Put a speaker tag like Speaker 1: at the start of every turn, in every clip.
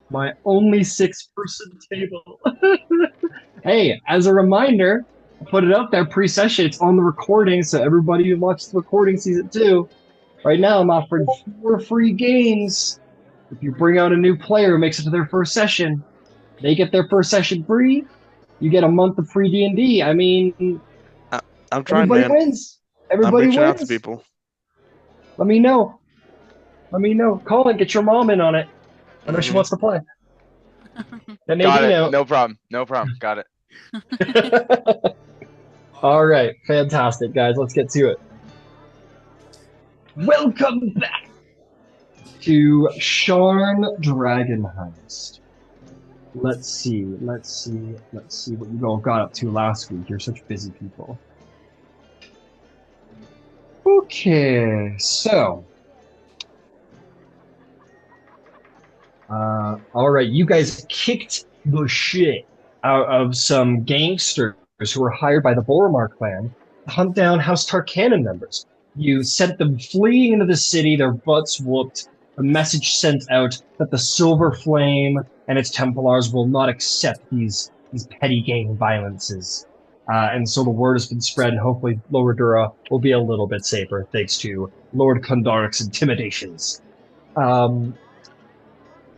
Speaker 1: My only six-person table. Hey, as a reminder, I put it up there pre-session. It's on the recording, so everybody who watches the recording sees it too. Right now, I'm offering 4 free games. If you bring out a new player who makes it to their first session, they get their first session free. You get a month of free D&D. I mean,
Speaker 2: I, I'm trying,
Speaker 1: everybody
Speaker 2: man.
Speaker 1: wins.
Speaker 2: I'm
Speaker 1: Everybody
Speaker 2: reaching out to
Speaker 1: wins.
Speaker 2: people.
Speaker 1: Let me know. Let me know. Call it. Get your mom in on it. I know she
Speaker 2: Hmm.
Speaker 1: wants to play. Let
Speaker 2: Got
Speaker 1: Nadine
Speaker 2: it.
Speaker 1: out.
Speaker 2: No problem. No problem. Got it.
Speaker 1: All right, fantastic, guys. Let's get to it. Welcome back to Sharn Dragon Heist. Let's see what you all got up to last week. You're such busy people. Okay, so, all right, you guys kicked the shit out of some gangsters who were hired by the Boromar clan to hunt down House Tarkanan members. You sent them fleeing into the city, their butts whooped, a message sent out that the Silver Flame and its Templars will not accept these petty gang violences. And so the word has been spread, and hopefully Lower Dura will be a little bit safer thanks to Lord Kondarik's intimidations. Um,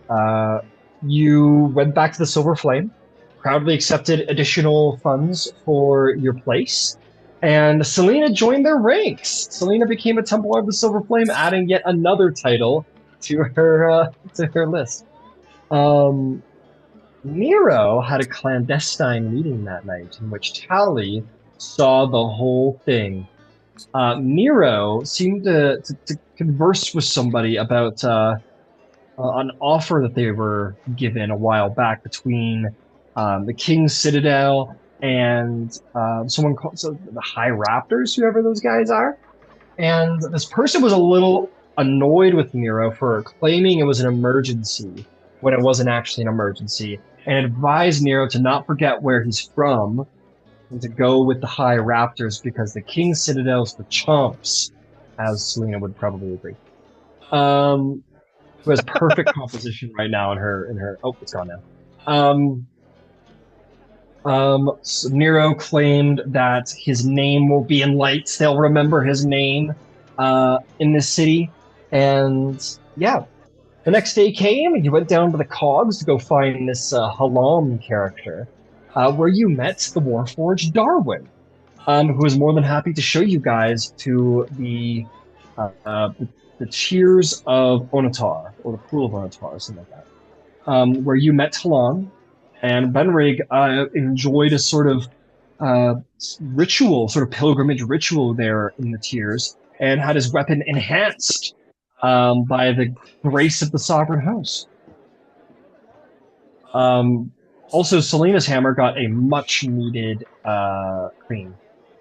Speaker 1: uh, you went back to the Silver Flame, proudly accepted additional funds for your place, and Selena joined their ranks. Selena became a Templar of the Silver Flame, adding yet another title to her list. Um, Nero had a clandestine meeting that night in which Tally saw the whole thing. Nero seemed to converse with somebody about an offer that they were given a while back between the King's Citadel and someone called the High Raptors, whoever those guys are. And this person was a little annoyed with Nero for claiming it was an emergency when it wasn't actually an emergency, and advised Nero to not forget where he's from and to go with the High Raptors because the King's Citadel's for chumps, as Selena would probably agree. Um, who has perfect composition right now in her oh, it's gone now. So Nero claimed that his name will be in lights. They'll remember his name in this city. And yeah, the next day came, and you went down to the cogs to go find this Halam character, where you met the Warforged Darwin, who was more than happy to show you guys to the Tears of Onatar, or the Pool of Onatar, or something like that, where you met Talon, and Benrig enjoyed a sort of uh, ritual, sort of pilgrimage ritual there in the Tears, and had his weapon enhanced by the grace of the Sovereign House. Um, Also, Selena's hammer got a much needed clean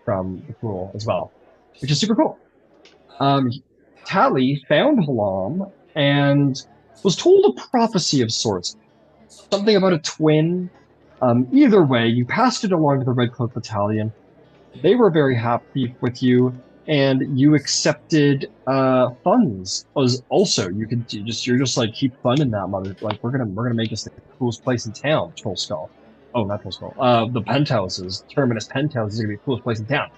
Speaker 1: from the pool as well, which is super cool. Um, Tally found Halam and was told a prophecy of sorts, something about a twin. Either way, you passed it along to the Red Cloak Battalion. They were very happy with you, and you accepted funds. As also, you could you're just like keep funding that mother. Like we're gonna make this the coolest place in town. Troll Skull. Oh, not Troll Skull. The penthouses, Terminus Penthouse is gonna be the coolest place in town.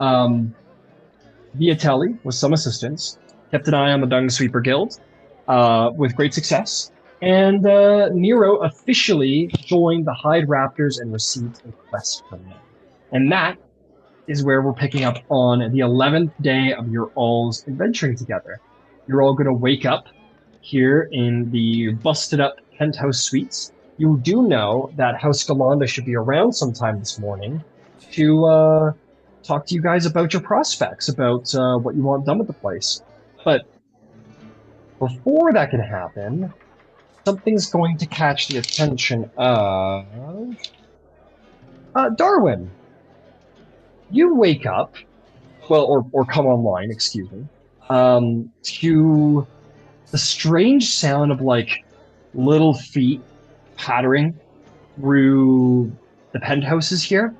Speaker 1: Um, Viatelli, with some assistance, kept an eye on the Dung Sweeper Guild with great success. And Nero officially joined the Hyde Raptors and received a quest from them. And that is where we're picking up on the 11th day of your all's adventuring together. You're all going to wake up here in the busted up penthouse suites. You do know that House Ghallandra should be around sometime this morning to talk to you guys about your prospects, about what you want done with the place. But before that can happen, something's going to catch the attention of Darwin. You wake up, well, or come online, excuse me, to the strange sound of like little feet pattering through the penthouses here,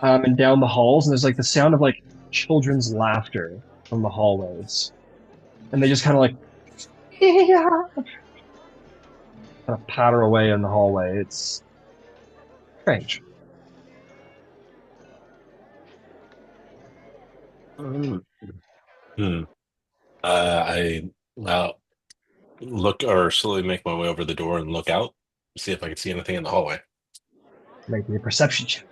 Speaker 1: and down the halls, and there's like the sound of like children's laughter from the hallways, and they just kind of like, yeah. kind of patter away in the hallway. It's strange.
Speaker 3: Hmm. Hmm. I look or slowly make my way over the door and look out, see if I can see anything in the hallway.
Speaker 1: Make me a perception check.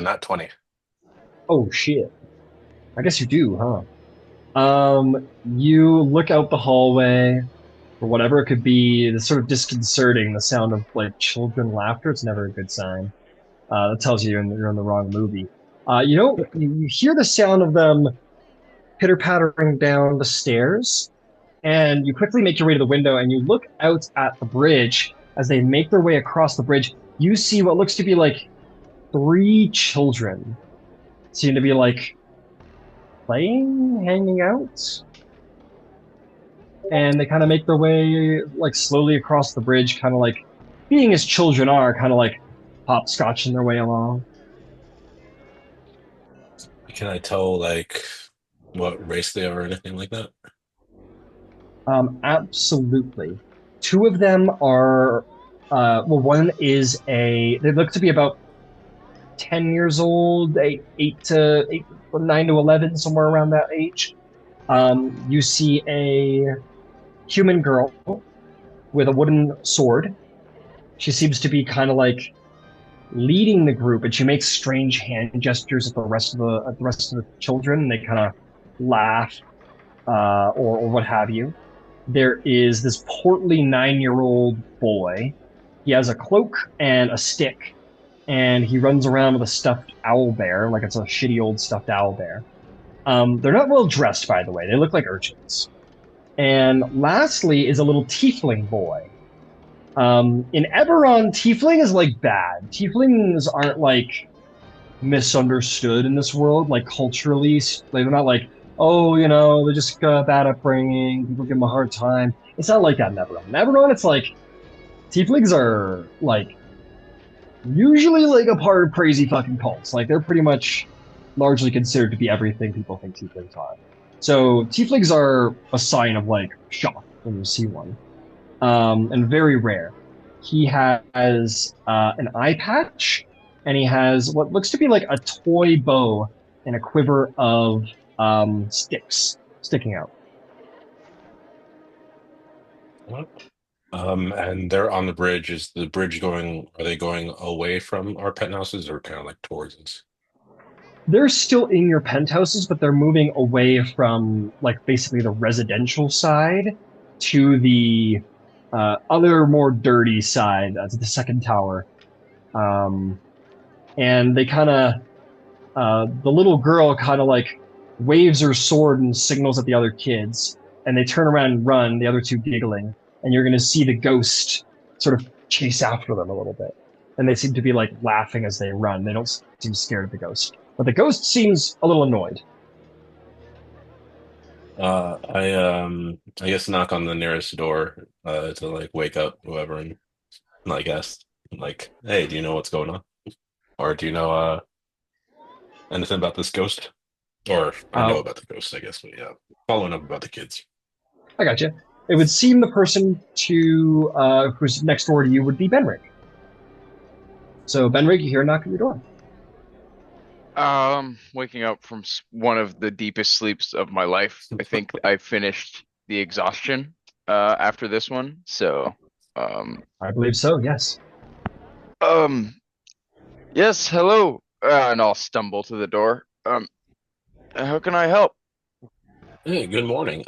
Speaker 3: Not 20.
Speaker 1: Oh shit. I guess you do, huh? You look out the hallway or whatever it could be. It's sort of disconcerting. The sound of like children laughter. It's never a good sign. That tells you you're in the wrong movie. You hear the sound of them pitter pattering down the stairs, and you quickly make your way to the window and you look out at the bridge. As they make their way across the bridge, you see what looks to be like three children seem to be like playing, hanging out, and they kind of make their way like slowly across the bridge, kind of like being as children are, kind of like hopscotching their way along.
Speaker 3: Can I tell like what race they are or anything like that?
Speaker 1: Absolutely. Two of them are, well, one is they look to be about 10 years old, eight to eight, 9 to 11, somewhere around that age. You see a human girl with a wooden sword. She seems to be kind of like leading the group, and she makes strange hand gestures at the rest of the children. They kind of laugh, or what have you. There is this portly 9 year old boy. He has a cloak and a stick, and he runs around with a stuffed owl bear, like it's a shitty old stuffed owl bear. They're not well dressed, by the way. They look like urchins. And lastly is a little tiefling boy. In Eberron, tiefling is like bad. Tieflings aren't like misunderstood in this world, like culturally. They're not like, oh, they're just bad upbringing. People give them a hard time. It's not like that in Eberron. In Eberron, it's like tieflings are like usually like a part of crazy fucking cults. Like they're pretty much largely considered to be everything people think tieflings are. So tieflings are a sign of like shock when you see one, and very rare. He has an eye patch, and he has what looks to be like a toy bow and a quiver of sticks sticking out.
Speaker 3: What? And they're on the bridge. Is the bridge going, are they going away from our penthouses or kind of like towards us?
Speaker 1: They're still in your penthouses, but they're moving away from like basically the residential side to the other more dirty side, to the second tower. Um, and they kind of the little girl kind of like waves her sword and signals at the other kids, and they turn around and run, the other two giggling, and you're going to see the ghost sort of chase after them a little bit. And they seem to be like laughing as they run. They don't seem scared of the ghost. But the ghost seems a little annoyed.
Speaker 3: I guess knock on the nearest door to like wake up whoever and like ask like, hey, do you know what's going on? Or do you know anything about this ghost? Or I know
Speaker 1: Uh,
Speaker 3: about the ghost, I guess, but yeah, following up about the kids.
Speaker 1: I got you. It would seem the person to who's next door to you would be Benrig. So Benrig, you hear a knock at your door.
Speaker 2: Waking up from one of the deepest sleeps of my life. I think I finished the exhaustion after this one. So, um,
Speaker 1: I believe so. Yes.
Speaker 2: um, yes, hello. And I'll stumble to the door. How can I help?
Speaker 3: Hey, good morning.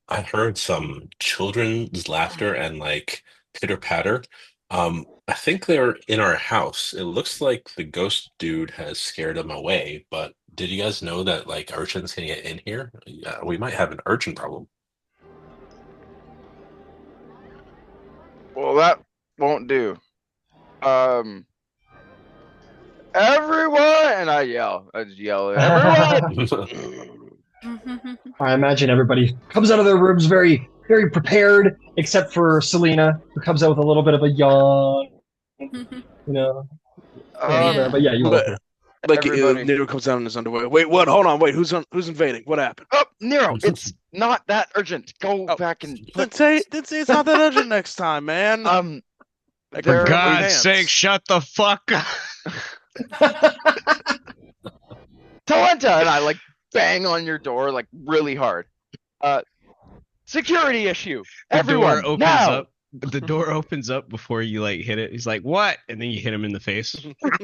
Speaker 3: I heard some children's laughter and like pitter patter. I think they're in our house. It looks like the ghost dude has scared them away, but did you guys know that like urchins can get in here? Yeah, we might have an urchin problem.
Speaker 2: Well, that won't do. Um, everyone, and I just yell, everyone.
Speaker 1: I imagine everybody comes out of their rooms very, very prepared, except for Selena, who comes out with a little bit of a yawn. You know. And
Speaker 2: Um,
Speaker 1: but yeah, you
Speaker 3: But
Speaker 1: welcome.
Speaker 4: Like
Speaker 2: Everybody.
Speaker 4: Nero comes down in his underwear. Wait, what? Hold on. Wait, who's invading? What happened?
Speaker 2: Oh, Nero, it's not that urgent. Go
Speaker 4: Oh,
Speaker 2: back and
Speaker 4: Then say it's not that urgent next time, man.
Speaker 5: For
Speaker 2: there
Speaker 5: God's
Speaker 4: pants.
Speaker 5: sake, shut the fuck up.
Speaker 2: Talenta, and I like bang on your door like really hard. Security issue.
Speaker 5: The
Speaker 2: Everyone,
Speaker 5: door opens
Speaker 2: now.
Speaker 5: up. The door opens up before you like hit it. He's like, "What?" And then you hit him in the face.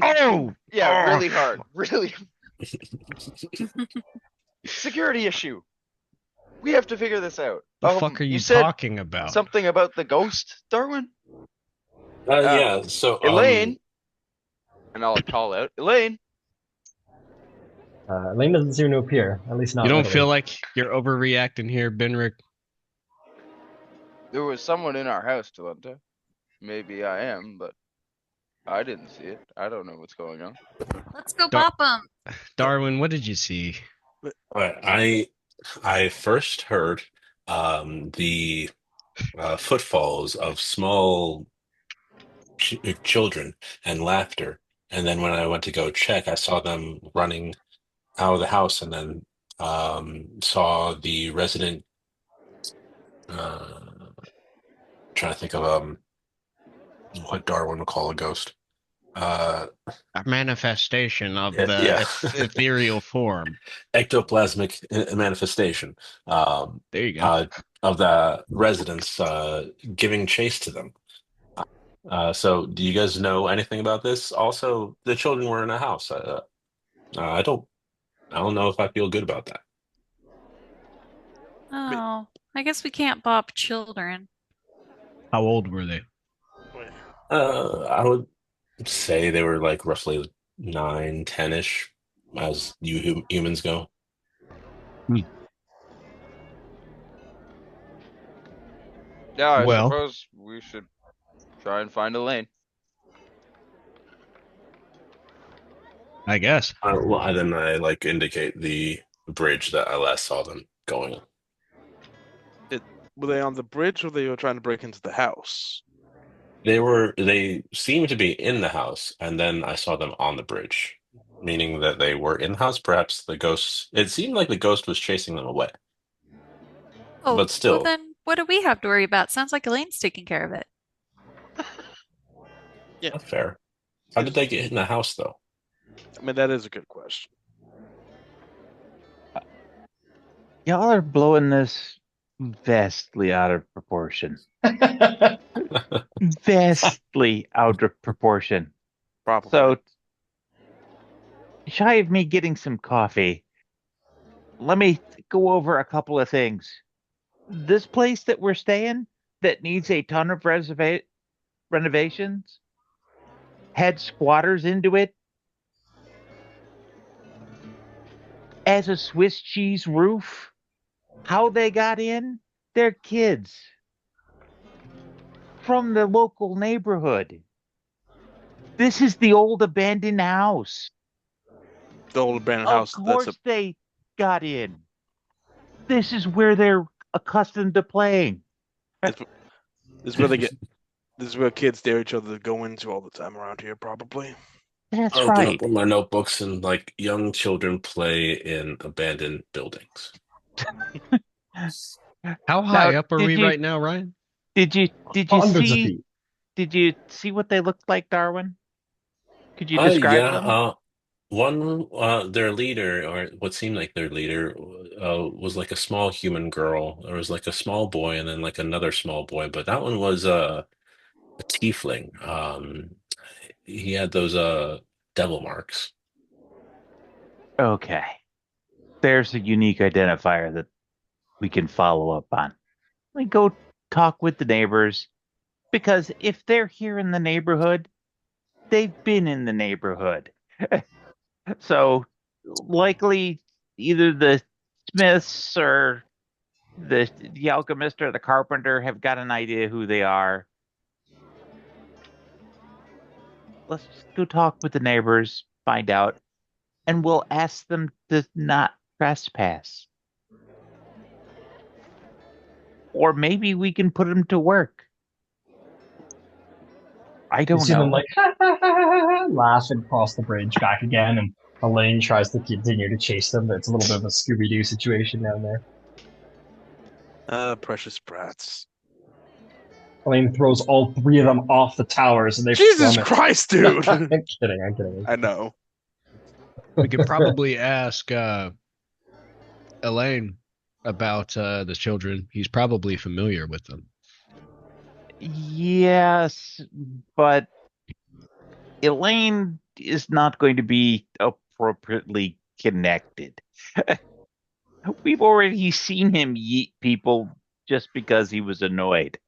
Speaker 2: Oh, yeah, really hard. Really. Security issue. We have to figure this out.
Speaker 5: The fuck are you
Speaker 2: said
Speaker 5: talking about?
Speaker 2: something about the ghost, Darwin?
Speaker 3: Yeah, so
Speaker 2: Elaine. And I'll call out Elaine.
Speaker 1: Elaine doesn't seem to appear, at least not
Speaker 5: You don't
Speaker 1: readily.
Speaker 5: feel like you're overreacting here, Benrick?
Speaker 2: There was someone in our house, Talenta. Maybe I am, but I didn't see it. I don't know what's going on.
Speaker 6: Let's go bop them.
Speaker 5: Darwin, what did you see?
Speaker 3: I first heard the footfalls of small children and laughter, and then when I went to go check, I saw them running out of the house, and then saw the resident. Trying to think of what Darwin would call a ghost.
Speaker 5: A manifestation of the
Speaker 3: Yeah.
Speaker 5: ethereal form.
Speaker 3: Ectoplasmic manifestation.
Speaker 5: There you go.
Speaker 3: Of the residents giving chase to them. So, do you guys know anything about this? Also, the children were in a house. I don't know if I feel good about that.
Speaker 6: Oh, I guess we can't bop children.
Speaker 5: How old were they?
Speaker 3: I would say they were like roughly 9, 10-ish, as you humans go.
Speaker 2: Yeah, I
Speaker 5: Well.
Speaker 2: suppose we should try and find Elaine.
Speaker 5: I guess.
Speaker 3: Well, then I like indicate the bridge that I last saw them going on.
Speaker 4: Were they on the bridge or they were trying to break into the house?
Speaker 3: They seemed to be in the house, and then I saw them on the bridge, meaning that they were in the house. Perhaps the ghost. It seemed like the ghost was chasing them away.
Speaker 6: Oh,
Speaker 3: But still.
Speaker 6: well then what do we have to worry about? Sounds like Elaine's taking care of it.
Speaker 3: Not fair. How did they get in the house, though?
Speaker 4: I mean, that is a good question.
Speaker 7: Y'all are blowing this vastly out of proportion. Vastly out of proportion.
Speaker 4: Probably.
Speaker 7: So, shy of me getting some coffee, let me go over a couple of things. This place that we're staying that needs a ton of renovations had squatters into it as a Swiss cheese roof. How they got in? They're kids from the local neighborhood. This is the old abandoned house.
Speaker 4: The old abandoned
Speaker 7: Of
Speaker 4: house.
Speaker 7: course they got in. This is where they're accustomed to playing.
Speaker 4: This is where they get. This is where kids dare each other to go into all the time around here, probably.
Speaker 7: That's
Speaker 3: I open
Speaker 7: right.
Speaker 3: up my notebooks and like young children play in abandoned buildings.
Speaker 5: How high
Speaker 7: Now,
Speaker 5: up are
Speaker 7: did
Speaker 5: we
Speaker 7: you-
Speaker 5: right now, Ryan?
Speaker 7: Did you
Speaker 1: Hundreds of
Speaker 7: see?
Speaker 1: feet.
Speaker 7: Did you see what they looked like, Darwin? Could you describe them?
Speaker 3: One, their leader, or what seemed like their leader, was like a small human girl. There was like a small boy and then like another small boy, but that one was a tiefling. He had those devil marks.
Speaker 7: Okay. There's a unique identifier that we can follow up on. We go talk with the neighbors, because if they're here in the neighborhood, they've been in the neighborhood. So likely either the Smiths or the alchemist or the carpenter have got an idea who they are. Let's just go talk with the neighbors, find out, and we'll ask them to not trespass. Or maybe we can put them to work. I
Speaker 1: You
Speaker 7: don't
Speaker 1: see
Speaker 7: know.
Speaker 1: them like ha, ha, ha, ha, ha, laugh and cross the bridge back again, and Elaine tries to continue to chase them, but it's a little bit of a Scooby-Doo situation down there.
Speaker 4: Precious brats.
Speaker 1: Elaine throws all three of them off the towers, and they
Speaker 4: Jesus
Speaker 1: plummet.
Speaker 4: Christ, dude!
Speaker 1: I'm kidding. I'm kidding.
Speaker 4: I know.
Speaker 5: We could probably ask Elaine about the children. He's probably familiar with them.
Speaker 7: Yes, but Elaine is not going to be appropriately connected. We've already seen him yeet people just because he was annoyed.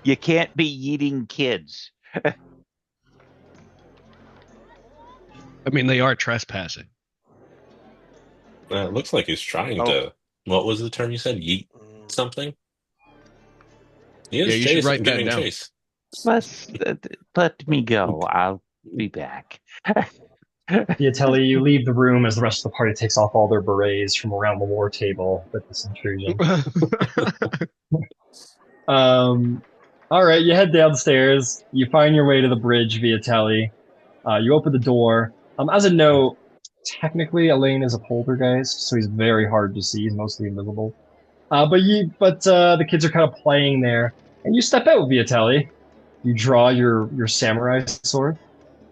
Speaker 7: You can't be yeeting kids.
Speaker 5: I mean, they are trespassing.
Speaker 3: It looks like he's trying
Speaker 4: Oh.
Speaker 3: to. What was the term you said? Yeet something? He is
Speaker 5: Yeah, you should write that
Speaker 3: giving
Speaker 5: down.
Speaker 3: chase.
Speaker 7: Let me go. I'll be back.
Speaker 1: Viatelli, you leave the room as the rest of the party takes off all their berets from around the war table with this intrusion. All right, you head downstairs. You find your way to the bridge, Viatelli. You open the door. As a note, technically Elaine is a poltergeist, so he's very hard to see. He's mostly invisible. But the kids are kind of playing there, and you step out, Viatelli. You draw your samurai sword.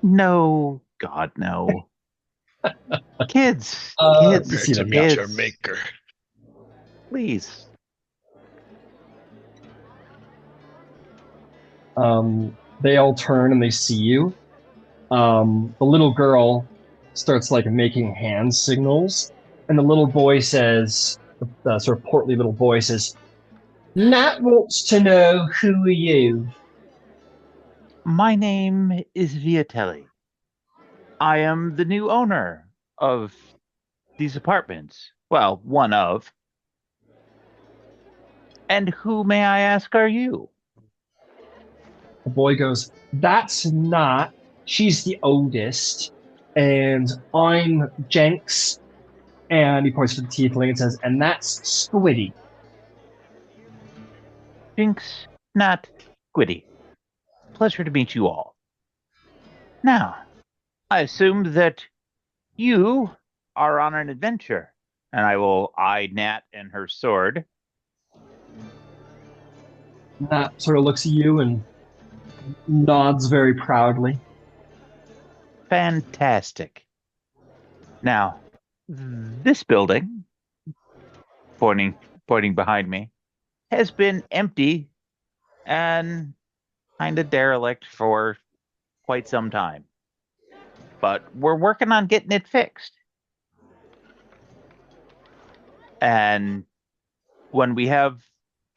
Speaker 7: No, God, no. Kids,
Speaker 1: You
Speaker 7: kids,
Speaker 1: see
Speaker 5: to
Speaker 1: them,
Speaker 5: meet
Speaker 1: yeah.
Speaker 5: your maker.
Speaker 7: please.
Speaker 1: They all turn and they see you. The little girl starts like making hand signals, and the little boy says, the sort of portly little boy says, "Nat wants to know who are you."
Speaker 7: My name is Viatelli. I am the new owner of these apartments. Well, one of. And who, may I ask, are you?
Speaker 1: The boy goes, "That's Nat. She's the oldest, and I'm Jenks." And he points to the tiefling and says, "And that's Squiddy."
Speaker 7: Jinx, not Squiddy. Pleasure to meet you all. Now, I assume that you are on an adventure, and I will eye Nat and her sword.
Speaker 1: Nat sort of looks at you and nods very proudly.
Speaker 7: Fantastic. Now, this building, pointing behind me, has been empty and kind of derelict for quite some time. But we're working on getting it fixed. And when we have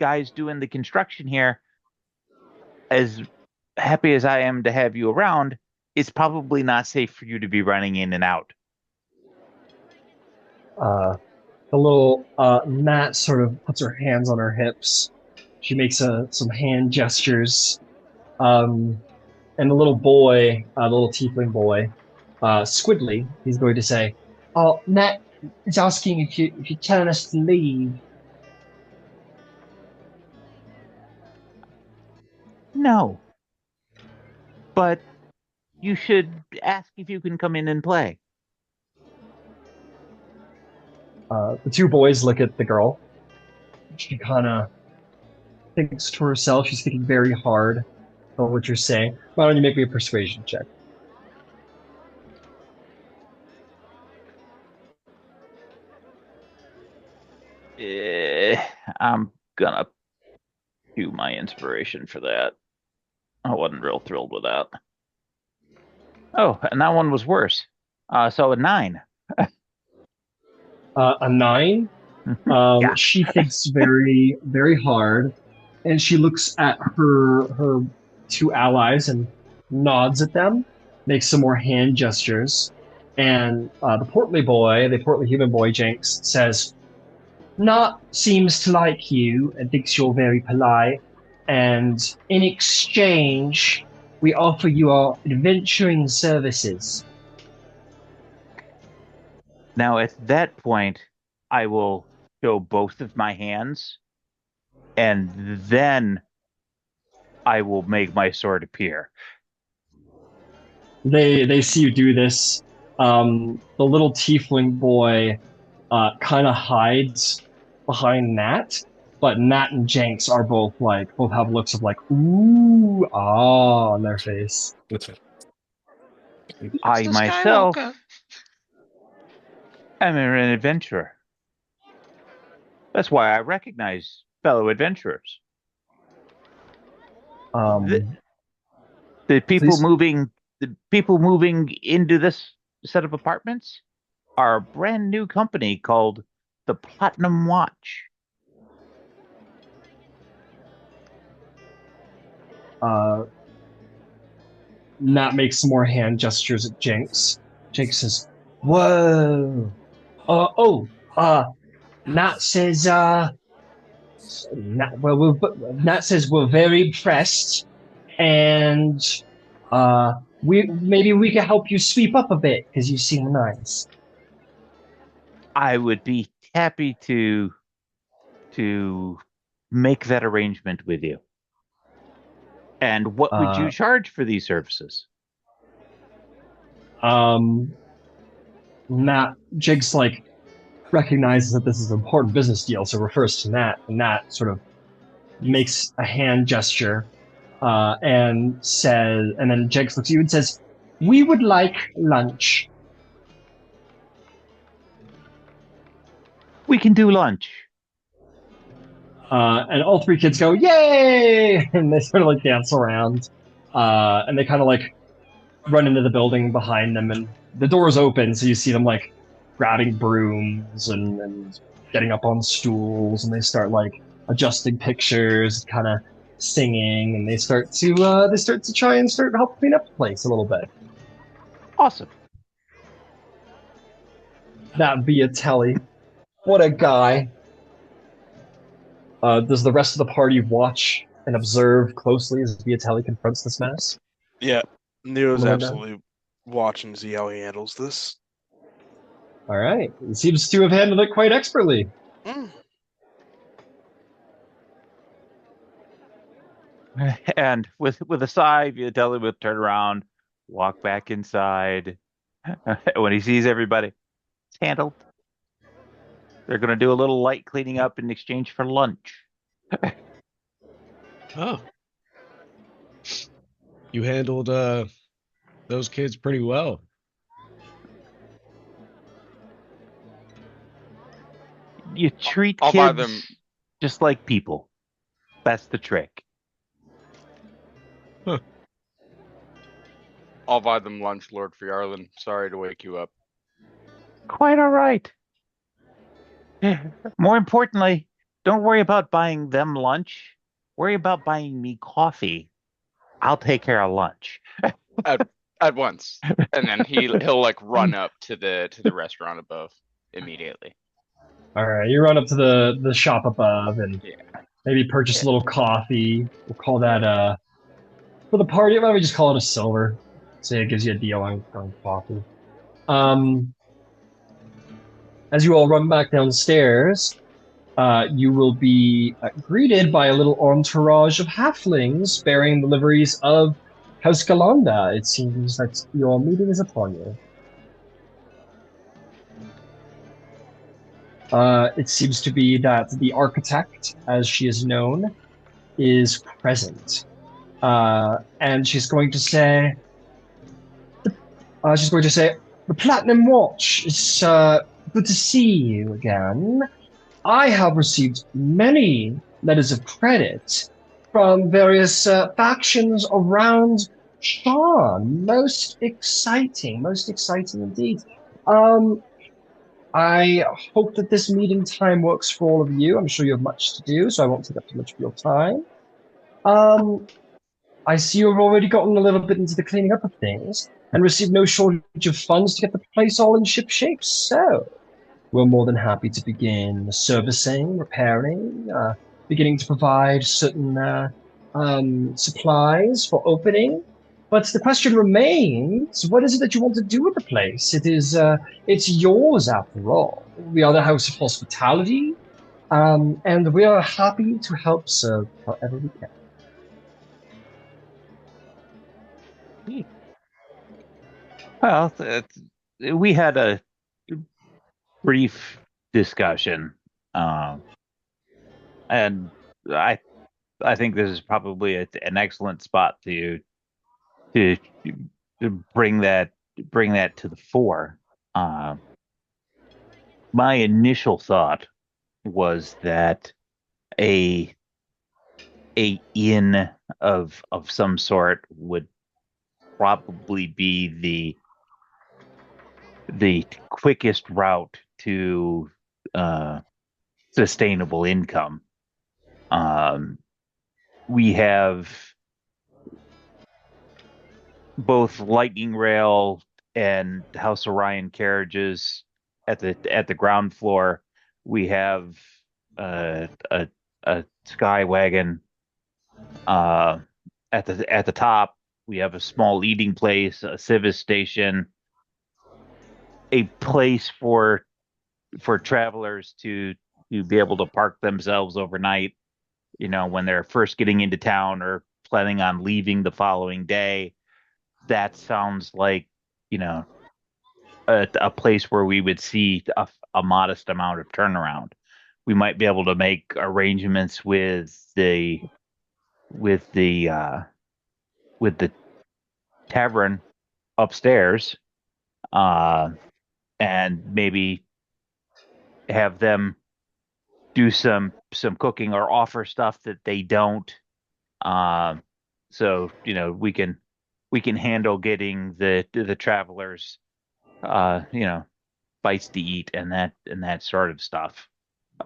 Speaker 7: guys doing the construction here, as happy as I am to have you around, it's probably not safe for you to be running in and out.
Speaker 1: The little Nat sort of puts her hands on her hips. She makes some hand gestures. And the little boy, the little tiefling boy, Squidly, he's going to say, "Oh, Nat is asking if you're telling us to leave."
Speaker 7: No. But you should ask if you can come in and play.
Speaker 1: The two boys look at the girl. She kind of thinks to herself. She's thinking very hard about what you're saying. Why don't you make me a persuasion check?
Speaker 7: I'm gonna do my inspiration for that. I wasn't real thrilled with that. Oh, and that one was worse. So a 9.
Speaker 1: A 9.
Speaker 7: Yeah.
Speaker 1: She thinks very, very hard, and she looks at her two allies and nods at them, makes some more hand gestures, and the portly human boy, Jenks, says, "Not seems to like you and thinks you're very polite, and in exchange, we offer you our adventuring services."
Speaker 7: Now at that point, I will show both of my hands, and then I will make my sword appear.
Speaker 1: They see you do this, The little tiefling boy kind of hides behind Nat, but Nat and Jenks are both have looks of like ooh ah on their face.
Speaker 3: That's it.
Speaker 7: I
Speaker 2: Mr.
Speaker 7: myself
Speaker 2: Skywalker.
Speaker 7: am an adventurer. That's why I recognize fellow adventurers.
Speaker 1: Um,
Speaker 7: The
Speaker 1: please.
Speaker 7: people moving into this set of apartments are a brand new company called the Platinum Watch.
Speaker 1: Uh, Nat makes some more hand gestures at Jenks. Jenks says, "Whoa! Oh, Nat says, Nat says we're very impressed, and we can help you sweep up a bit because you seem nice."
Speaker 7: I would be happy to make that arrangement with you. And what would you
Speaker 1: Uh,
Speaker 7: charge for these services?
Speaker 1: Nat Jenks like recognizes that this is an important business deal, so refers to Nat, and Nat sort of makes a hand gesture, and then Jenks looks at you and says, "We would like lunch."
Speaker 7: We can do lunch.
Speaker 1: And all three kids go, "Yay!" And they sort of like dance around, and they kind of like run into the building behind them, and the door's open, so you see them like grabbing brooms and getting up on stools, and they start like adjusting pictures, kind of singing, and they start to try and start help clean up the place a little bit.
Speaker 7: Awesome.
Speaker 1: That Telly, what a guy. Does the rest of the party watch and observe closely as Viatelli confronts this mess?
Speaker 4: Yeah, Nero's
Speaker 1: Melinda?
Speaker 4: absolutely watching to see how he handles this.
Speaker 1: All right, he seems to have handled it quite expertly.
Speaker 4: Mm.
Speaker 7: And with a sigh, Viatelli would turn around, walk back inside. When he sees everybody, it's handled. They're going to do a little light cleaning up in exchange for lunch.
Speaker 5: Oh. You handled those kids pretty well.
Speaker 7: You treat
Speaker 2: I'll buy
Speaker 7: kids
Speaker 2: them.
Speaker 7: just like people. That's the trick.
Speaker 2: I'll buy them lunch, Lord Friarlin. Sorry to wake you up.
Speaker 7: Quite all right. More importantly, don't worry about buying them lunch. Worry about buying me coffee. I'll take care of lunch.
Speaker 2: At once. And then he'll like run up to the restaurant above immediately.
Speaker 1: All right, you run up to the shop above and
Speaker 2: Yeah.
Speaker 1: maybe purchase a little coffee. We'll call that for the party. Why don't we just call it a silver? So it gives you a deal on coffee. As you all run back downstairs, you will be greeted by a little entourage of halflings bearing the liveries of House Ghallandra. It seems that your meeting is upon you. It seems to be that the architect, as she is known, is present. And she's going to say, the Platinum Watch, it's good to see you again. I have received many letters of credit from various factions around Sharn. Most exciting indeed. I hope that this meeting time works for all of you. I'm sure you have much to do, so I won't take up too much of your time. I see you've already gotten a little bit into the cleaning up of things and received no shortage of funds to get the place all in ship shape. So, we're more than happy to begin servicing, repairing, beginning to provide certain supplies for opening. But the question remains, what is it that you want to do with the place? It's yours after all. We are the House of Hospitality, and we are happy to help serve however we can.
Speaker 7: Well, we had a brief discussion, and I I think this is probably an excellent spot to to bring that to the fore. Uh, my initial thought was that a a inn of some sort would probably be the quickest route to uh, sustainable income. Um, we have both lightning rail and House Orion carriages at the ground floor. We have a sky wagon at the top. We have a small eating place, a civis station, a place for travelers to be able to park themselves overnight, when they're first getting into town or planning on leaving the following day. That sounds like, you know, a place where we would see a modest amount of turnaround. We might be able to make arrangements with the uh, with the tavern upstairs, uh, and maybe have them do some cooking or offer stuff that they don't. Um, so we can handle getting the travelers, you know, bites to eat and that sort of stuff.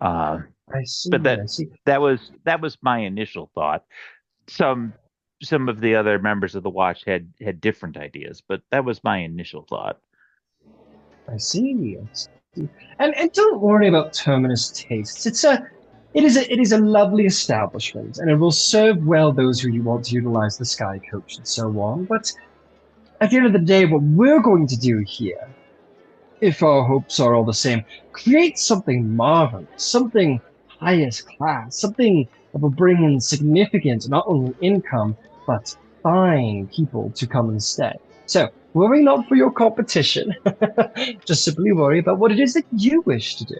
Speaker 7: Uh,
Speaker 1: I see.
Speaker 7: but
Speaker 1: I see.
Speaker 7: that was my initial thought. Some some of the other members of the watch had different ideas, but that was my initial thought.
Speaker 1: I see. I see. And don't worry about Terminus tastes. It is a lovely establishment, and it will serve well those who want to utilize the sky coach and so on. But at the end of the day, what we're going to do here, if our hopes are all the same, create something marvelous, something highest class, something that will bring in significant not only income but fine people to come and stay. So worry not for your competition. Just simply worry about what it is that you wish to do.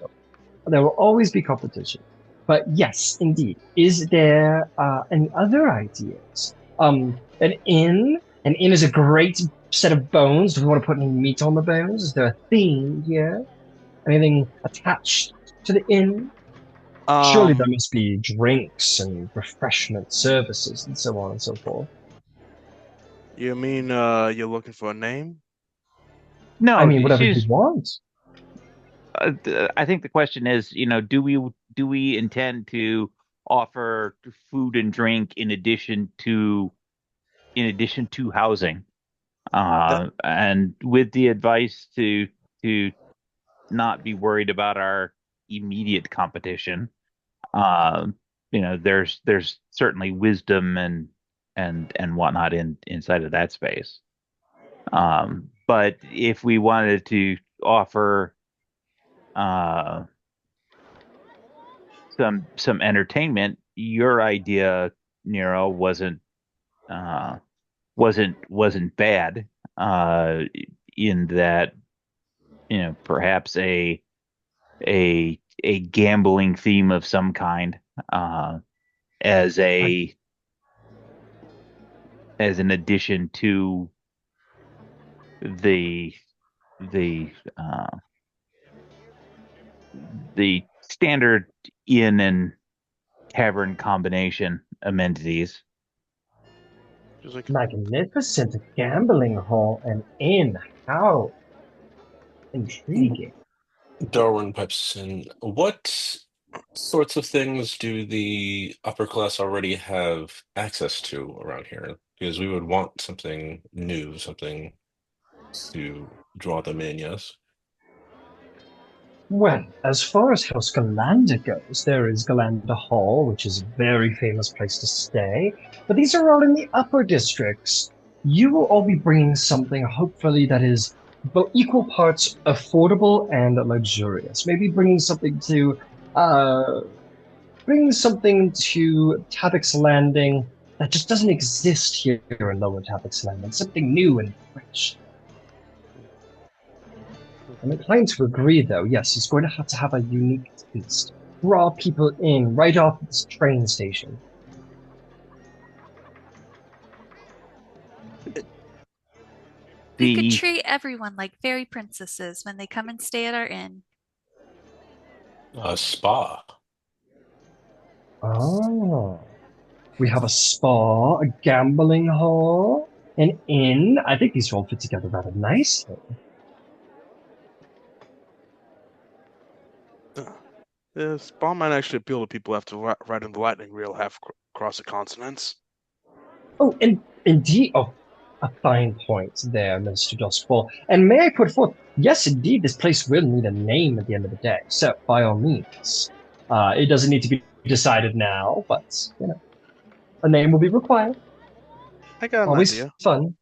Speaker 1: There will always be competition. But yes, indeed. Is there any other ideas? An inn? An inn is a great set of bones. Do we want to put any meat on the bones? Is there a theme here? Anything attached to the inn? Surely there must be drinks and refreshment services and so on and so forth.
Speaker 4: You mean you're looking for a name?
Speaker 7: No,
Speaker 1: I mean, whatever you
Speaker 7: she's.
Speaker 1: want.
Speaker 7: I think the question is, do we intend to offer food and drink in addition to housing?
Speaker 4: That
Speaker 7: And with the advice to not be worried about our immediate competition. Uh, there's certainly wisdom and whatnot inside of that space. But if we wanted to offer uh, some entertainment, your idea, Nero, uh, wasn't bad. In that, perhaps a gambling theme of some kind, as
Speaker 1: I,
Speaker 7: a as an addition to the the uh, the standard inn and tavern combination amenities.
Speaker 4: just like
Speaker 1: magnificent gambling hall and inn. How intriguing.
Speaker 3: Darwin pipes in. What sorts of things do the upper class already have access to around here? Because we would want something new, something to draw them in, yes?
Speaker 1: Well, as far as House Ghallandra goes, there is Ghallandra Hall, which is a very famous place to stay. But these are all in the upper districts. You will all be bringing something, hopefully, that is both equal parts affordable and luxurious. Maybe uh, bring something to Tabix Landing that just doesn't exist here in Lower Tabix Landing. Something new and fresh. I'm inclined to agree, though. Yes, it's going to have a unique taste. Draw people in right off this train station.
Speaker 6: We could
Speaker 7: The
Speaker 6: treat everyone like fairy princesses when they come and stay at our inn.
Speaker 3: Spa.
Speaker 1: Oh. We have a spa, a gambling hall, an inn. I think these all fit together rather nicely.
Speaker 4: The spa might actually appeal to people after riding the lightning reel across the continents.
Speaker 1: Oh, and indeed. Oh, a fine point there, Mr. Duskfall. And may I put forth, yes, indeed, this place will need a name at the end of the day. So, by all means, it doesn't need to be decided now, but, you know, a name will be required.
Speaker 4: I got an
Speaker 1: Always
Speaker 4: idea.
Speaker 1: fun.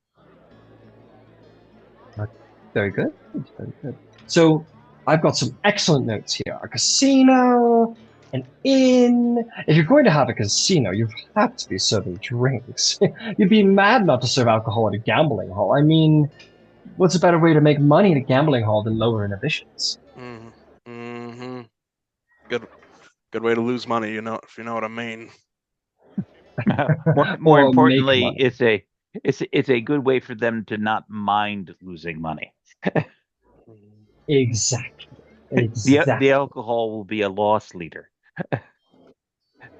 Speaker 1: Very good. Very good. So I've got some excellent notes here. A casino, an inn. If you're going to have a casino, you have to be serving drinks. You'd be mad not to serve alcohol at a gambling hall. I mean, what's a better way to make money at a gambling hall than lower inhibitions?
Speaker 4: Mm-hmm. Good way to lose money, if you know what I mean.
Speaker 7: more
Speaker 1: Or make
Speaker 7: importantly,
Speaker 1: money.
Speaker 7: it's a good way for them to not mind losing money.
Speaker 1: Exactly.
Speaker 7: The
Speaker 1: Exactly.
Speaker 7: alcohol will be a loss leader.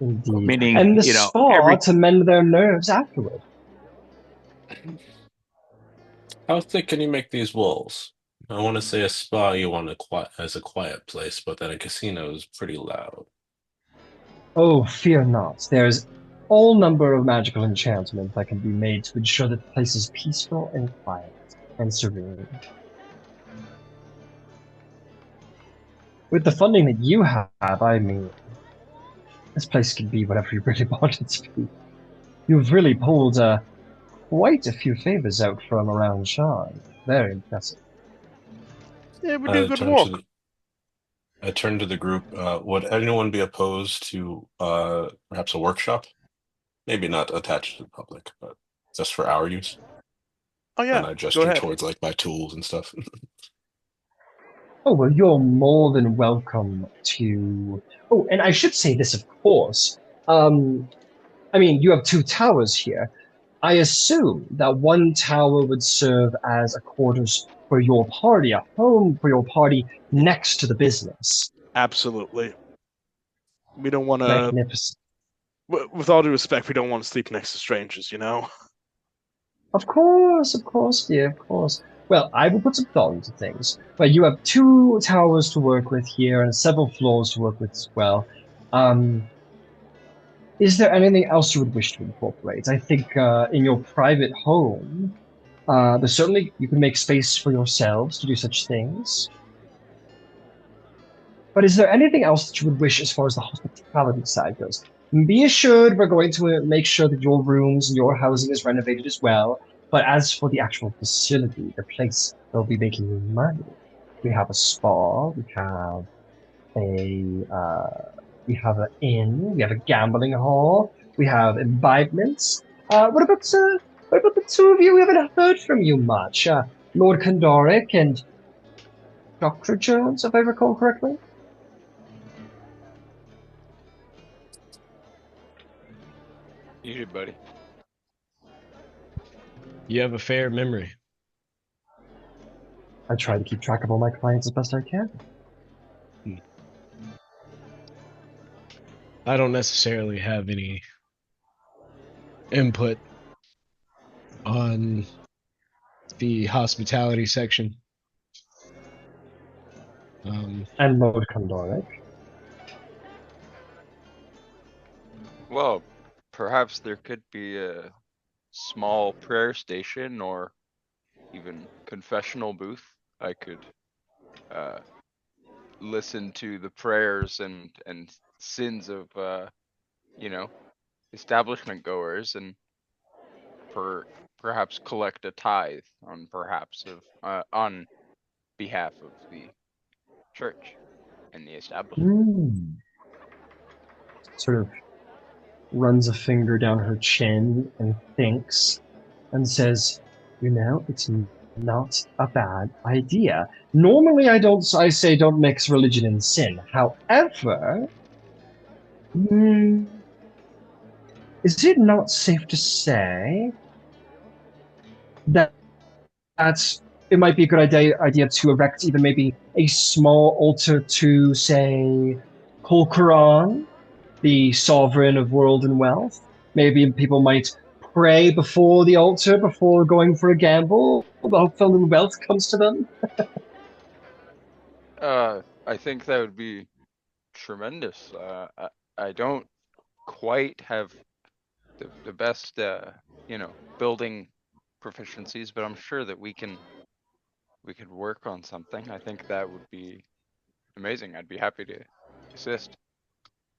Speaker 1: Indeed.
Speaker 7: Meaning,
Speaker 1: And the spa to mend their nerves afterward.
Speaker 3: How thick can you make these walls? I want to say a spa you want as a quiet place, but then a casino is pretty loud.
Speaker 1: Oh, fear not. There's all number of magical enchantments that can be made to ensure that the place is peaceful and quiet and serene. With the funding that you have, I mean, this place can be whatever you really want it to be. You've really pulled quite a few favors out from around Sharn. Very impressive.
Speaker 4: Yeah, we do
Speaker 3: I
Speaker 4: good
Speaker 3: turn to
Speaker 4: work.
Speaker 3: I turn to the group. Would anyone be opposed to perhaps a workshop? Maybe not attached to the public, but just for our use.
Speaker 4: Oh
Speaker 3: And
Speaker 4: yeah,
Speaker 3: I
Speaker 4: go
Speaker 3: gesture
Speaker 4: ahead.
Speaker 3: towards like my tools and stuff.
Speaker 1: Oh, well, you're more than welcome to. Oh, and I should say this, of course. I mean, you have two towers here. I assume that one tower would serve as a quarters for your party, a home for your party next to the business.
Speaker 4: Absolutely. We don't want to.
Speaker 1: Magnificent.
Speaker 4: With all due respect, we don't want to sleep next to strangers.
Speaker 1: Of course, dear, of course. Well, I will put some thought into things. But you have two towers to work with here and several floors to work with as well. Is there anything else you would wish to incorporate? I think in your private home, there's certainly you can make space for yourselves to do such things. But is there anything else that you would wish as far as the hospitality side goes? Be assured we're going to make sure that your rooms and your housing is renovated as well. But as for the actual facility, the place that'll be making you money, we have a spa, we have an inn, we have a gambling hall, we have imbibements. What about the two of you? We haven't heard from you much. Lord Kandaric and Dr. Jones, if I recall correctly.
Speaker 2: You did, buddy.
Speaker 5: You have a fair memory.
Speaker 1: I try to keep track of all my clients as best I can.
Speaker 5: I don't necessarily have any input on the hospitality section.
Speaker 1: And Lord Kandaric.
Speaker 2: Well, perhaps there could be a small prayer station or even confessional booth. I could listen to the prayers and sins of establishment goers and perhaps collect a tithe on behalf of the church and the establishment.
Speaker 1: Sort of runs a finger down her chin and thinks and says, it's not a bad idea. Normally, I say don't mix religion and sin. However, hmm, is it not safe to say that it might be a good idea to erect even maybe a small altar to, say, Kulkaran, the sovereign of world and wealth? Maybe people might pray before the altar before going for a gamble. The hopeful and wealth comes to them.
Speaker 2: I think that would be tremendous. I don't quite have the best, building proficiencies, but I'm sure that we could work on something. I think that would be amazing. I'd be happy to assist.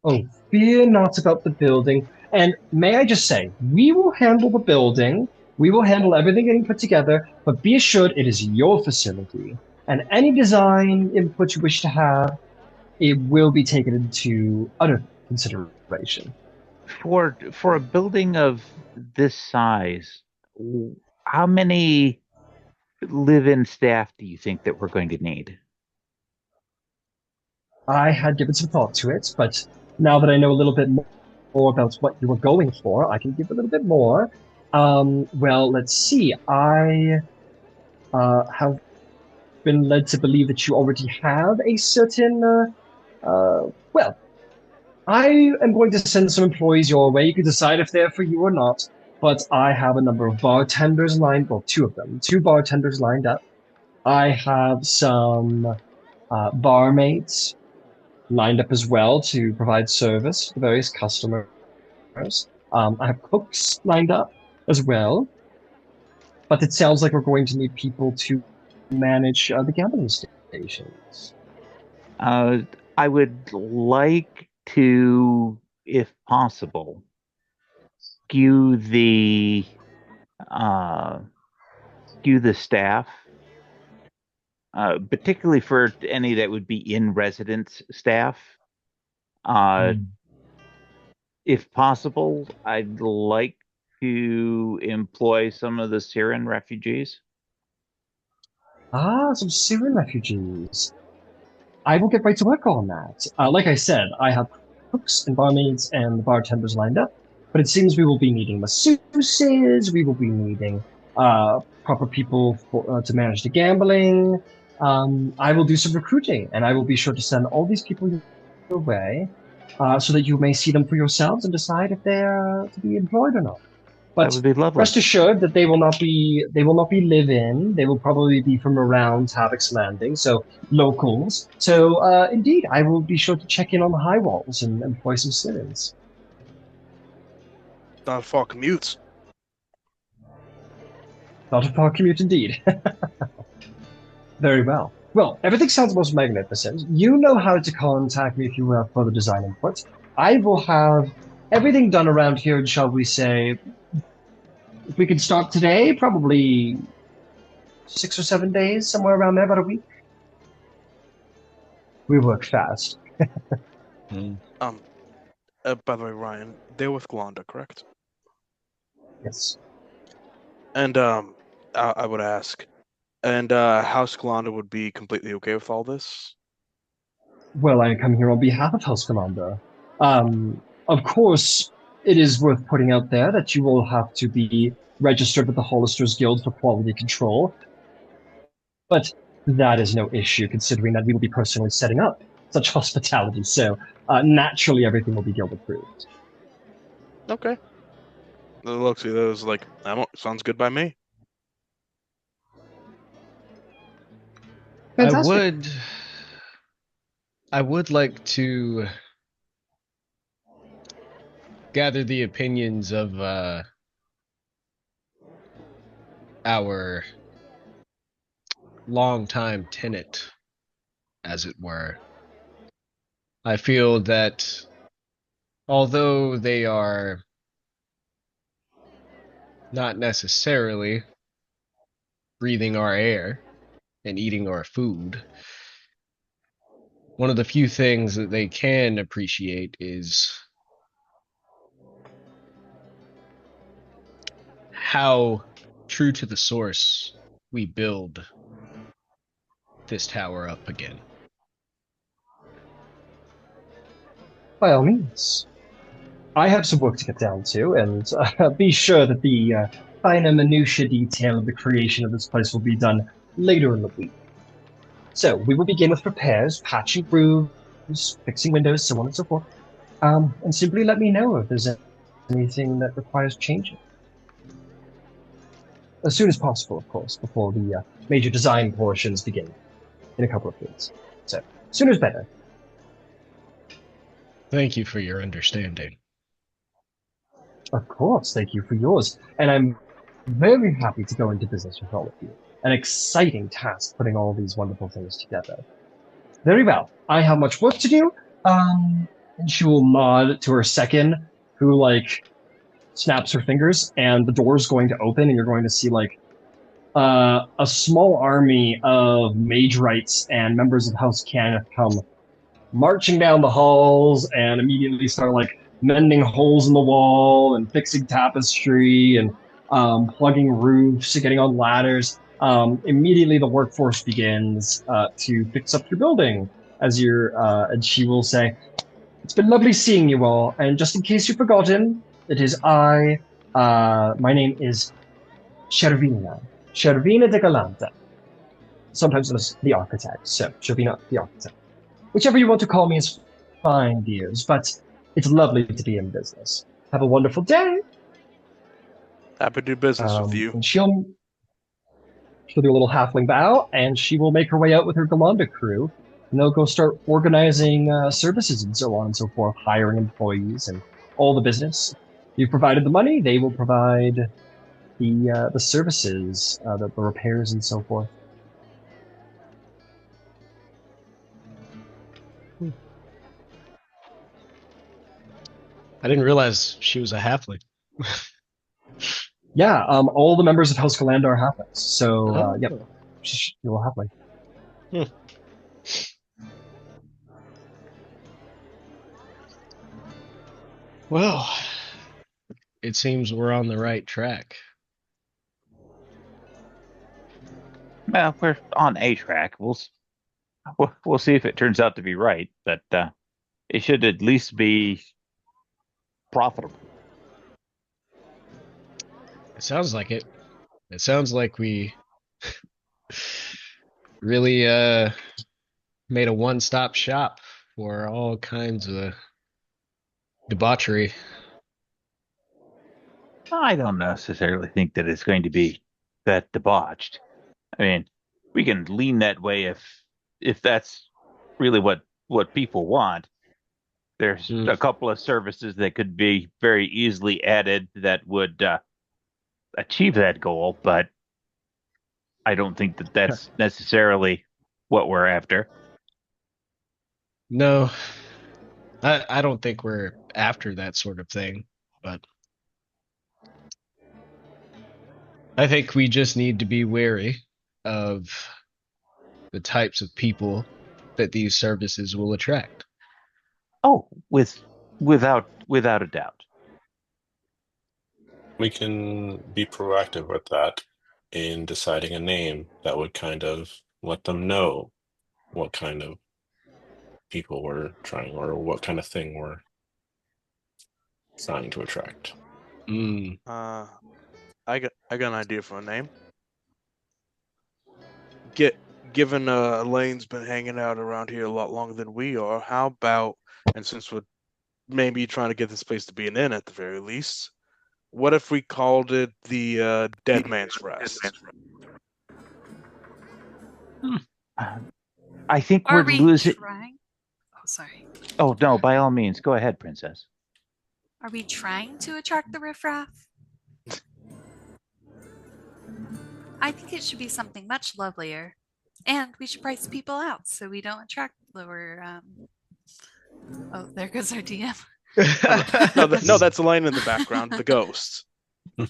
Speaker 1: Oh, fear not about the building. And may I just say, we will handle the building. We will handle everything getting put together, but be assured it is your facility. And any design input you wish to have, it will be taken into utter consideration.
Speaker 7: For a building of this size, how many live-in staff do you think that we're going to need?
Speaker 1: I had given some thought to it, but now that I know a little bit more about what you were going for, I can give a little bit more. Well, let's see. I have been led to believe that you already have a certain, well, I am going to send some employees your way. You can decide if they're for you or not. But I have a number of bartenders lined, well, two of them, two bartenders lined up. I have some barmaids lined up as well to provide service to various customers. I have cooks lined up as well. But it sounds like we're going to need people to manage the gambling stations.
Speaker 7: I would like to, if possible, skew the uh, skew the staff, particularly for any that would be in residence staff. If possible, I'd like to employ some of the Syrian refugees.
Speaker 1: Ah, some Syrian refugees. I will get right to work on that. Like I said, I have cooks and barmaids and bartenders lined up, but it seems we will be needing masseuses, we will be needing proper people to manage the gambling. I will do some recruiting, and I will be sure to send all these people your way so that you may see them for yourselves and decide if they're to be employed or not.
Speaker 7: That
Speaker 1: But
Speaker 7: would be lovely.
Speaker 1: rest assured that they will not be live-in. They will probably be from around Havoc's Landing, so locals. So indeed, I will be sure to check in on the high walls and employ some citizens.
Speaker 4: Not far commutes.
Speaker 1: Not a far commute indeed. Very well. Well, everything sounds most magnificent. You know how to contact me if you have further design input. I will have everything done around here in, shall we say, if we can start today, probably 6 or 7 days, somewhere around there, about a week. We work fast.
Speaker 4: By the way, Ryan, they're with Ghallandra, correct?
Speaker 1: Yes.
Speaker 4: And I would ask, and House Ghallandra would be completely okay with all this?
Speaker 1: Well, I come here on behalf of House Ghallandra. Of course, it is worth putting out there that you will have to be registered with the Hollisters Guild for quality control. But that is no issue, considering that we will be personally setting up such hospitality. So naturally, everything will be guild approved.
Speaker 4: Okay. Looks, it was like, sounds good by me.
Speaker 1: Fantastic.
Speaker 5: I would like to gather the opinions of our longtime tenant, as it were. I feel that although they are not necessarily breathing our air and eating our food, one of the few things that they can appreciate is how true to the source we build this tower up again.
Speaker 1: By all means. I have some work to get down to, and be sure that the finer minutiae detail of the creation of this place will be done later in the week. So, we will begin with repairs, patching roofs, fixing windows, so on and so forth. And simply let me know if there's anything that requires changing. As soon as possible, of course, before the major design portions begin in a couple of weeks. So, sooner's better.
Speaker 5: Thank you for your understanding.
Speaker 1: Of course, thank you for yours. And I'm very happy to go into business with all of you. An exciting task putting all these wonderful things together. Very well. I have much work to do. And she will nod to her second, who, like, snaps her fingers, and the door's going to open, and you're going to see, like, a small army of mage rights and members of House Ghallandra come marching down the halls and immediately start, like, mending holes in the wall and fixing tapestry and plugging roofs and getting on ladders. Immediately the workforce begins to fix up your building and she will say, "It's been lovely seeing you all, and just in case you've forgotten, it is I, my name is Shervina de Galanta, sometimes known as the architect, so Shervina the architect. Whichever you want to call me is fine, dears, but it's lovely to be in business. Have a wonderful day."
Speaker 4: Happy to do business with you.
Speaker 1: And she'll do a little halfling bow, and she will make her way out with her Ghallandra crew, and they'll go start organizing services and so on and so forth, hiring employees and all the business. You've provided the money; they will provide the services, the repairs and so forth.
Speaker 5: I didn't realize she was a halfling.
Speaker 1: Yeah, all the members of House Ghallandra are halflings, so yep, you're a halfling.
Speaker 5: Well, it seems we're on the right track.
Speaker 7: Well, we're on a track. We'll see if it turns out to be right, but it should at least be profitable.
Speaker 5: It sounds like it. It sounds like we really made a one-stop shop for all kinds of debauchery.
Speaker 7: I don't necessarily think that it's going to be that debauched. I mean, we can lean that way if that's really what people want. There's a couple of services that could be very easily added that would achieve that goal, but I don't think that that's necessarily what we're after.
Speaker 5: No, I don't think we're after that sort of thing, but I think we just need to be wary of the types of people that these services will attract.
Speaker 7: Oh, without a doubt.
Speaker 3: We can be proactive with that in deciding a name that would kind of let them know what kind of people we're trying or what kind of thing we're trying to attract.
Speaker 4: I got an idea for a name. Given Elaine's been hanging out around here a lot longer than we are, how about, and since we're maybe trying to get this place to be an inn at the very least, what if we called it the Dead Man's Rest?
Speaker 7: I think
Speaker 6: Are
Speaker 7: we're
Speaker 6: we
Speaker 7: losing.
Speaker 6: trying? Oh, sorry.
Speaker 7: Oh no! By all means, go ahead, Princess.
Speaker 6: Are we trying to attract the riffraff? I think it should be something much lovelier, and we should price people out so we don't attract lower. Oh, there goes our DM.
Speaker 4: No, that's Elaine in the background, the ghost.
Speaker 6: Well,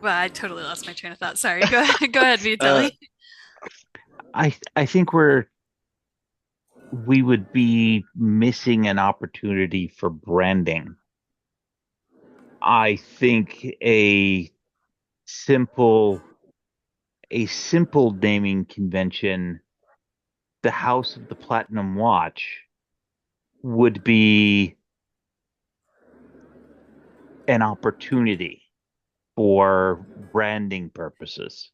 Speaker 6: I totally lost my train of thought. Sorry. Go ahead, Vitelli.
Speaker 7: I think we would be missing an opportunity for branding. I think a simple a simple naming convention, the House of the Platinum Watch would be an opportunity for branding purposes.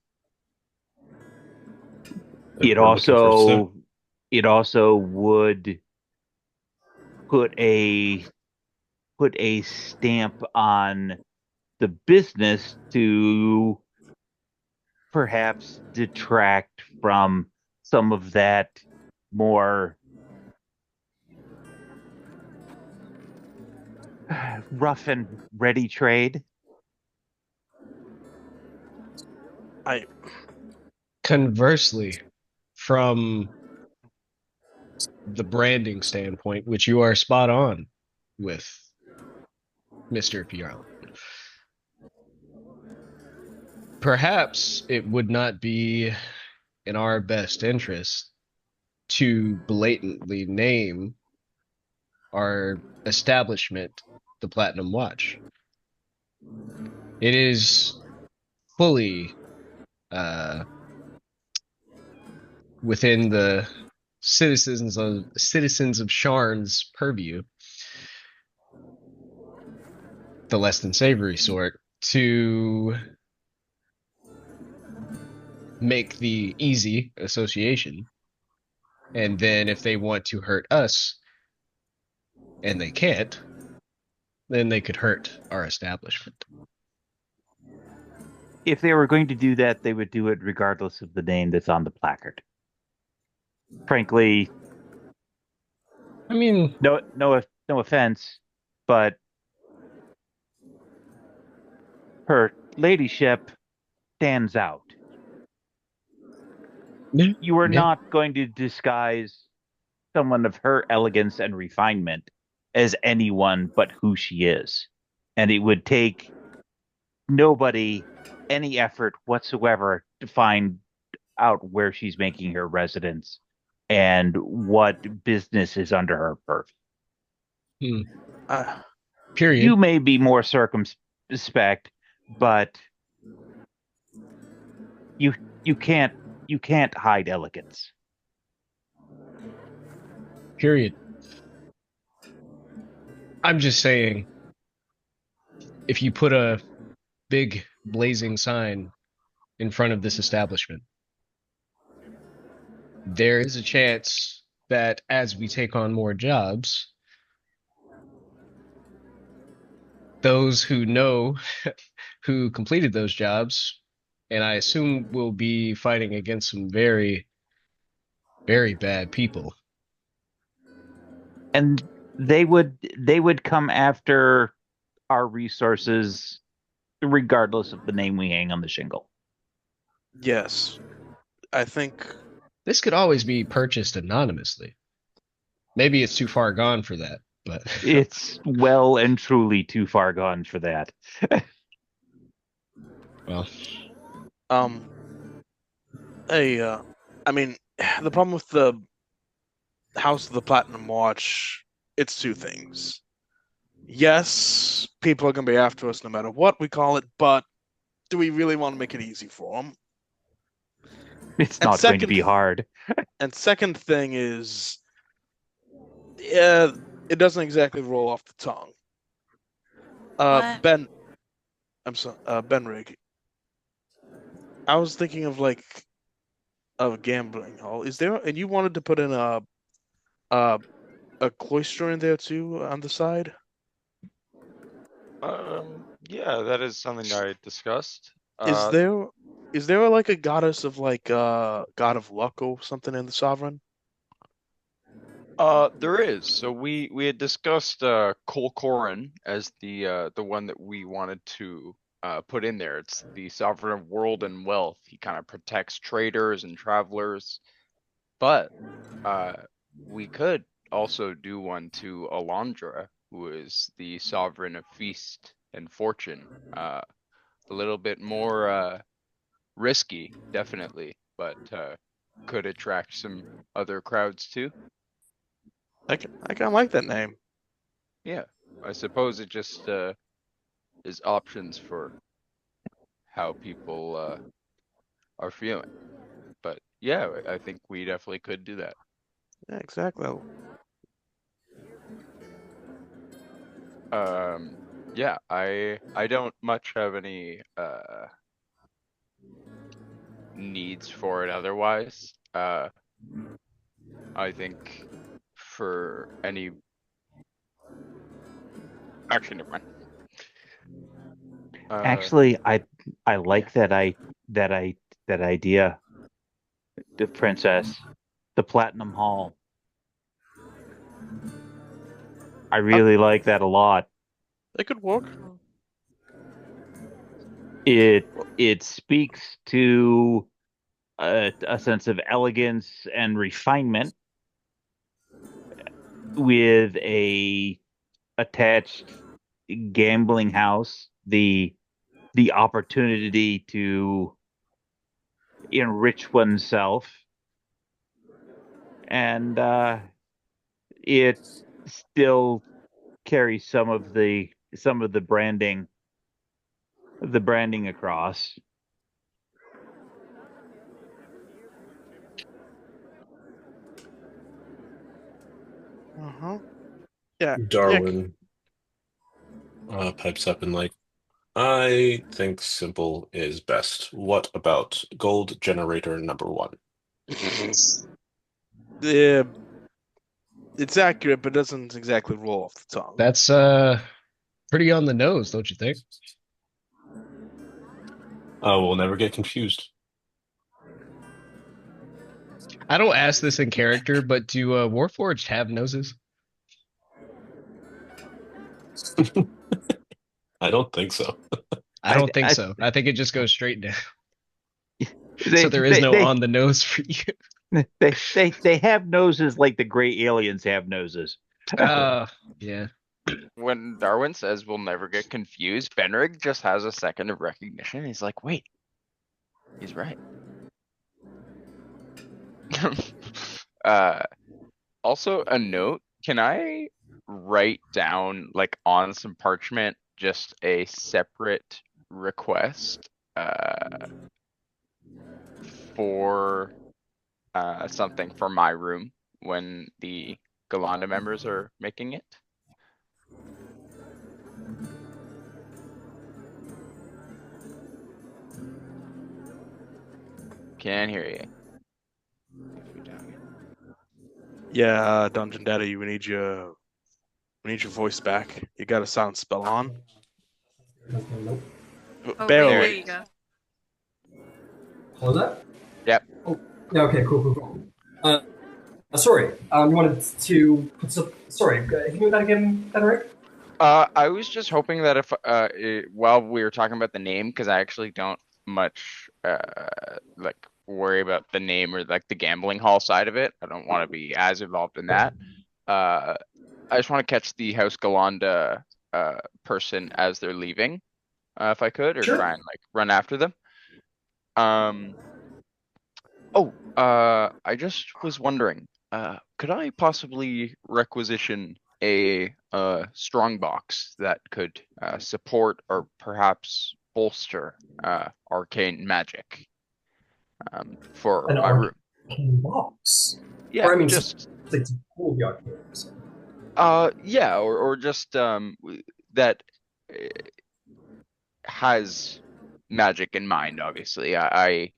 Speaker 7: It
Speaker 3: We're looking for
Speaker 7: also it also would put a stamp on the business to perhaps detract from some of that more rough and ready trade.
Speaker 5: Conversely, from the branding standpoint, which you are spot on with, Mr. Piarl, perhaps it would not be in our best interest to blatantly name our establishment the Platinum Watch. It is fully within the citizens of Sharn's purview, the less than savory sort, to make the easy association. And then if they want to hurt us, and they can't, then they could hurt our establishment.
Speaker 7: If they were going to do that, they would do it regardless of the name that's on the placard. Frankly,
Speaker 5: I mean,
Speaker 7: no offense, but her ladyship stands out. You are not going to disguise someone of her elegance and refinement as anyone but who she is. And it would take nobody any effort whatsoever to find out where she's making her residence and what business is under her purview.
Speaker 5: Period.
Speaker 7: You may be more circumspect, but you can't hide elegance.
Speaker 5: Period. I'm just saying, if you put a big blazing sign in front of this establishment, there is a chance that as we take on more jobs, those who know who completed those jobs, and I assume will be fighting against some very, very bad people.
Speaker 7: And they would come after our resources regardless of the name we hang on the shingle.
Speaker 4: Yes. I think
Speaker 5: This could always be purchased anonymously. Maybe it's too far gone for that, but
Speaker 7: It's well and truly too far gone for that.
Speaker 5: well,
Speaker 4: I mean, the problem with the House of the Platinum Watch, it's two things. Yes, people are going to be after us no matter what we call it, but do we really want to make it easy for them?
Speaker 7: It's not going to be hard.
Speaker 4: And second thing is, yeah, it doesn't exactly roll off the tongue.
Speaker 6: What?
Speaker 4: Ben, I'm sorry, Benrig. I was thinking of a gambling hall. Is there? And you wanted to put in a cloister in there too on the side?
Speaker 2: Yeah, that is something I discussed.
Speaker 4: Is there like a goddess of god of luck or something in the Sovereign?
Speaker 2: There is. So we had discussed Colcoran as the one that we wanted to put in there. It's the Sovereign of World and Wealth. He kind of protects traders and travelers. But we could also do one to Alondra, who is the Sovereign of Feast and Fortune. A little bit more risky, definitely, but could attract some other crowds too.
Speaker 4: I kind of like that name.
Speaker 2: Yeah, I suppose it just is options for how people are feeling. But yeah, I think we definitely could do that.
Speaker 4: Yeah, exactly.
Speaker 2: Yeah, I don't much have any needs for it otherwise. I think for any actually never mind.
Speaker 7: Actually, I like that I that idea, the princess, the Platinum Hall. I really like that a lot.
Speaker 4: It could work.
Speaker 7: It speaks to a sense of elegance and refinement with a attached gambling house, the opportunity to enrich oneself, and it still carries some of the branding across.
Speaker 4: Uh-huh. Yeah. Yeah.
Speaker 3: Darwin pipes up and like, I think simple is best. What about gold generator number one?
Speaker 4: Yeah, it's accurate, but doesn't exactly roll off the tongue.
Speaker 5: That's pretty on the nose, don't you think?
Speaker 3: We'll never get confused.
Speaker 5: I don't ask this in character, but do Warforged have noses?
Speaker 3: I don't think so.
Speaker 5: I don't think
Speaker 7: I
Speaker 5: so. I think it just goes straight down.
Speaker 7: they
Speaker 5: So there is
Speaker 7: they
Speaker 5: no
Speaker 7: they
Speaker 5: on the nose for you.
Speaker 7: they have noses like the gray aliens have noses.
Speaker 5: Yeah.
Speaker 2: When Darwin says we'll never get confused, Benrig just has a second of recognition. He's like, wait, he's right. Also a note, can I write down like on some parchment just a separate request for something for my room when the Ghallandra members are making it? Can't hear you.
Speaker 4: Yeah, Dungeon Daddy, we need your voice back. You got a sound spell on.
Speaker 1: Nope.
Speaker 6: Oh,
Speaker 4: Barely.
Speaker 6: there you go.
Speaker 1: Hold that?
Speaker 2: Yep.
Speaker 1: Oh, yeah, okay, cool. Sorry, you wanted to put some. Sorry, can you do that again, Benrick?
Speaker 2: I was just hoping that if while we were talking about the name, because I actually don't much like worry about the name or like the gambling hall side of it. I don't want to be as involved in that. I just want to catch the House Ghallandra person as they're leaving, if I could, or
Speaker 1: Sure.
Speaker 2: try and like run after them. I just was wondering, could I possibly requisition a strong box that could support or perhaps bolster arcane magic for
Speaker 1: An
Speaker 2: my room?
Speaker 1: arcane box.
Speaker 2: Yeah,
Speaker 1: Or I mean,
Speaker 2: just
Speaker 1: like to pull the arcane.
Speaker 2: yeah, or just that has magic in mind. Obviously, I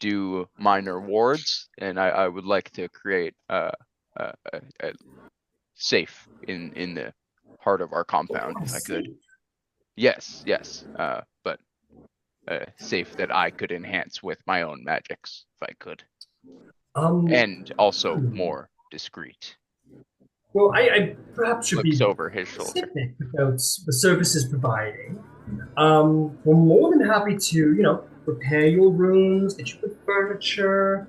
Speaker 2: do minor wards, and I would like to create a safe in the heart of our compound if I could. Yes, but safe that I could enhance with my own magics if I could, and also more discreet.
Speaker 1: Well, I perhaps should
Speaker 2: Looks
Speaker 1: be
Speaker 2: over his shoulder.
Speaker 1: specific about the services providing. We're more than happy to, repair your rooms, get you good furniture.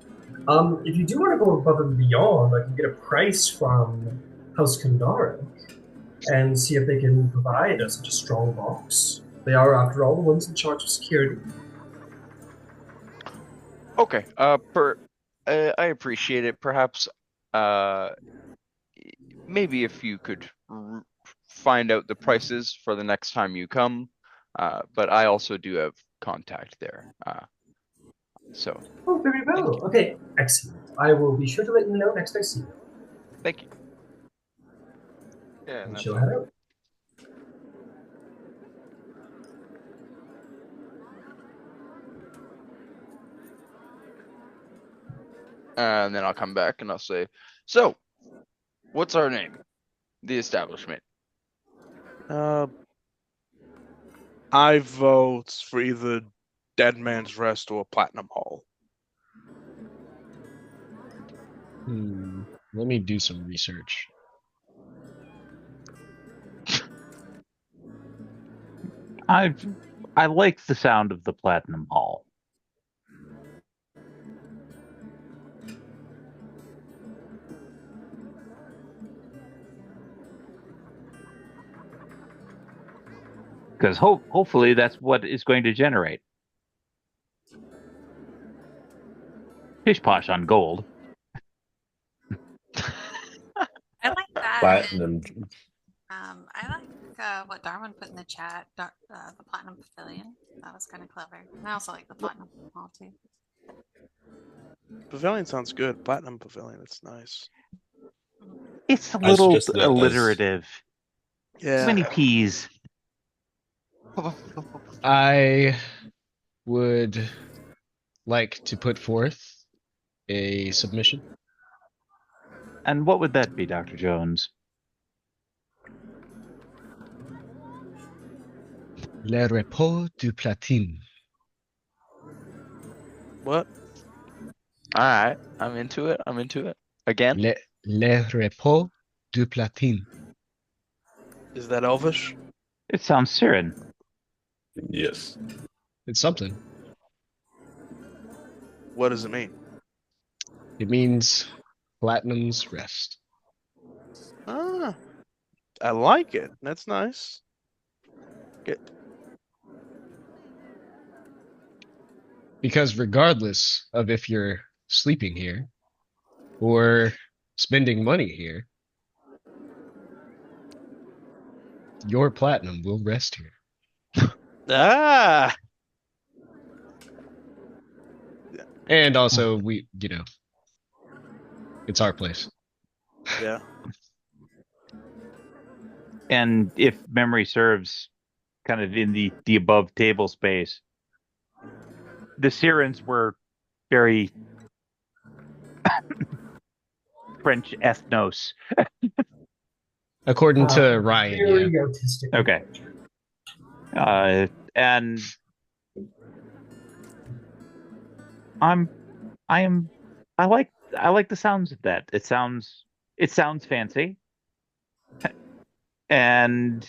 Speaker 1: If you do want to go above and beyond, I can get a price from House Ghallandra and see if they can provide us such a strong box. They are, after all, the ones in charge of security.
Speaker 2: Okay, I appreciate it. Perhaps, maybe if you could find out the prices for the next time you come. But I also do have contact there. So
Speaker 1: Oh, very
Speaker 2: thank
Speaker 1: well.
Speaker 2: you.
Speaker 1: Okay, excellent. I will be sure to let you know next I see you.
Speaker 2: Thank you. Yeah, and
Speaker 1: And
Speaker 2: that's
Speaker 1: she'll
Speaker 2: all.
Speaker 1: head out.
Speaker 2: And then I'll come back and I'll say, so, what's our name? The establishment.
Speaker 4: I vote for either Dead Man's Rest or Platinum Hall.
Speaker 5: Let me do some research.
Speaker 7: I like the sound of the Platinum Hall. Because hopefully that's what is going to generate. Pish posh on gold.
Speaker 6: I like that.
Speaker 3: Platinum.
Speaker 6: I like what Darwin put in the chat, the Platinum Pavilion. That was kind of clever. And I also like the Platinum Hall too.
Speaker 4: Pavilion sounds good. Platinum Pavilion, it's nice.
Speaker 2: It's a
Speaker 3: I
Speaker 2: little
Speaker 3: suggest that as-
Speaker 2: alliterative. Too
Speaker 4: Yeah.
Speaker 2: many P's.
Speaker 5: I would like to put forth a submission.
Speaker 7: And what would that be, Dr. Jones?
Speaker 5: Le Repos du Platine.
Speaker 4: What?
Speaker 2: All right, I'm into it. I'm into it. Again?
Speaker 5: Le Repos du Platine.
Speaker 4: Is that Elvish?
Speaker 7: It sounds Siren.
Speaker 3: Yes.
Speaker 5: It's something.
Speaker 4: What does it mean?
Speaker 5: It means Platinum's Rest.
Speaker 4: Ah, I like it. That's nice. Good.
Speaker 5: Because regardless of if you're sleeping here or spending money here, your platinum will rest here.
Speaker 4: Ah,
Speaker 5: And also, it's our place.
Speaker 4: yeah.
Speaker 7: And if memory serves, kind of in the above table space, the Sirens were very French ethnos.
Speaker 5: According to Ryan, yeah.
Speaker 1: Very artistic.
Speaker 7: Okay. And I like the sounds of that. It sounds fancy. And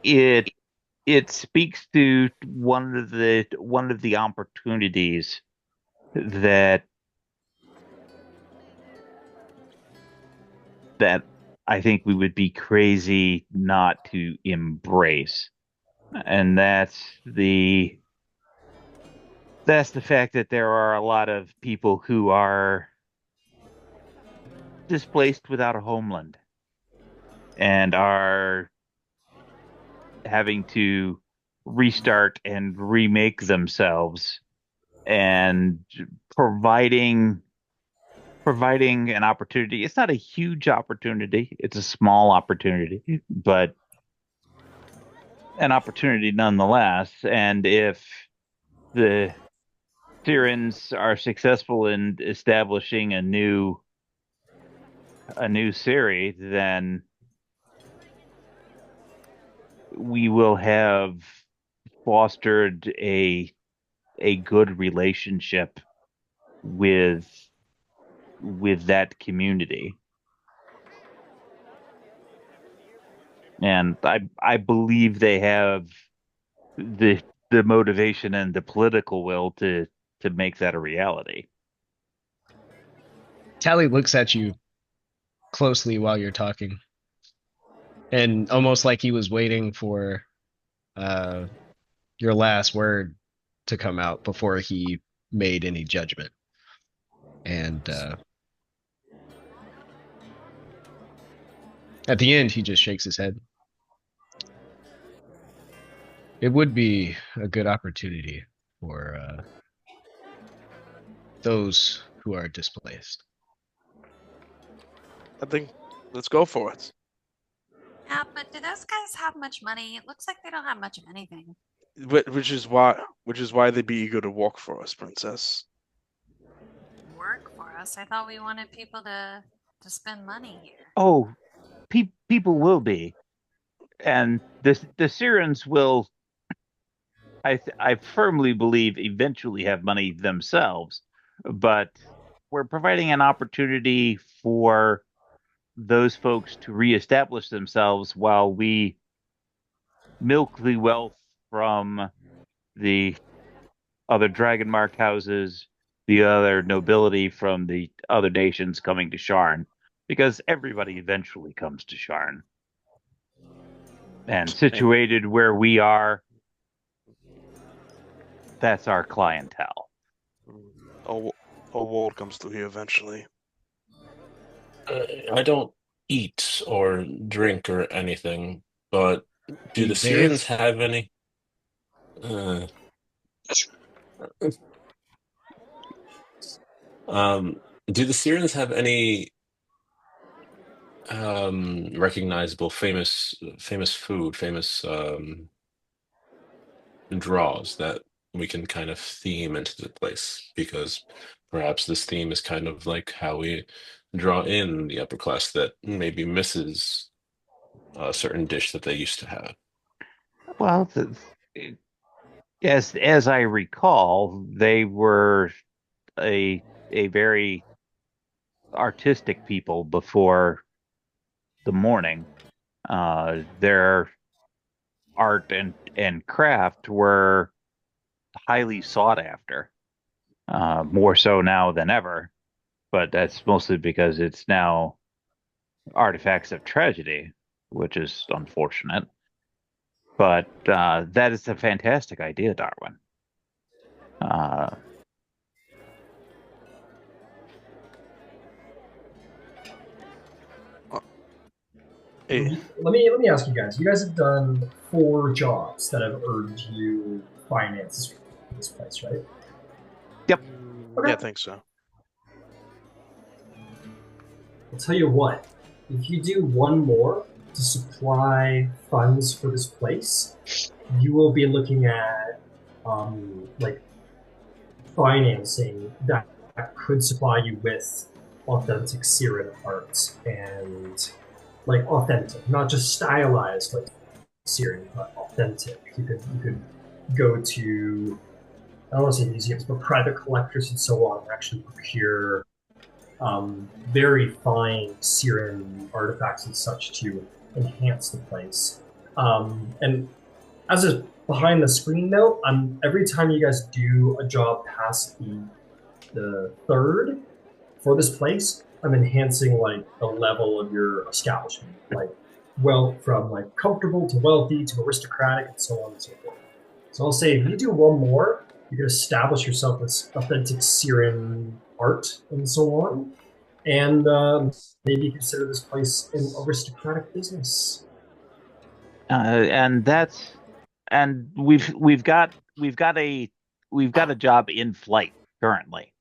Speaker 7: it speaks to one of the opportunities that I think we would be crazy not to embrace. And that's the fact that there are a lot of people who are displaced without a homeland and are having to restart and remake themselves, and providing an opportunity. It's not a huge opportunity. It's a small opportunity, but an opportunity nonetheless. And if the Sirens are successful in establishing a new series, then we will have fostered a good relationship with that community. And I believe they have the motivation and the political will to make that a reality.
Speaker 5: Tally looks at you closely while you're talking, and almost like he was waiting for your last word to come out before he made any judgment. And At the end, he just shakes his head. It would be a good opportunity for those who are displaced.
Speaker 4: I think let's go for it.
Speaker 6: Yeah, but do those guys have much money? It looks like they don't have much of anything.
Speaker 4: Which is why they'd be eager to work for us, Princess.
Speaker 6: Work for us? I thought we wanted people to spend money here.
Speaker 7: Oh, people will be, and the Sirens will. I firmly believe eventually have money themselves, but we're providing an opportunity for those folks to reestablish themselves while we milk the wealth from the other dragon marked houses, the other nobility from the other nations coming to Sharn, because everybody eventually comes to Sharn. And situated where we are, that's our clientele.
Speaker 4: A world comes through here eventually.
Speaker 3: I don't eat or drink or anything, but do
Speaker 5: You
Speaker 3: the
Speaker 5: bathe?
Speaker 3: Sirens have any? Do the Sirens have any recognizable famous food, famous draws that we can kind of theme into the place? Because perhaps this theme is kind of like how we draw in the upper class that maybe misses a certain dish that they used to have.
Speaker 7: Well, as I recall, they were a very artistic people before the morning. Their art and craft were highly sought after, more so now than ever. But that's mostly because it's now artifacts of tragedy, which is unfortunate. But that is a fantastic idea, Darwin.
Speaker 1: Let me ask you guys. You guys have done 4 jobs that have earned you finances for this place, right?
Speaker 7: Yep.
Speaker 1: Okay.
Speaker 4: Yeah, I think so.
Speaker 1: I'll tell you what. If you do one more to supply funds for this place, you will be looking at like financing that could supply you with authentic Siren art and like authentic, not just stylized like Siren, but authentic. You could go to, I don't want to say museums, but private collectors and so on, and actually procure very fine Siren artifacts and such to enhance the place. And as a behind the screen note, every time you guys do a job past the 3rd for this place, I'm enhancing like the level of your establishment, like from like comfortable to wealthy to aristocratic and so on and so forth. So I'll say if you do one more, you can establish yourself with authentic Siren art and so on, and maybe consider this place an aristocratic business.
Speaker 7: And we've got a job in flight currently,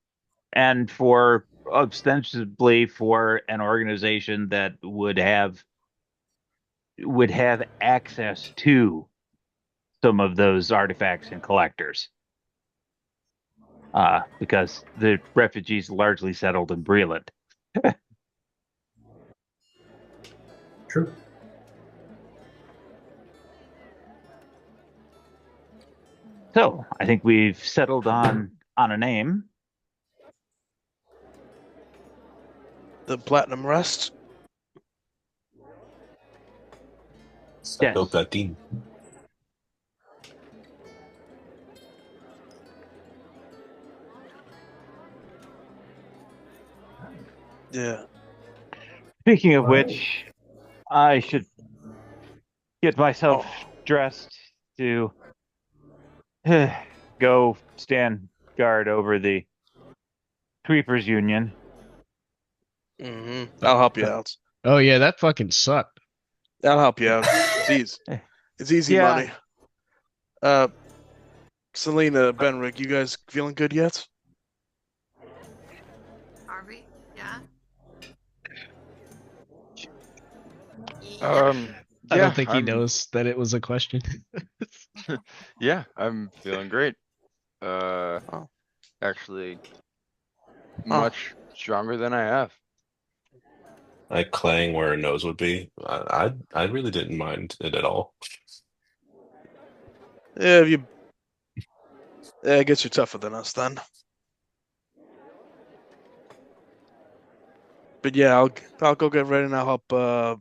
Speaker 7: and for ostensibly for an organization that would have access to some of those artifacts and collectors, because the refugees largely settled in Breland.
Speaker 1: True.
Speaker 7: So I think we've settled on a name.
Speaker 4: The Platinum Rest.
Speaker 7: Yes.
Speaker 3: Repos du Platine.
Speaker 4: Yeah.
Speaker 7: Speaking of which, I should get myself dressed to go stand guard over the Sweepers Union.
Speaker 4: I'll help you out.
Speaker 5: Oh yeah, that fucking sucked.
Speaker 4: I'll help you out. It's easy. It's easy
Speaker 2: Yeah.
Speaker 4: money. Selena, Benrick, you guys feeling good yet?
Speaker 6: Are we? Yeah.
Speaker 5: I
Speaker 2: Yeah,
Speaker 5: don't think he
Speaker 2: I'm-
Speaker 5: knows that it was a question.
Speaker 2: Yeah, I'm feeling great.
Speaker 4: Oh.
Speaker 2: Actually,
Speaker 4: Oh.
Speaker 2: much stronger than I have.
Speaker 3: Like clang where a nose would be. I really didn't mind it at all.
Speaker 4: Yeah, I guess you're tougher than us then. But yeah, I'll go get ready and I'll help.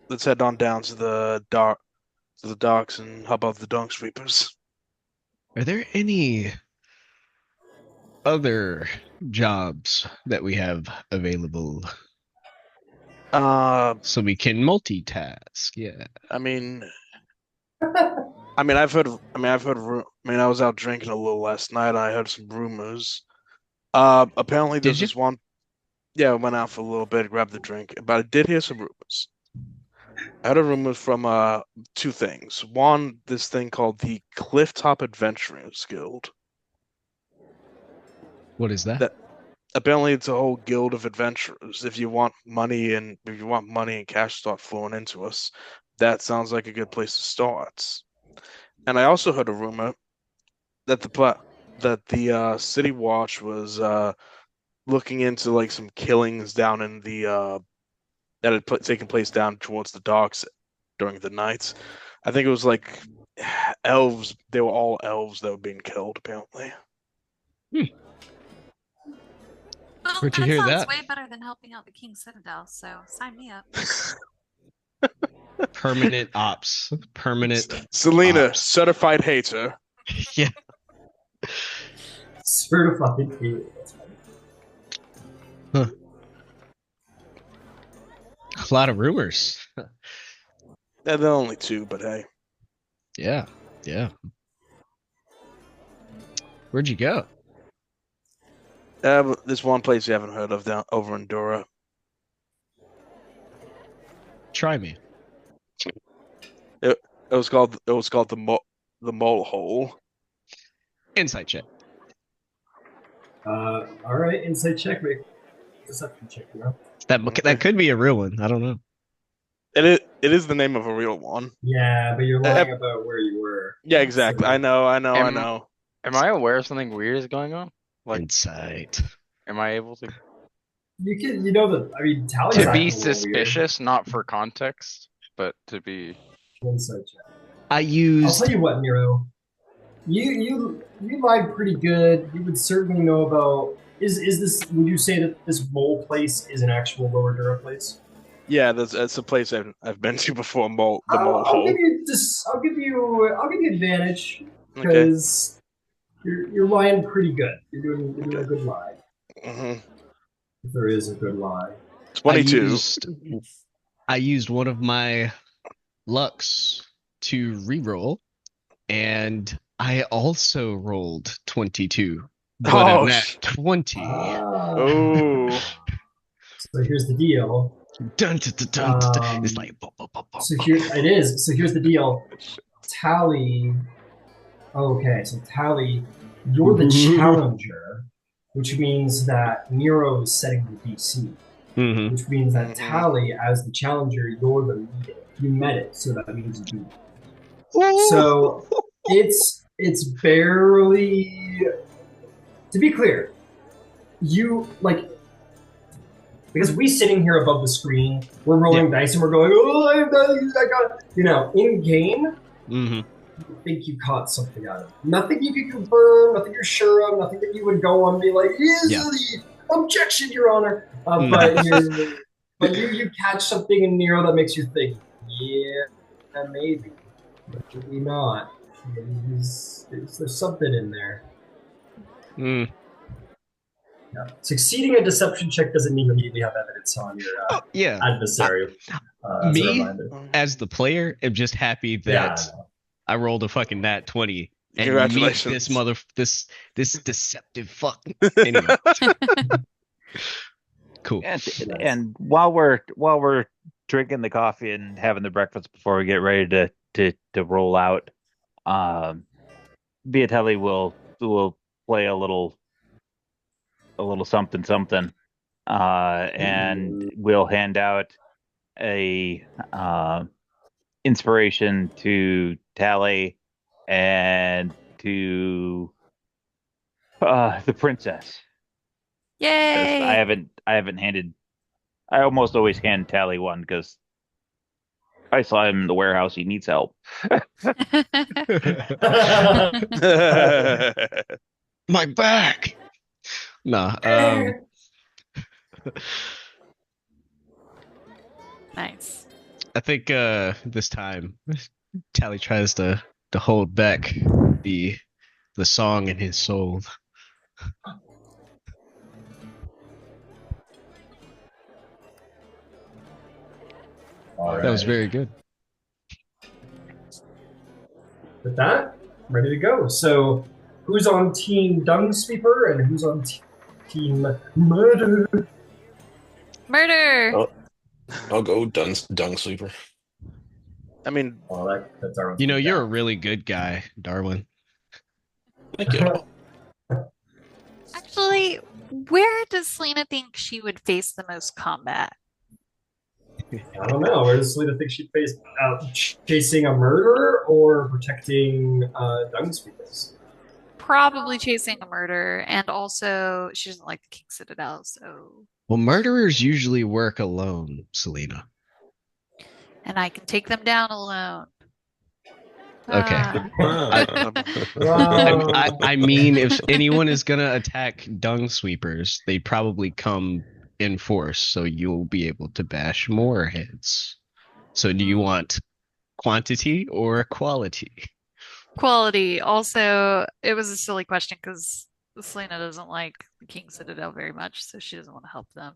Speaker 4: Let's head on down to the docks and help out the Dungsweepers.
Speaker 5: Are there any other jobs that we have available so we can multitask? Yeah.
Speaker 4: I mean, I've heard. I was out drinking a little last night. And I heard some rumors. Apparently there's
Speaker 5: Did you?
Speaker 4: this one. Yeah, I went out for a little bit, grabbed the drink, but I did hear some rumors. I heard a rumor from two things. One, this thing called the Clifftop Adventurers Guild.
Speaker 5: What is that?
Speaker 4: Apparently it's a whole guild of adventurers. If you want money and cash to start flowing into us, that sounds like a good place to start. And I also heard a rumor that the City Watch was looking into like some killings down in the that had taken place down towards the docks during the night. I think it was like elves. They were all elves that were being killed, apparently.
Speaker 6: Well,
Speaker 5: Where'd you
Speaker 6: that
Speaker 5: hear
Speaker 6: sounds
Speaker 5: that?
Speaker 6: way better than helping out the King's Citadel, so sign me up.
Speaker 5: Permanent ops. Permanent.
Speaker 4: Selena,
Speaker 5: Ops.
Speaker 4: certified hater.
Speaker 5: Yeah.
Speaker 1: Certified hate.
Speaker 5: A lot of rumors.
Speaker 4: They're the only two, but hey.
Speaker 5: Yeah. Yeah. Where'd you go?
Speaker 4: There's one place you haven't heard of down over in Dora.
Speaker 5: Try me.
Speaker 4: It was called the Mole Hole.
Speaker 5: Insight check.
Speaker 1: All right, insight check. Wait, deception check. You know?
Speaker 5: That could be a real one. I don't know.
Speaker 4: It is the name of a real one.
Speaker 1: Yeah, but you're lying about where you were.
Speaker 4: Yeah, exactly.
Speaker 1: So-
Speaker 4: I know.
Speaker 2: Am I aware something weird is going on? Like,
Speaker 5: Insight.
Speaker 2: am I able to
Speaker 1: You know that. I mean, Tally's
Speaker 2: be
Speaker 1: acting a little
Speaker 2: suspicious, not for context, but to be?
Speaker 1: weird. Insight check.
Speaker 5: I
Speaker 1: I'll
Speaker 5: used.
Speaker 1: tell you what, Nero. You lied pretty good. You would certainly know about. Is this? Would you say that this mole place is an actual Lower Dura place?
Speaker 4: Yeah, that's a place I've been to before. The Mole
Speaker 1: I'll
Speaker 4: Hole.
Speaker 1: give you this. I'll give you advantage
Speaker 4: Okay.
Speaker 1: because you're lying pretty good. You're doing a good lie.
Speaker 4: Mm-hmm.
Speaker 1: If there is a good lie.
Speaker 4: 22.
Speaker 5: I used one of my lucks to reroll, and I also rolled 22, but
Speaker 4: Oh,
Speaker 5: a nat 20.
Speaker 4: Oh.
Speaker 1: So here's the deal.
Speaker 5: Dun, dun, dun, dun, dun, dun. It's like bum, bum, bum, bum,
Speaker 1: So
Speaker 5: bum.
Speaker 1: here it is. So here's the deal. Tally. Okay, so Tally, you're the challenger, which means that Nero is setting the DC.
Speaker 5: Mhm.
Speaker 1: Which means that Tally, as the challenger, you're the leader. You met it, so that means you beat it. So it's barely. To be clear, you like. Because we sitting here above the screen, we're rolling dice and we're going, oh, I got it. You know, in game,
Speaker 5: Mhm.
Speaker 1: you think you caught something out of it. Nothing you can confirm, nothing you're sure of, nothing that you would go on and be like, easily, objection, Your Honor. But you catch something in Nero that makes you think, yeah, maybe, but maybe not. There's something in there.
Speaker 5: Mm.
Speaker 1: Yeah. Succeeding a deception check doesn't mean you immediately have evidence on your
Speaker 5: Yeah.
Speaker 1: adversary. As a
Speaker 5: Me,
Speaker 1: reminder.
Speaker 5: as the player, am just happy that I rolled a fucking nat 20 and meet
Speaker 4: Congratulations.
Speaker 5: this deceptive fuck. Anyway. Cool.
Speaker 7: And while we're drinking the coffee and having the breakfast before we get ready to roll out, Viatelli will play a little something something, and we'll hand out a inspiration to Tally and to the princess. 'Cause
Speaker 6: Yay!
Speaker 7: I haven't handed. I almost always hand Tally one because I saw him in the warehouse. He needs help.
Speaker 5: My back. Nah.
Speaker 6: Nice.
Speaker 5: I think this time Tally tries to hold back the song in his soul. That was very good.
Speaker 1: With that, ready to go. So, who's on Team Dung Sweeper and who's on Team Murder?
Speaker 6: Murder!
Speaker 3: Oh. I'll go Dung Sweeper.
Speaker 4: I mean,
Speaker 1: That's our.
Speaker 5: You know, you're a really good guy, Darwin.
Speaker 3: Thank you.
Speaker 6: Actually, where does Selena think she would face the most combat?
Speaker 1: I don't know. Where does Selena think she'd face chasing a murderer or protecting Dung Sweepers?
Speaker 6: Probably chasing a murder, and also she doesn't like the King Citadel, so.
Speaker 5: Well, murderers usually work alone, Selena.
Speaker 6: And I can take them down alone.
Speaker 5: Okay.
Speaker 6: Ah.
Speaker 5: I mean, if anyone is gonna attack Dung Sweepers, they probably come in force, so you'll be able to bash more heads. So do you want quantity or quality?
Speaker 6: Quality. Also, it was a silly question because Selena doesn't like the King Citadel very much, so she doesn't want to help them.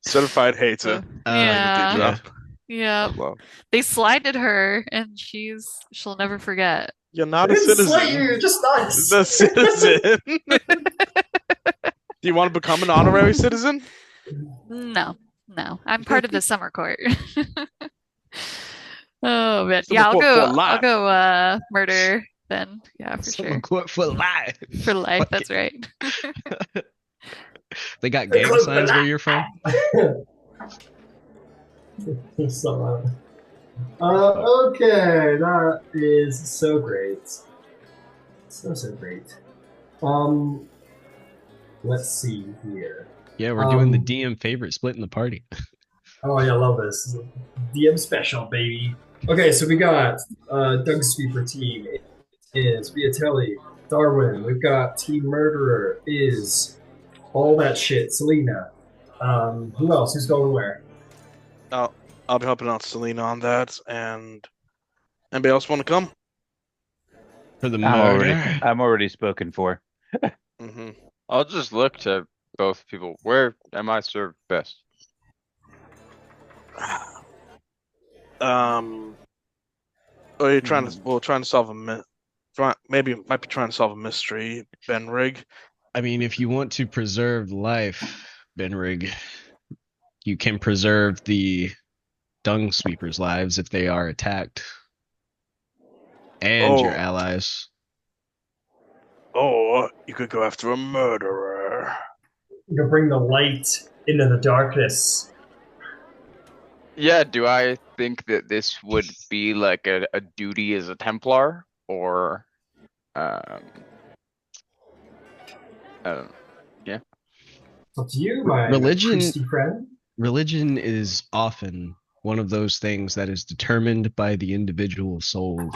Speaker 4: certified hater.
Speaker 6: Yeah.
Speaker 4: Drop.
Speaker 6: Yeah.
Speaker 4: Well,
Speaker 6: They slighted her and she'll never forget.
Speaker 4: you're not a
Speaker 1: It's
Speaker 4: citizen.
Speaker 1: like you're just not
Speaker 4: The citizen. Do you want to become an honorary citizen?
Speaker 6: No. I'm part of the summer court. Oh man.
Speaker 4: Summer
Speaker 6: Yeah,
Speaker 4: court for
Speaker 6: I'll
Speaker 4: life.
Speaker 6: go murder then. Yeah, for
Speaker 5: Someone
Speaker 6: sure.
Speaker 5: quote for life.
Speaker 6: For life, that's right.
Speaker 5: They got gang signs where you're from?
Speaker 1: So, okay, that is so great. So great. Let's see here.
Speaker 5: Yeah, we're doing the DM favorite, splitting the party.
Speaker 1: Oh yeah, I love this. DM special, baby. Okay, so we got Dung Sweeper team is Viatelli, Darwin. We've got Team Murderer is all that shit, Selena. Who else? Who's going where?
Speaker 4: I'll be helping out Selena on that. And anybody else want to come?
Speaker 5: For the murder.
Speaker 7: I'm already spoken for.
Speaker 4: Mm-hmm.
Speaker 2: I'll just look to both people. Where am I served best?
Speaker 4: Are you trying to solve a might be trying to solve a mystery, Benrig?
Speaker 5: I mean, if you want to preserve life, Benrig, you can preserve the Dung Sweepers' lives if they are attacked. And your allies.
Speaker 4: Or you could go after a murderer.
Speaker 1: You can bring the light into the darkness.
Speaker 2: Yeah, do I think that this would be like a duty as a Templar, or I don't know. Yeah.
Speaker 1: It's up to you, my priesty friend.
Speaker 5: Religion is often one of those things that is determined by the individual soul.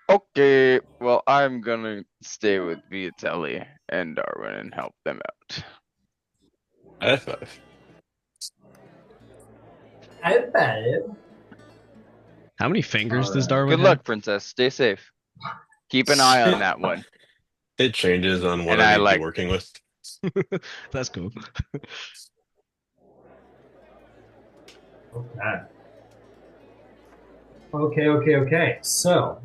Speaker 2: Okay, well, I'm gonna stay with Viatelli and Darwin and help them out.
Speaker 3: High five.
Speaker 1: High five.
Speaker 5: How many fingers does Darwin
Speaker 2: Good
Speaker 5: have?
Speaker 2: luck, Princess. Stay safe. Keep an eye on that one.
Speaker 3: It changes on what
Speaker 2: And I
Speaker 3: I'm
Speaker 2: like-
Speaker 3: working with.
Speaker 5: That's cool.
Speaker 1: Okay. So,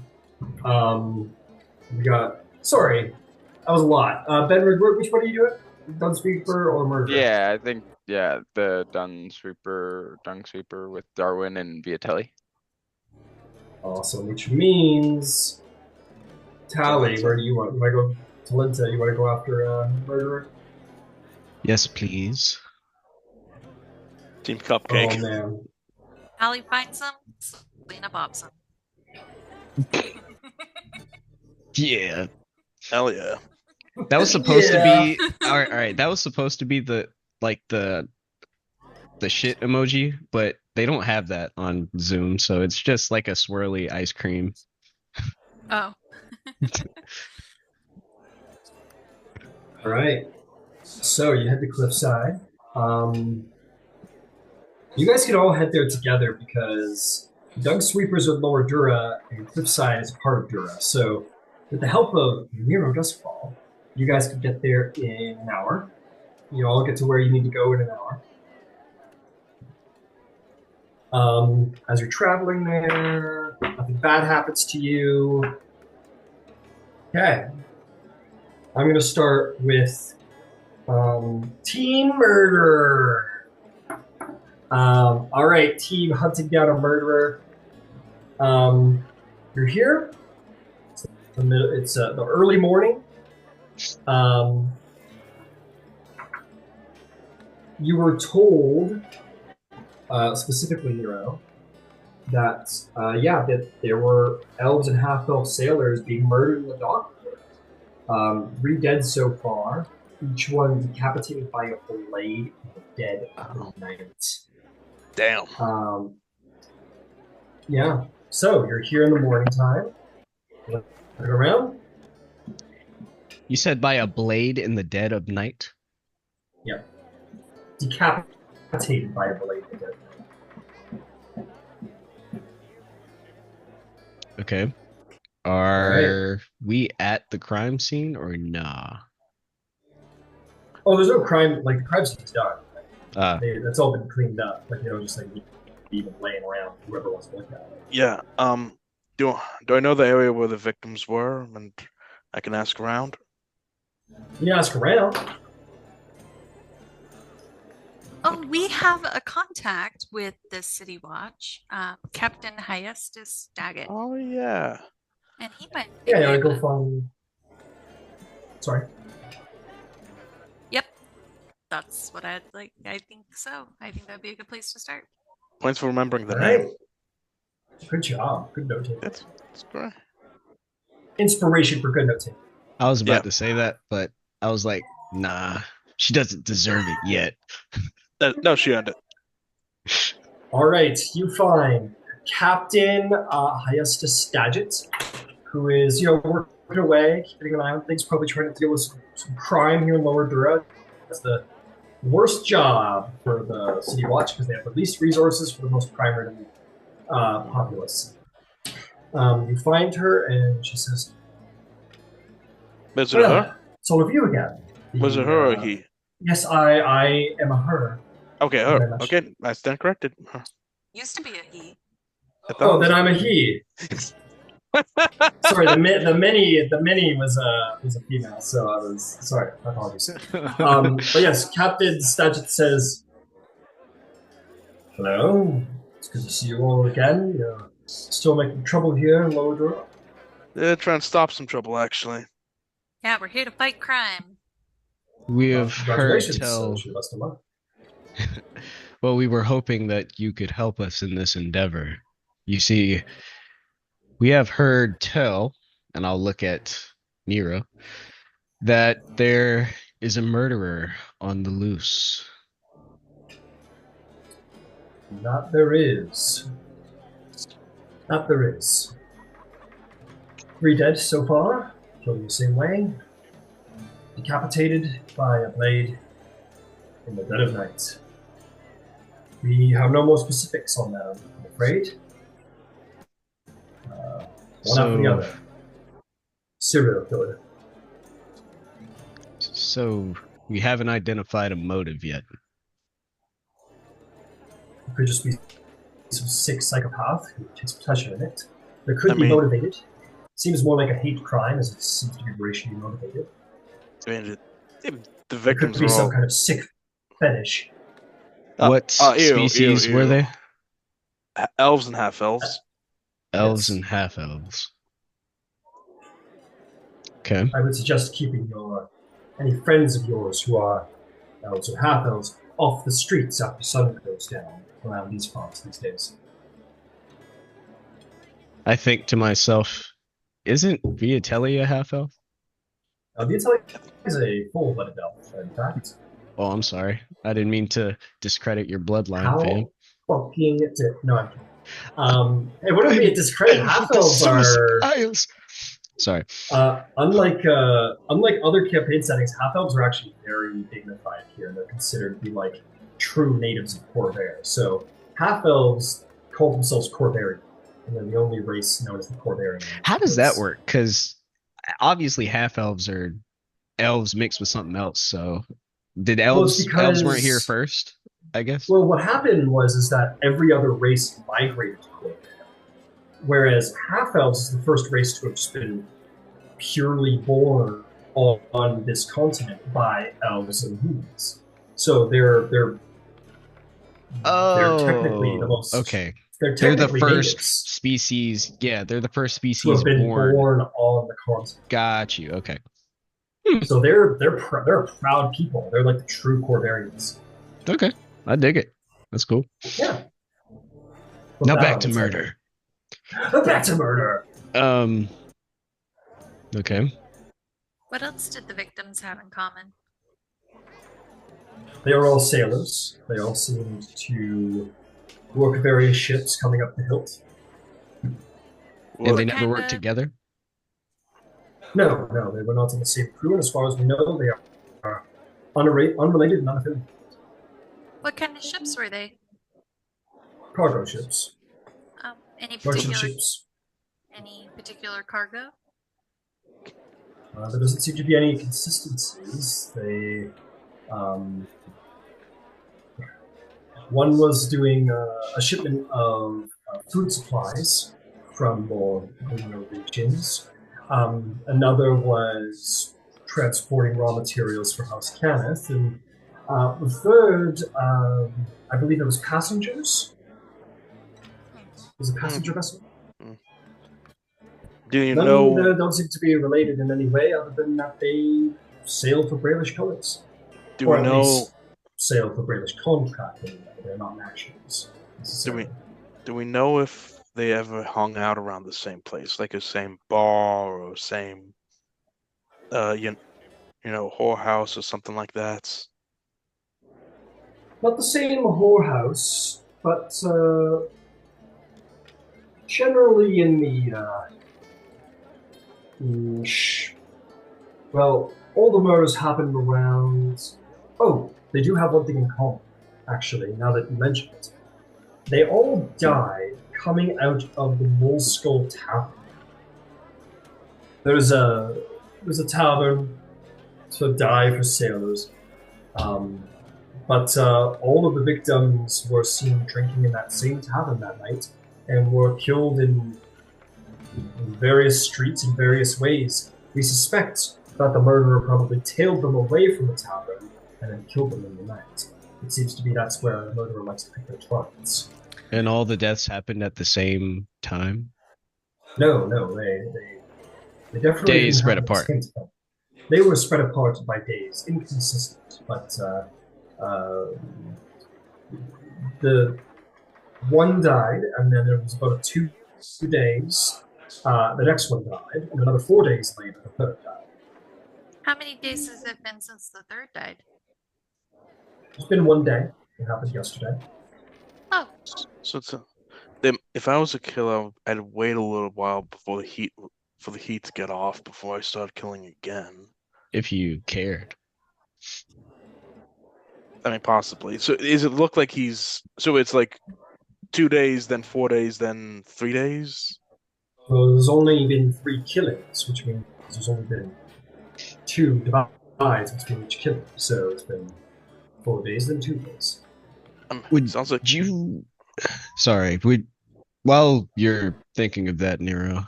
Speaker 1: we got. Sorry, that was a lot. Benrig, which one are you doing? Dung Sweeper or Murder?
Speaker 2: Yeah, I think Yeah, the Dung Sweeper with Darwin and Viatelli.
Speaker 1: Awesome, which means Tally,
Speaker 4: Tal'Dorei.
Speaker 1: where do you want? You want to go to Linta? You want to go after Murderer?
Speaker 5: Yes, please.
Speaker 4: Team
Speaker 1: Oh
Speaker 4: Cupcake.
Speaker 1: man.
Speaker 6: Allie finds them, Selena bobs them.
Speaker 5: Yeah.
Speaker 4: Hell yeah.
Speaker 5: That was supposed to
Speaker 1: Yeah.
Speaker 5: be all right. That was supposed to be the shit emoji, but they don't have that on Zoom, so it's just like a swirly ice cream.
Speaker 6: Oh.
Speaker 1: All right. So you head to Cliffside. You guys can all head there together because Dung Sweepers are Lower Dura and Cliffside is part of Dura. So with the help of Nero Dustfall, you guys could get there in an hour. You all get to where you need to go in an hour. As you're traveling there, nothing bad happens to you. Okay. I'm going to start with Team Murderer. All right, team hunting down a murderer. You're here. It's the early morning. You were told, specifically Nero, that that there were elves and half-elf sailors being murdered in the dock. 3 dead so far. Each one decapitated by a blade in the dead of the night.
Speaker 4: Damn.
Speaker 1: Yeah. So you're here in the morning time. Look around.
Speaker 5: You said by a blade in the dead of night?
Speaker 1: Yeah. Decapitated by a blade in the dead of night.
Speaker 5: Okay. Are we at the crime scene or nah?
Speaker 1: Oh, there's no crime. Like the crime scene's done. That's all been cleaned up. Like just like even laying around. Whoever wants to look at it.
Speaker 4: Yeah. Do I know the area where the victims were, and I can ask around?
Speaker 1: You can ask around.
Speaker 6: Oh, we have a contact with the City Watch, Captain Hyestus Daggett.
Speaker 4: Oh yeah.
Speaker 6: And he might.
Speaker 1: Yeah, go find. Sorry.
Speaker 6: Yep, that's what I'd like. I think so. I think that'd be a good place to start.
Speaker 4: Points for remembering the
Speaker 1: All right.
Speaker 4: name.
Speaker 1: Good job. Good note taking.
Speaker 4: That's great.
Speaker 1: Inspiration for good note taking.
Speaker 5: I was about to say that, but I was like, nah, she doesn't deserve it yet.
Speaker 4: No, she earned it.
Speaker 1: All right, you find Captain Hyestus Daggett, who is working away, keeping an eye on things, probably trying to deal with some crime here in Lower Dura. That's the worst job for the City Watch because they have the least resources for the most crime-ridden populace. You find her, and she says,
Speaker 4: Was it her?
Speaker 1: It's all of you again.
Speaker 4: Was it her or he?
Speaker 1: Yes, I am a her.
Speaker 4: Okay, her. Okay, I stand corrected. Her.
Speaker 6: Used to be a he.
Speaker 1: Then I'm a he. Sorry, the many was a female, so I was sorry. My apologies. But yes, Captain Stadget says, "Hello, it's good to see you all again. You're still making trouble here in Lower Dura."
Speaker 4: They're trying to stop some trouble, actually.
Speaker 6: Yeah, we're here to fight crime.
Speaker 5: We have heard
Speaker 1: Congratulations,
Speaker 5: tell.
Speaker 1: she must have luck.
Speaker 5: Well, we were hoping that you could help us in this endeavor. You see, we have heard tell, and I'll look at Nero, that there is a murderer on the loose.
Speaker 1: Not there is. 3 dead so far, killed in the same way. Decapitated by a blade in the dead of night. We have no more specifics on that, I'm afraid. One after the other. Serial killer.
Speaker 5: So we haven't identified a motive yet.
Speaker 1: It could just be some sick psychopath who takes pleasure in it. There could be
Speaker 4: mean-
Speaker 1: motivated. Seems more like a hate crime as it seems to be racially motivated.
Speaker 4: I mean, the
Speaker 1: There could
Speaker 4: victims
Speaker 1: be
Speaker 4: are
Speaker 1: some
Speaker 4: all.
Speaker 1: kind of sick fetish.
Speaker 5: What
Speaker 4: Ew,
Speaker 5: species
Speaker 4: ew,
Speaker 5: were
Speaker 4: ew.
Speaker 5: they?
Speaker 4: Elves and half-elves.
Speaker 5: Elves
Speaker 1: Yes.
Speaker 5: and half-elves. Okay.
Speaker 1: I would suggest keeping any friends of yours who are elves or half elves off the streets after sun goes down around these parts these days.
Speaker 5: I think to myself, isn't Viatelli a half-elf?
Speaker 1: The Italian is a full-blooded elf, in fact.
Speaker 5: Oh, I'm sorry. I didn't mean to discredit your bloodline, fam.
Speaker 1: How fucking no, I'm kidding. It wouldn't be a discredit. Half elves are
Speaker 5: Sorry.
Speaker 1: unlike other campaign settings. Half elves are actually very dignified here. They're considered to be like true natives of Corvair. So half elves call themselves Corvairian, and they're the only race known as the Corvairian.
Speaker 5: How does that work? Because obviously half-elves are elves mixed with something else. So did elves weren't here first, I guess?
Speaker 1: Well, what happened is that every other race migrated to Corvair, whereas half-elves is the first race to have just been purely born on this continent by elves and humans. So they're technically the most
Speaker 5: okay.
Speaker 1: They're
Speaker 5: the first
Speaker 1: natives
Speaker 5: species. Yeah, they're the first
Speaker 1: to
Speaker 5: species
Speaker 1: have been born on the continent.
Speaker 5: Got you. Okay.
Speaker 1: So they're a proud people. They're like the true Corvairians.
Speaker 5: Okay, I dig it. That's cool.
Speaker 1: Yeah.
Speaker 5: Now back to murder.
Speaker 1: Back to murder.
Speaker 5: Okay.
Speaker 6: What else did the victims have in common?
Speaker 1: They are all sailors. They all seemed to work various ships coming up the hilt.
Speaker 5: And they never worked together?
Speaker 1: No, they were not in the same crew, and as far as we know, they are unrelated and unaffiliated.
Speaker 6: What kind of ships were they?
Speaker 1: Cargo ships.
Speaker 6: Any
Speaker 1: Merchant
Speaker 6: particular
Speaker 1: ships.
Speaker 6: Any particular cargo?
Speaker 1: There doesn't seem to be any consistencies. They, one was doing a shipment of food supplies from more greener regions. Another was transporting raw materials for House Ghallandra, and the third, I believe it was passengers. It was a passenger vessel.
Speaker 4: Do you
Speaker 1: None
Speaker 4: know?
Speaker 1: don't seem to be related in any way, other than that they sail for Brailish colors.
Speaker 4: Do we know?
Speaker 1: Sail for Brailish contract, and they're not nationals.
Speaker 4: Do we know if they ever hung out around the same place, like a same bar or same, whorehouse or something like that?
Speaker 1: Not the same whorehouse, but generally in the well, all the murders happened around. Oh, they do have one thing in common, actually. Now that you mention it, they all died coming out of the Mole Skull Tavern. There's a tavern to die for sailors, but all of the victims were seen drinking in that same tavern that night and were killed in various streets in various ways. We suspect that the murderer probably tailed them away from the tavern and then killed them in the night. It seems to be that's where the murderer likes to pick their targets.
Speaker 5: And all the deaths happened at the same time?
Speaker 1: No, they definitely
Speaker 5: days spread apart.
Speaker 1: They were spread apart by days, inconsistent, but the one died, and then there was about 2 days. The next one died, and another 4 days later, the third died.
Speaker 6: How many days has it been since the third died?
Speaker 1: It's been 1 day. It happened yesterday.
Speaker 6: Oh.
Speaker 4: So if I was a killer, I'd wait a little while before the heat to get off before I start killing again.
Speaker 5: If you cared.
Speaker 4: I mean, possibly. So does it look like so it's like 2 days, then 4 days, then 3 days?
Speaker 1: Well, there's only been 3 killings, which means there's only been 2 divides between each killing. So it's been 4 days, then 2 days.
Speaker 4: Sounds like
Speaker 5: you. Sorry. While you're thinking of that, Nero,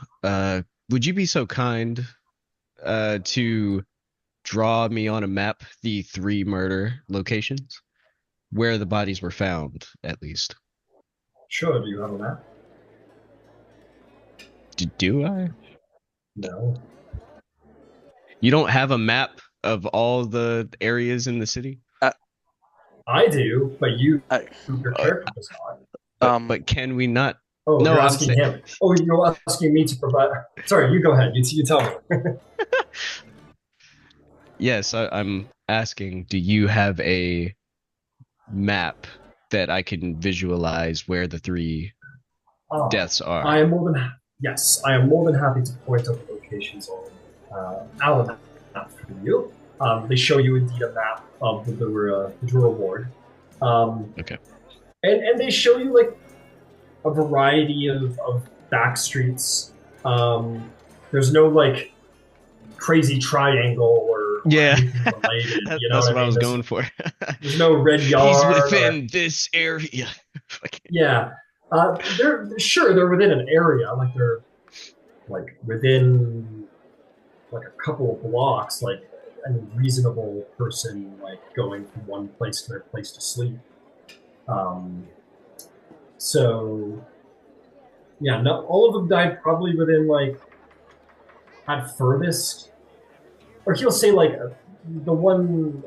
Speaker 5: would you be so kind to draw me on a map the 3 murder locations? where the bodies were found, at least.
Speaker 1: Sure, do you have a map?
Speaker 5: Do I?
Speaker 1: No.
Speaker 5: You don't have a map of all the areas in the city?
Speaker 1: I do, but your
Speaker 4: I,
Speaker 1: character does not.
Speaker 5: But can we not?
Speaker 1: Oh,
Speaker 5: No,
Speaker 1: you're
Speaker 5: I'm
Speaker 1: asking him. Oh, you're asking me to provide. Sorry, you go ahead. You tell me.
Speaker 5: Yes, I'm asking, do you have a map that I can visualize where the 3 deaths are?
Speaker 1: I am more than happy to point out the locations on our map for you. They show you indeed a map of the Druid ward.
Speaker 5: Okay.
Speaker 1: And they show you like a variety of back streets. There's no like crazy triangle or anything related. You know
Speaker 5: That's what I
Speaker 1: mean?
Speaker 5: was going for.
Speaker 1: There's no red yard.
Speaker 5: He's within this area.
Speaker 1: Yeah. They're within an area, like they're like within like a couple of blocks, like a reasonable person like going from one place to their place to sleep. So yeah, no, all of them died probably within like at furthest, or he'll say like the one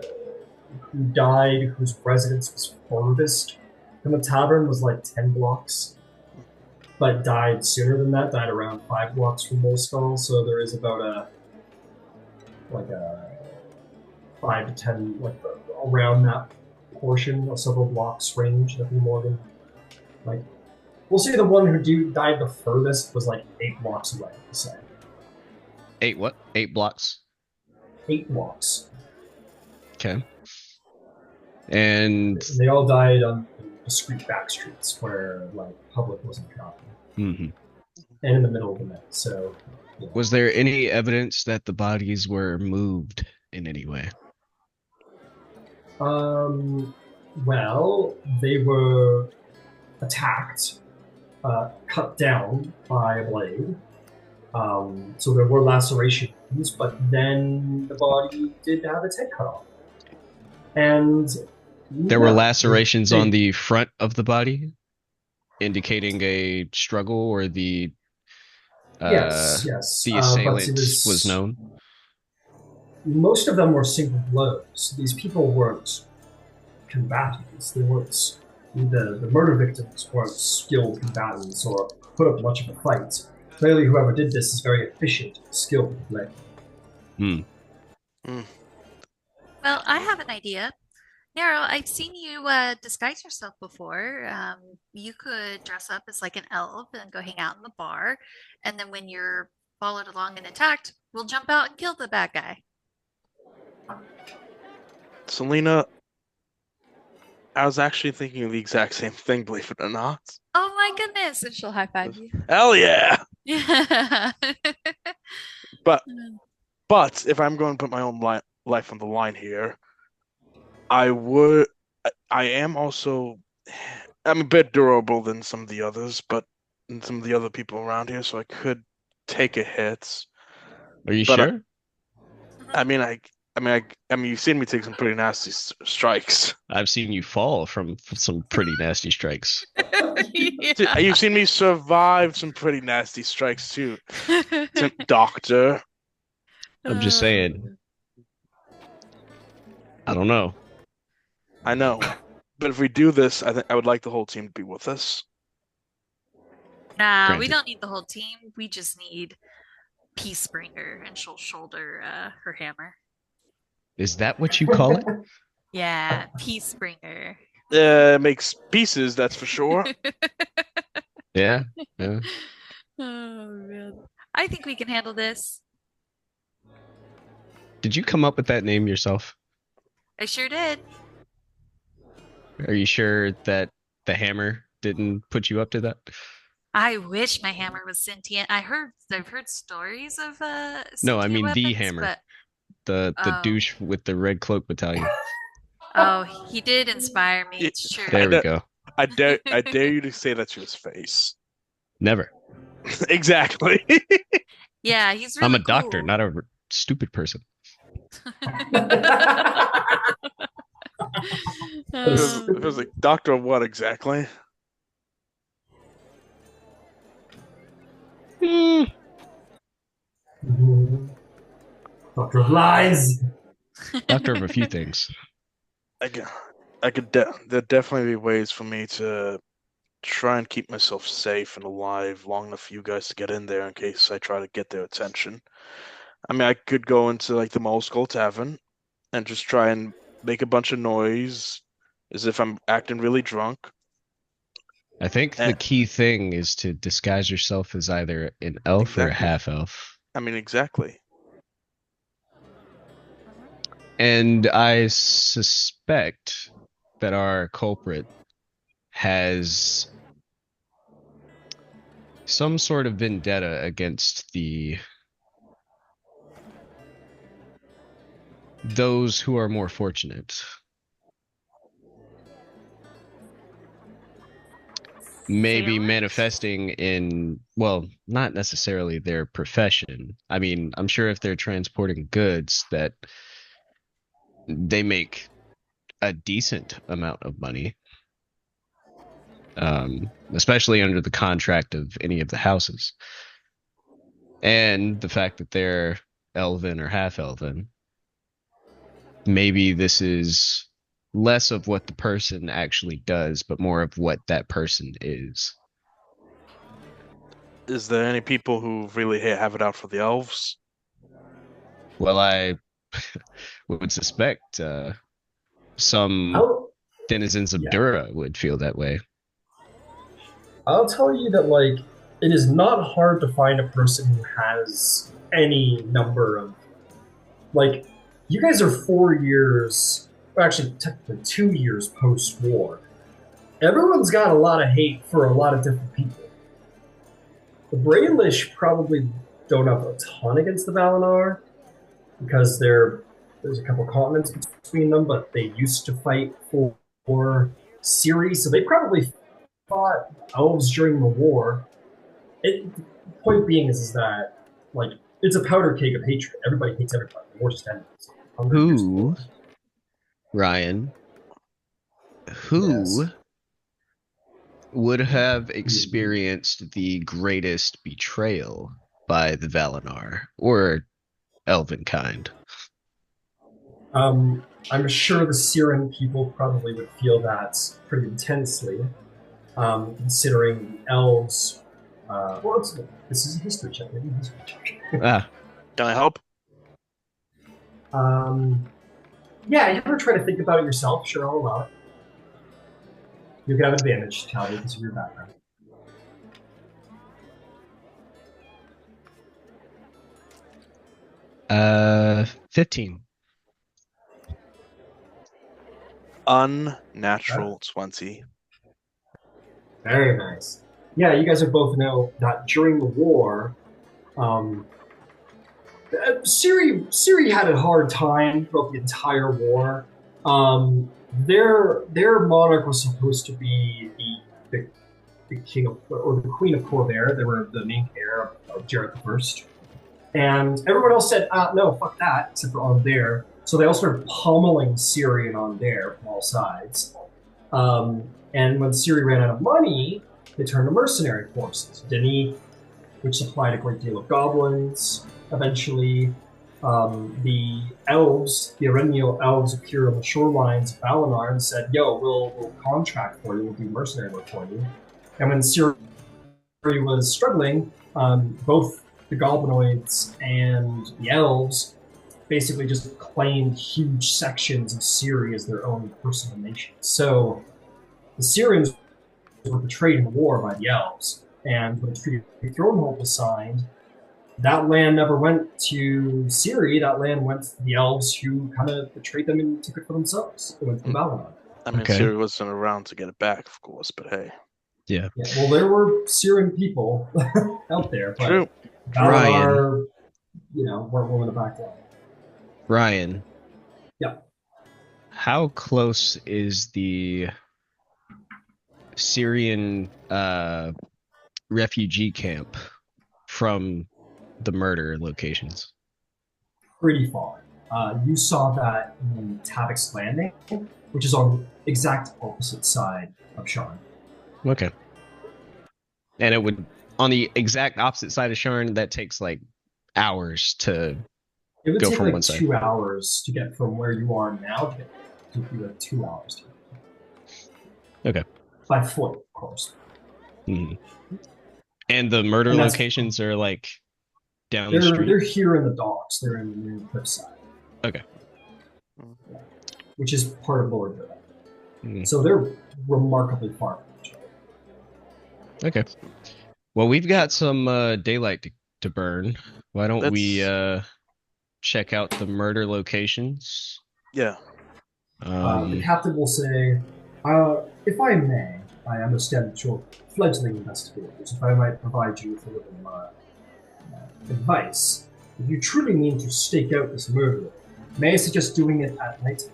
Speaker 1: who died, whose residence was furthest from the tavern, was like 10 blocks, but died sooner than that. Died around 5 blocks from Moleskull. So there is about a 5 to 10, like around that portion of several blocks range. Nothing more than like, we'll say the one who died the furthest was like 8 blocks away. So
Speaker 5: 8 what? 8 blocks.
Speaker 1: 8 blocks.
Speaker 5: Okay. And
Speaker 1: they all died on discrete back streets where like public wasn't traveling.
Speaker 5: Mm-hmm.
Speaker 1: And in the middle of the night. So yeah.
Speaker 5: Was there any evidence that the bodies were moved in any way?
Speaker 1: Well, they were attacked, cut down by a blade. So there were lacerations, but then the body did have its head cut off. And
Speaker 5: there were lacerations on the front of the body, indicating a struggle, or the
Speaker 1: yes.
Speaker 5: The assailant was known.
Speaker 1: Most of them were single blows. These people weren't combatants. They weren't. The murder victims weren't skilled combatants or put up much of a fight. Clearly, whoever did this is very efficient, skilled with play.
Speaker 6: Well, I have an idea. Nero, I've seen you disguise yourself before. You could dress up as like an elf and go hang out in the bar. And then when you're followed along and attacked, we'll jump out and kill the bad guy.
Speaker 4: Selena, I was actually thinking of the exact same thing, believe it or not.
Speaker 6: Oh my goodness. And she'll high five you.
Speaker 4: Hell yeah!
Speaker 6: Yeah.
Speaker 4: But if I'm going to put my own life on the line here, I am also, I'm a bit durable than some of the others, but than some of the other people around here, so I could take a hit.
Speaker 5: Are you sure?
Speaker 4: I mean, you've seen me take some pretty nasty strikes.
Speaker 5: I've seen you fall from some pretty nasty strikes.
Speaker 6: Yeah.
Speaker 4: You've seen me survive some pretty nasty strikes too, Doctor.
Speaker 5: I'm just saying. I don't know.
Speaker 4: I know, but if we do this, I would like the whole team to be with us.
Speaker 6: Nah,
Speaker 5: Granted.
Speaker 6: we don't need the whole team. We just need Peacebringer, and she'll shoulder her hammer.
Speaker 5: Is that what you call it?
Speaker 6: Yeah, Peacebringer.
Speaker 4: Makes pieces, that's for sure.
Speaker 5: Yeah.
Speaker 6: Oh man, I think we can handle this.
Speaker 5: Did you come up with that name yourself?
Speaker 6: I sure did.
Speaker 5: Are you sure that the hammer didn't put you up to that?
Speaker 6: I wish my hammer was sentient. I've heard stories of
Speaker 5: No, I
Speaker 6: sentient
Speaker 5: mean the
Speaker 6: weapons,
Speaker 5: hammer.
Speaker 6: but
Speaker 5: The douche with the red cloak battalion.
Speaker 6: oh, he did inspire me. It's true.
Speaker 5: There we go.
Speaker 4: I dare you to say that to his face.
Speaker 5: Never.
Speaker 4: Exactly.
Speaker 6: Yeah, he's really
Speaker 5: I'm a
Speaker 6: cool.
Speaker 5: doctor, not a stupid person.
Speaker 4: It was like, Doctor what exactly?
Speaker 1: Doctor of Lies.
Speaker 5: Doctor of a few things.
Speaker 4: There'd definitely be ways for me to try and keep myself safe and alive long enough for you guys to get in there in case I try to get their attention. I mean, I could go into like the Mole Skull Tavern and just try and make a bunch of noise as if I'm acting really drunk.
Speaker 5: I think the key thing is to disguise yourself as either an elf or a half-elf.
Speaker 4: I mean, exactly.
Speaker 5: And I suspect that our culprit has some sort of vendetta against those who are more fortunate. Maybe manifesting in, well, not necessarily their profession. I mean, I'm sure if they're transporting goods that they make a decent amount of money, especially under the contract of any of the houses. And the fact that they're elven or half-elven, maybe this is less of what the person actually does, but more of what that person is.
Speaker 4: Is there any people who really have it out for the elves?
Speaker 5: Well, I would suspect some denizens of Dura would feel that way.
Speaker 1: I'll tell you that, like, it is not hard to find a person who has any number of, like, you guys are 4 years, or actually technically 2 years post-war. Everyone's got a lot of hate for a lot of different people. The Brailish probably don't have a ton against the Valinor, because there's a couple continents between them, but they used to fight for Ciri, so they probably fought elves during the war. The point being is that, like, it's a powder keg of hatred. Everybody hates everybody. The war just ended.
Speaker 5: Who, Ryan, who would have experienced the greatest betrayal by the Valinor or Elvenkind?
Speaker 1: I'm sure the Siren people probably would feel that pretty intensely, considering the elves. Well, this is a history check. Maybe a history check.
Speaker 4: Can I help?
Speaker 1: Yeah, you ever try to think about it yourself? Sure, I'll allow it. You can have advantage, Tal'Dorei, because of your background.
Speaker 5: Uh, 15.
Speaker 4: Unnatural 20.
Speaker 1: Very nice. Yeah, you guys both know that during the war, Ciri had a hard time throughout the entire war. Their monarch was supposed to be the king of, or the queen of Corvair. They were the main heir of Jared I. And everyone else said, no, fuck that, except for Andair. So they all started pummeling Ciri and Andair from all sides. And when Ciri ran out of money, they turned to mercenary forces. Denis, which supplied a great deal of goblins. Eventually, the elves, the Erennial elves, appeared on the shorelines of Valinor and said, yo, we'll contract for you, we'll do mercenary work for you. And when Ciri was struggling, both the goblinoids and the elves basically just claimed huge sections of Ciri as their own personal nation. So the Syrians were betrayed in the war by the elves, and when the Treaty of Thronehold was signed, that land never went to Ciri. That land went to the elves, who kind of betrayed them and took it for themselves. It went to Valinor.
Speaker 4: I mean, Ciri wasn't around to get it back, of course, but hey.
Speaker 5: Yeah.
Speaker 1: Well, there were Syrian people out there, but
Speaker 4: True.
Speaker 1: Valinor, weren't willing to back down.
Speaker 5: Ryan.
Speaker 1: Yeah.
Speaker 5: How close is the Syrian refugee camp from the murder locations?
Speaker 1: Pretty far. You saw that in Tavik's Landing, which is on the exact opposite side of Sharn.
Speaker 5: Okay. And it would, on the exact opposite side of Sharn, that takes like hours to
Speaker 1: It would
Speaker 5: go
Speaker 1: take
Speaker 5: from
Speaker 1: like
Speaker 5: one side.
Speaker 1: 2 hours to get from where you are now to get to like 2 hours.
Speaker 5: Okay.
Speaker 1: By foot, of course.
Speaker 5: Mhm. And the murder
Speaker 1: And that's-
Speaker 5: locations are like down the
Speaker 1: They're
Speaker 5: street?
Speaker 1: here in the docks. They're in the cliffside.
Speaker 5: Okay.
Speaker 1: Yeah. Which is part of Lower Good.
Speaker 5: Mhm.
Speaker 1: So they're remarkably far from each other.
Speaker 5: Okay. Well, we've got some daylight to burn. Why don't we check out the murder locations?
Speaker 4: Yeah.
Speaker 1: The captain will say, if I may, I understand that you're fledgling investigators. If I might provide you with a little advice. If you truly mean to stake out this murderer, may I suggest doing it at night,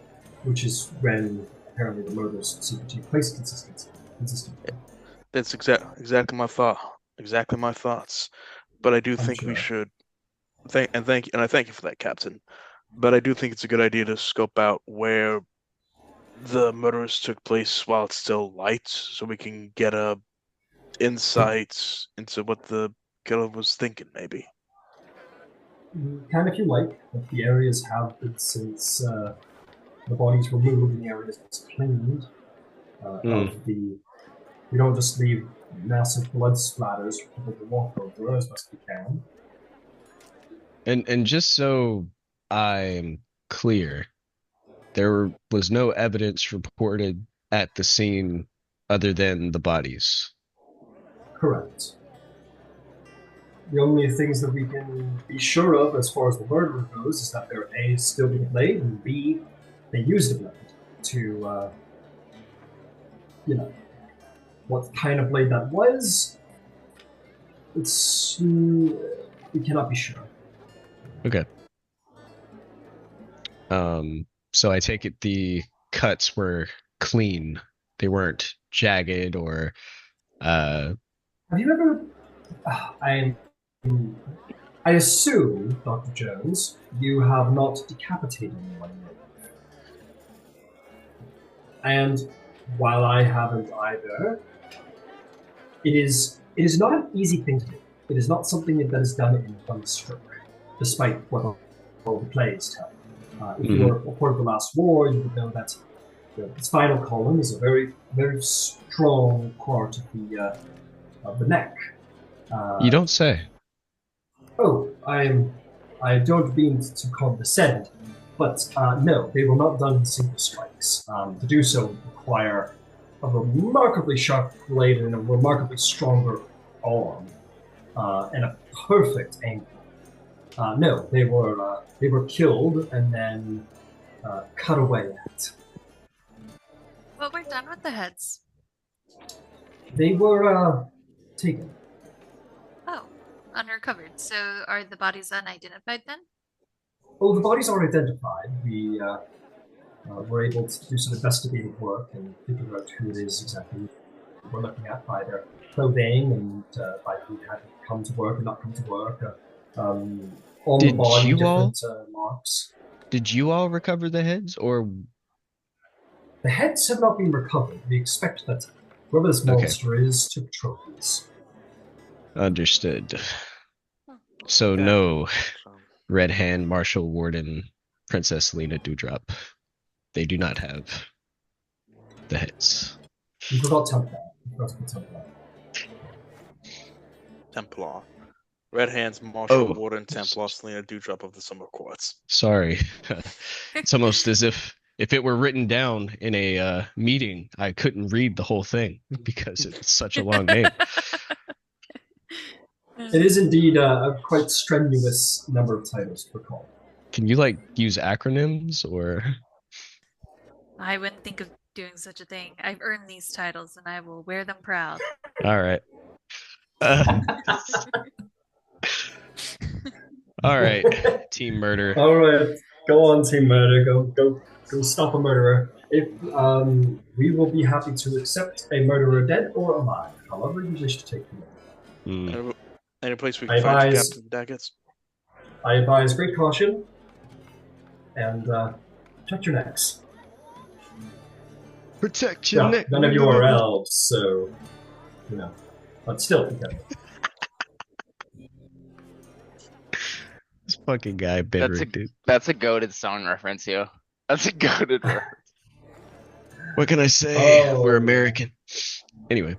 Speaker 1: which is when apparently the murders seem to take place consistently.
Speaker 4: That's exactly my thought. Exactly my thoughts. But I do think we should I thank you for that, Captain. But I do think it's a good idea to scope out where the murders took place while it's still light, so we can get a insight into what the killer was thinking, maybe.
Speaker 1: Kind of if you like, but the areas have been since the bodies were moved and the areas cleaned of the. We don't just leave massive blood splatters for people to walk over as best we can.
Speaker 5: And just so I'm clear, there was no evidence reported at the scene other than the bodies.
Speaker 1: Correct. The only things that we can be sure of as far as the murderer goes is that they're A, still with the blade, and B, they used the blade to, what kind of blade that was, we cannot be sure.
Speaker 5: Okay. So I take it the cuts were clean. They weren't jagged or,
Speaker 1: Have you ever, I assume, Dr. Jones, you have not decapitated anyone in your life. And while I haven't either, it is not an easy thing to do. It is not something that is done in one stroke, despite what all the plays tell. If you were a part of the last war, you would know that the spinal column is a very, very strong part of the neck.
Speaker 5: You don't say.
Speaker 1: Oh, I don't mean to condescend, but no, they were not done in single strikes. To do so would require a remarkably sharp blade and a remarkably stronger arm, and a perfect angle. No, they were killed and then cut away at.
Speaker 6: Well, we're done with the heads.
Speaker 1: They were taken.
Speaker 6: Oh, unrecovered. So are the bodies unidentified then?
Speaker 1: Oh, the bodies are identified. We were able to do some investigative work and figure out who it is exactly we're looking at by their clothing and by who had come to work and not come to work. On the body, different marks.
Speaker 5: Did you all recover the heads, or
Speaker 1: the heads have not been recovered? We expect that whoever this monster is took trophies.
Speaker 5: Understood. So no, Red Hand, Marshal Warden, Princess Lena Dewdrop. They do not have the heads.
Speaker 1: You forgot Templar. You forgot to put Templar.
Speaker 4: Templar. Red Hand's Marshal Warden, Templar, Selena Dewdrop of the Summer Quartz.
Speaker 5: Sorry. It's almost as if it were written down in a meeting, I couldn't read the whole thing because it's such a long name.
Speaker 1: It is indeed a quite strenuous number of titles to recall.
Speaker 5: Can you use acronyms or?
Speaker 6: I wouldn't think of doing such a thing. I've earned these titles and I will wear them proud.
Speaker 5: All right. All right, Team Murder.
Speaker 1: All right, go on, Team Murder. Go stop a murderer. If we will be happy to accept a murderer dead or alive, however you wish to take them.
Speaker 4: Any place we can find Captain Daggett?
Speaker 1: I advise great caution and check your necks.
Speaker 5: Protect your
Speaker 1: No,
Speaker 5: neck.
Speaker 1: none of you are elves, so but still,
Speaker 5: This fucking guy, Bedrick, dude.
Speaker 8: That's a goated song reference, yo. That's a goated reference.
Speaker 5: What can I say?
Speaker 1: Oh.
Speaker 5: We're American. Anyway.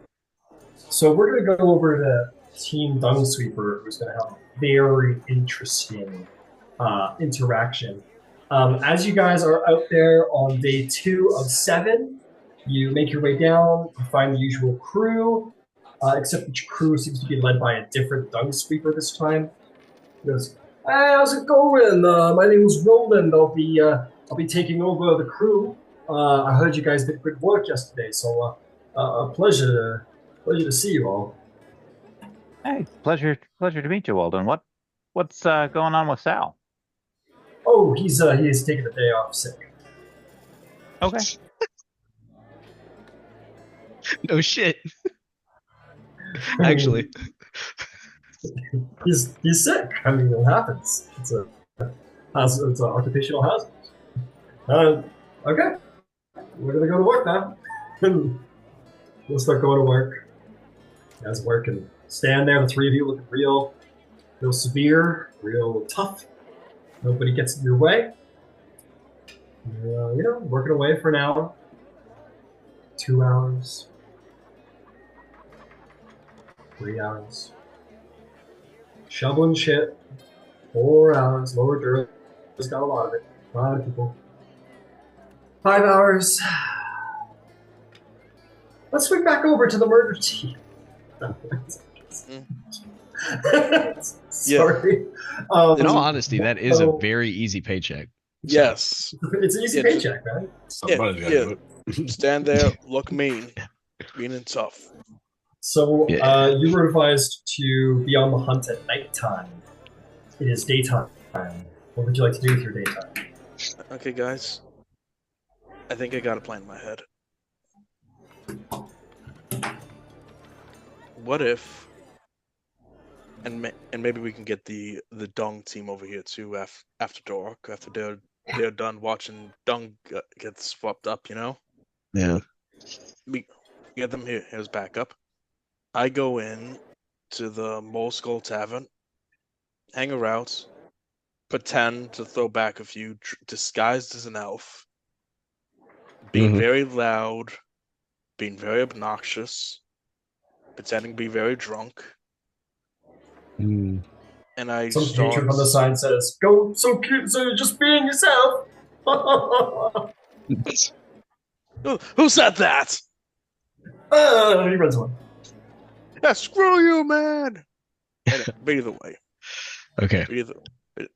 Speaker 1: So we're gonna go over to Team Dungsweeper, who's gonna have a very interesting interaction. As you guys are out there on day 2 of 7, you make your way down, you find the usual crew, except that your crew seems to be led by a different Dungsweeper this time. He goes, "Hey, how's it going? My name is Roland. I'll be taking over the crew. I heard you guys did good work yesterday, so a pleasure to see you all."
Speaker 7: Hey, pleasure to meet you, Walden. What's going on with Sal?
Speaker 1: Oh, he is taking the day off sick.
Speaker 7: Okay.
Speaker 5: No shit.
Speaker 1: I mean,
Speaker 5: Actually.
Speaker 1: he's sick. I mean, it happens. It's an occupational hazard. Okay, we're gonna go to work now. We'll start going to work. You guys work and stand there. The 3 of you looking real severe, real tough. Nobody gets in your way. Working away for an hour, 2 hours, 3 hours. Shoveling shit, 4 hours. Lower Dura has got a lot of it. A lot of people. 5 hours. Let's swing back over to the murder team. Sorry.
Speaker 5: In all honesty, that is a very easy paycheck.
Speaker 4: Yes.
Speaker 1: It's an easy paycheck, right?
Speaker 3: Somebody's gotta do it.
Speaker 4: Stand there, look mean and tough.
Speaker 1: So you were advised to be on the hunt at nighttime. It is daytime. What would you like to do with your daytime?
Speaker 4: Okay, guys. I think I got a plan in my head. What if, and maybe we can get the Dung team over here too after dark, after they're done watching Dung get swapped up,
Speaker 5: Yeah.
Speaker 4: We get them here. Here's backup. I go in to the Mole Skull Tavern, hang around, pretend to throw back a few, disguised as an elf, being very loud, being very obnoxious, pretending to be very drunk. And I
Speaker 1: Some
Speaker 4: start...
Speaker 1: teacher from the sign says, "Go, so cute, so you're just being yourself."
Speaker 4: Who said that?
Speaker 1: He runs away.
Speaker 4: Yeah, screw you, man. But either way.
Speaker 5: Okay.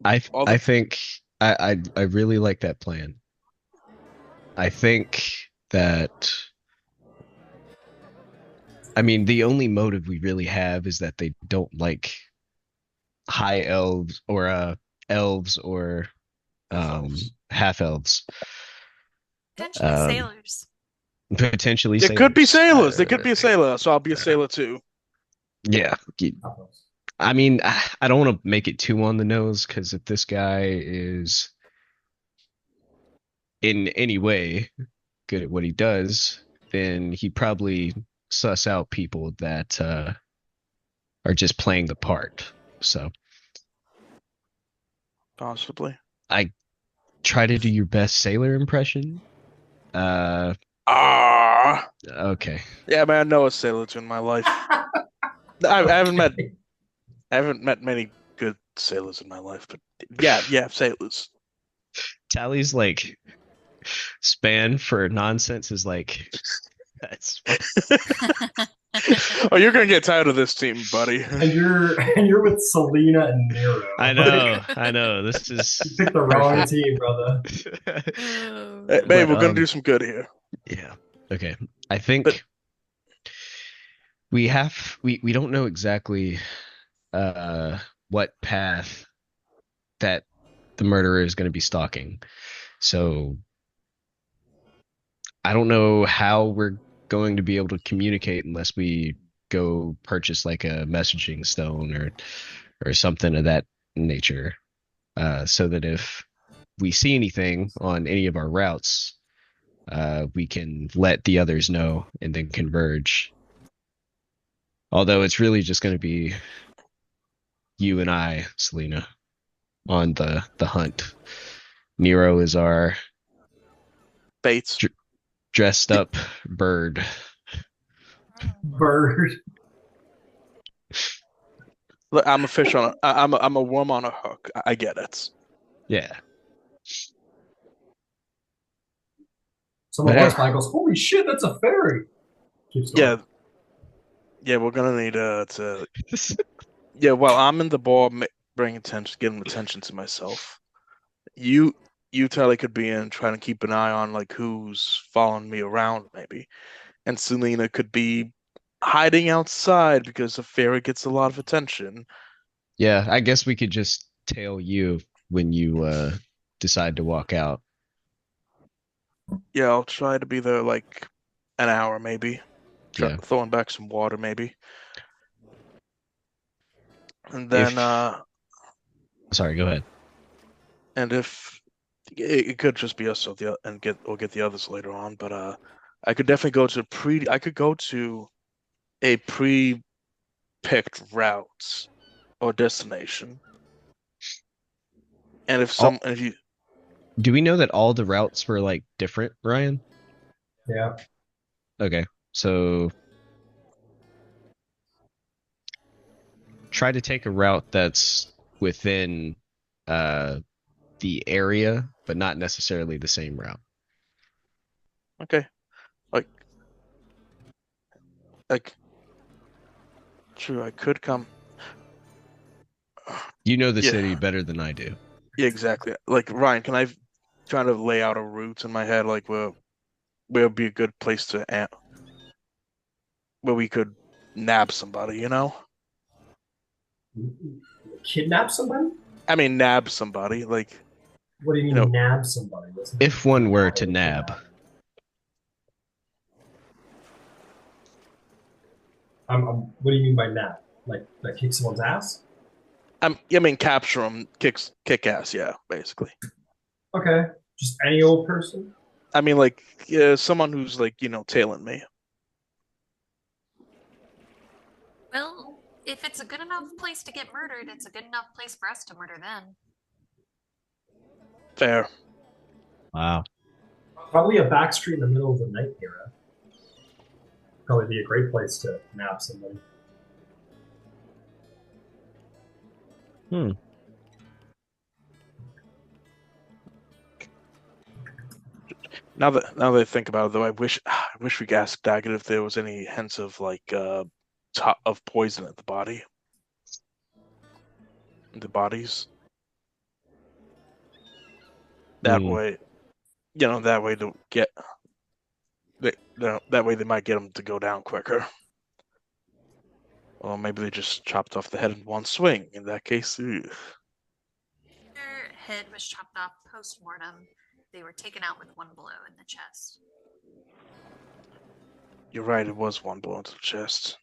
Speaker 5: I think I really like that plan. I think that, I mean, the only motive we really have is that they don't like high elves or elves or half-elves.
Speaker 6: Potentially sailors.
Speaker 5: Potentially
Speaker 4: there
Speaker 5: sailors.
Speaker 4: Could be sailors. There could be a sailor, so I'll be a sailor too.
Speaker 5: Yeah. I mean, I don't want to make it too on the nose, because if this guy is in any way good at what he does, then he probably suss out people that are just playing the part. So
Speaker 4: possibly.
Speaker 5: I try to do your best sailor impression. Okay.
Speaker 4: Yeah, man, I know a sailor in my life. I haven't met many good sailors in my life, but yeah, sailors.
Speaker 5: Tally's like span for nonsense is like that's
Speaker 4: Oh, you're gonna get tired of this team, buddy.
Speaker 1: And you're with Selena and Nero.
Speaker 5: I know. This is
Speaker 1: You picked the wrong team, brother.
Speaker 4: Hey, babe, we're gonna do some good here.
Speaker 5: Yeah. Okay. I think we don't know exactly what path that the murderer is going to be stalking. So I don't know how we're going to be able to communicate unless we go purchase like a messaging stone or something of that nature, so that if we see anything on any of our routes, we can let the others know and then converge. Although it's really just going to be you and I, Selena, on the hunt. Nero is our
Speaker 4: Bates.
Speaker 5: dressed up bird.
Speaker 1: Bird.
Speaker 4: Look, I'm a fish on a. I'm a worm on a hook. I get it.
Speaker 5: Yeah.
Speaker 1: Someone
Speaker 5: But
Speaker 1: walks
Speaker 5: hey.
Speaker 1: by and goes, "Holy shit, that's a fairy!" Keeps going.
Speaker 4: Yeah, we're gonna need to. Yeah, while I'm in the bar, getting attention to myself. You, Tyler, could be in trying to keep an eye on like who's following me around, maybe, and Selena could be hiding outside because a fairy gets a lot of attention.
Speaker 5: Yeah, I guess we could just tail you when you decide to walk out.
Speaker 4: Yeah, I'll try to be there like an hour, maybe.
Speaker 5: Yeah.
Speaker 4: Throwing back some water, maybe. And then,
Speaker 5: Sorry, go ahead.
Speaker 4: and if it could just be us or we'll get the others later on, but I could definitely go to a pre-picked route or destination. And if you
Speaker 5: Do we know that all the routes were like different, Ryan?
Speaker 1: Yeah.
Speaker 5: Okay, so try to take a route that's within the area, but not necessarily the same route.
Speaker 4: okay, like true, I could come.
Speaker 5: You know the
Speaker 4: Yeah.
Speaker 5: city better than I do.
Speaker 4: Yeah, exactly. Like Ryan, can I try to lay out a route in my head, like where would be a good place to where we could nab somebody, you know?
Speaker 1: Kidnap somebody?
Speaker 4: I mean, nab somebody, like
Speaker 1: What do you mean,
Speaker 4: know,
Speaker 1: nab somebody?
Speaker 5: If one were to nab.
Speaker 1: What do you mean by nab? Like kick someone's ass?
Speaker 4: I mean, capture them, kick ass, yeah, basically.
Speaker 1: Okay, just any old person.
Speaker 4: I mean, like someone who's like tailing me.
Speaker 6: Well, if it's a good enough place to get murdered, it's a good enough place for us to murder them.
Speaker 4: Fair.
Speaker 5: Wow.
Speaker 1: Probably a back street in the middle of the night era. Probably be a great place to nab somebody.
Speaker 4: Now that I think about it, though, I wish we could ask Daggett if there was any hints of like of poison at the bodies. That way, that way that way they might get them to go down quicker. Or maybe they just chopped off the head in one swing. In that case,
Speaker 6: Their head was chopped off post-mortem. They were taken out with one blow in the chest.
Speaker 4: You're right, it was one blow into the chest.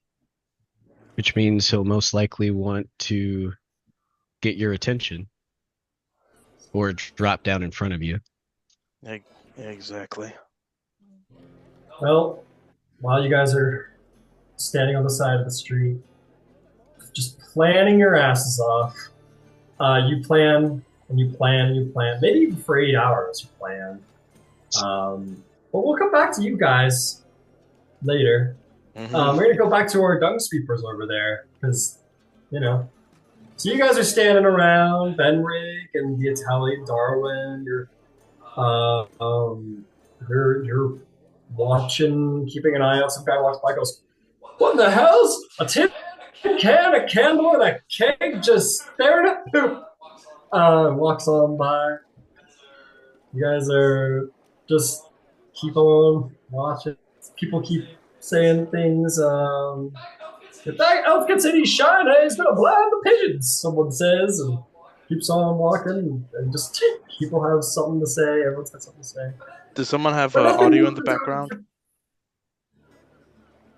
Speaker 5: Which means he'll most likely want to get your attention. Or drop down in front of you.
Speaker 4: Yeah, exactly.
Speaker 1: Well, while you guys are standing on the side of the street, just planning your asses off, you plan and you plan and you plan. Maybe even for 8 hours you plan. But we'll come back to you guys later.
Speaker 4: Mm-hmm.
Speaker 1: We're going to go back to our Dung Sweepers over there because, So you guys are standing around, Benrig and the Italian Darwin. You're watching, keeping an eye out. Some guy walks by, goes, "What in the hell's a tin can, a candle, and a keg just staring at poop?" Walks on by. You guys are just keep on watching. People keep saying things. If that elf gets any shine, he's gonna blind the pigeons, someone says, and keeps on walking, and just people have something to say, everyone's got something to say.
Speaker 4: Does someone have audio in the background?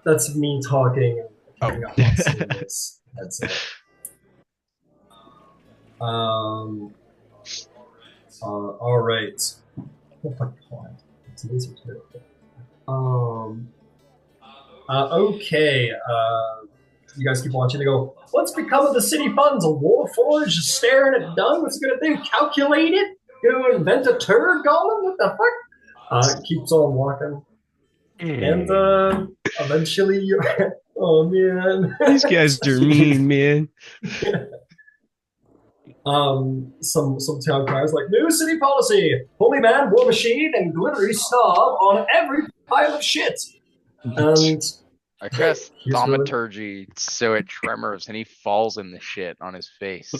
Speaker 1: That's me talking and coming up on this headset. Alright. Oh my god. Today's your turn. Okay. You guys keep watching. They go, what's become of the city funds? A warforged staring at Dung? What's he gonna do? Calculate it? Gonna invent a turd golem? What the fuck? Keeps on walking. And eventually, oh man,
Speaker 5: These guys are mean, man.
Speaker 1: Some town criers like new city policy: holy man, war machine, and glittery snob on every pile of shit. And
Speaker 8: I cast
Speaker 1: he's
Speaker 8: thaumaturgy so it tremors and he falls in the shit on his face.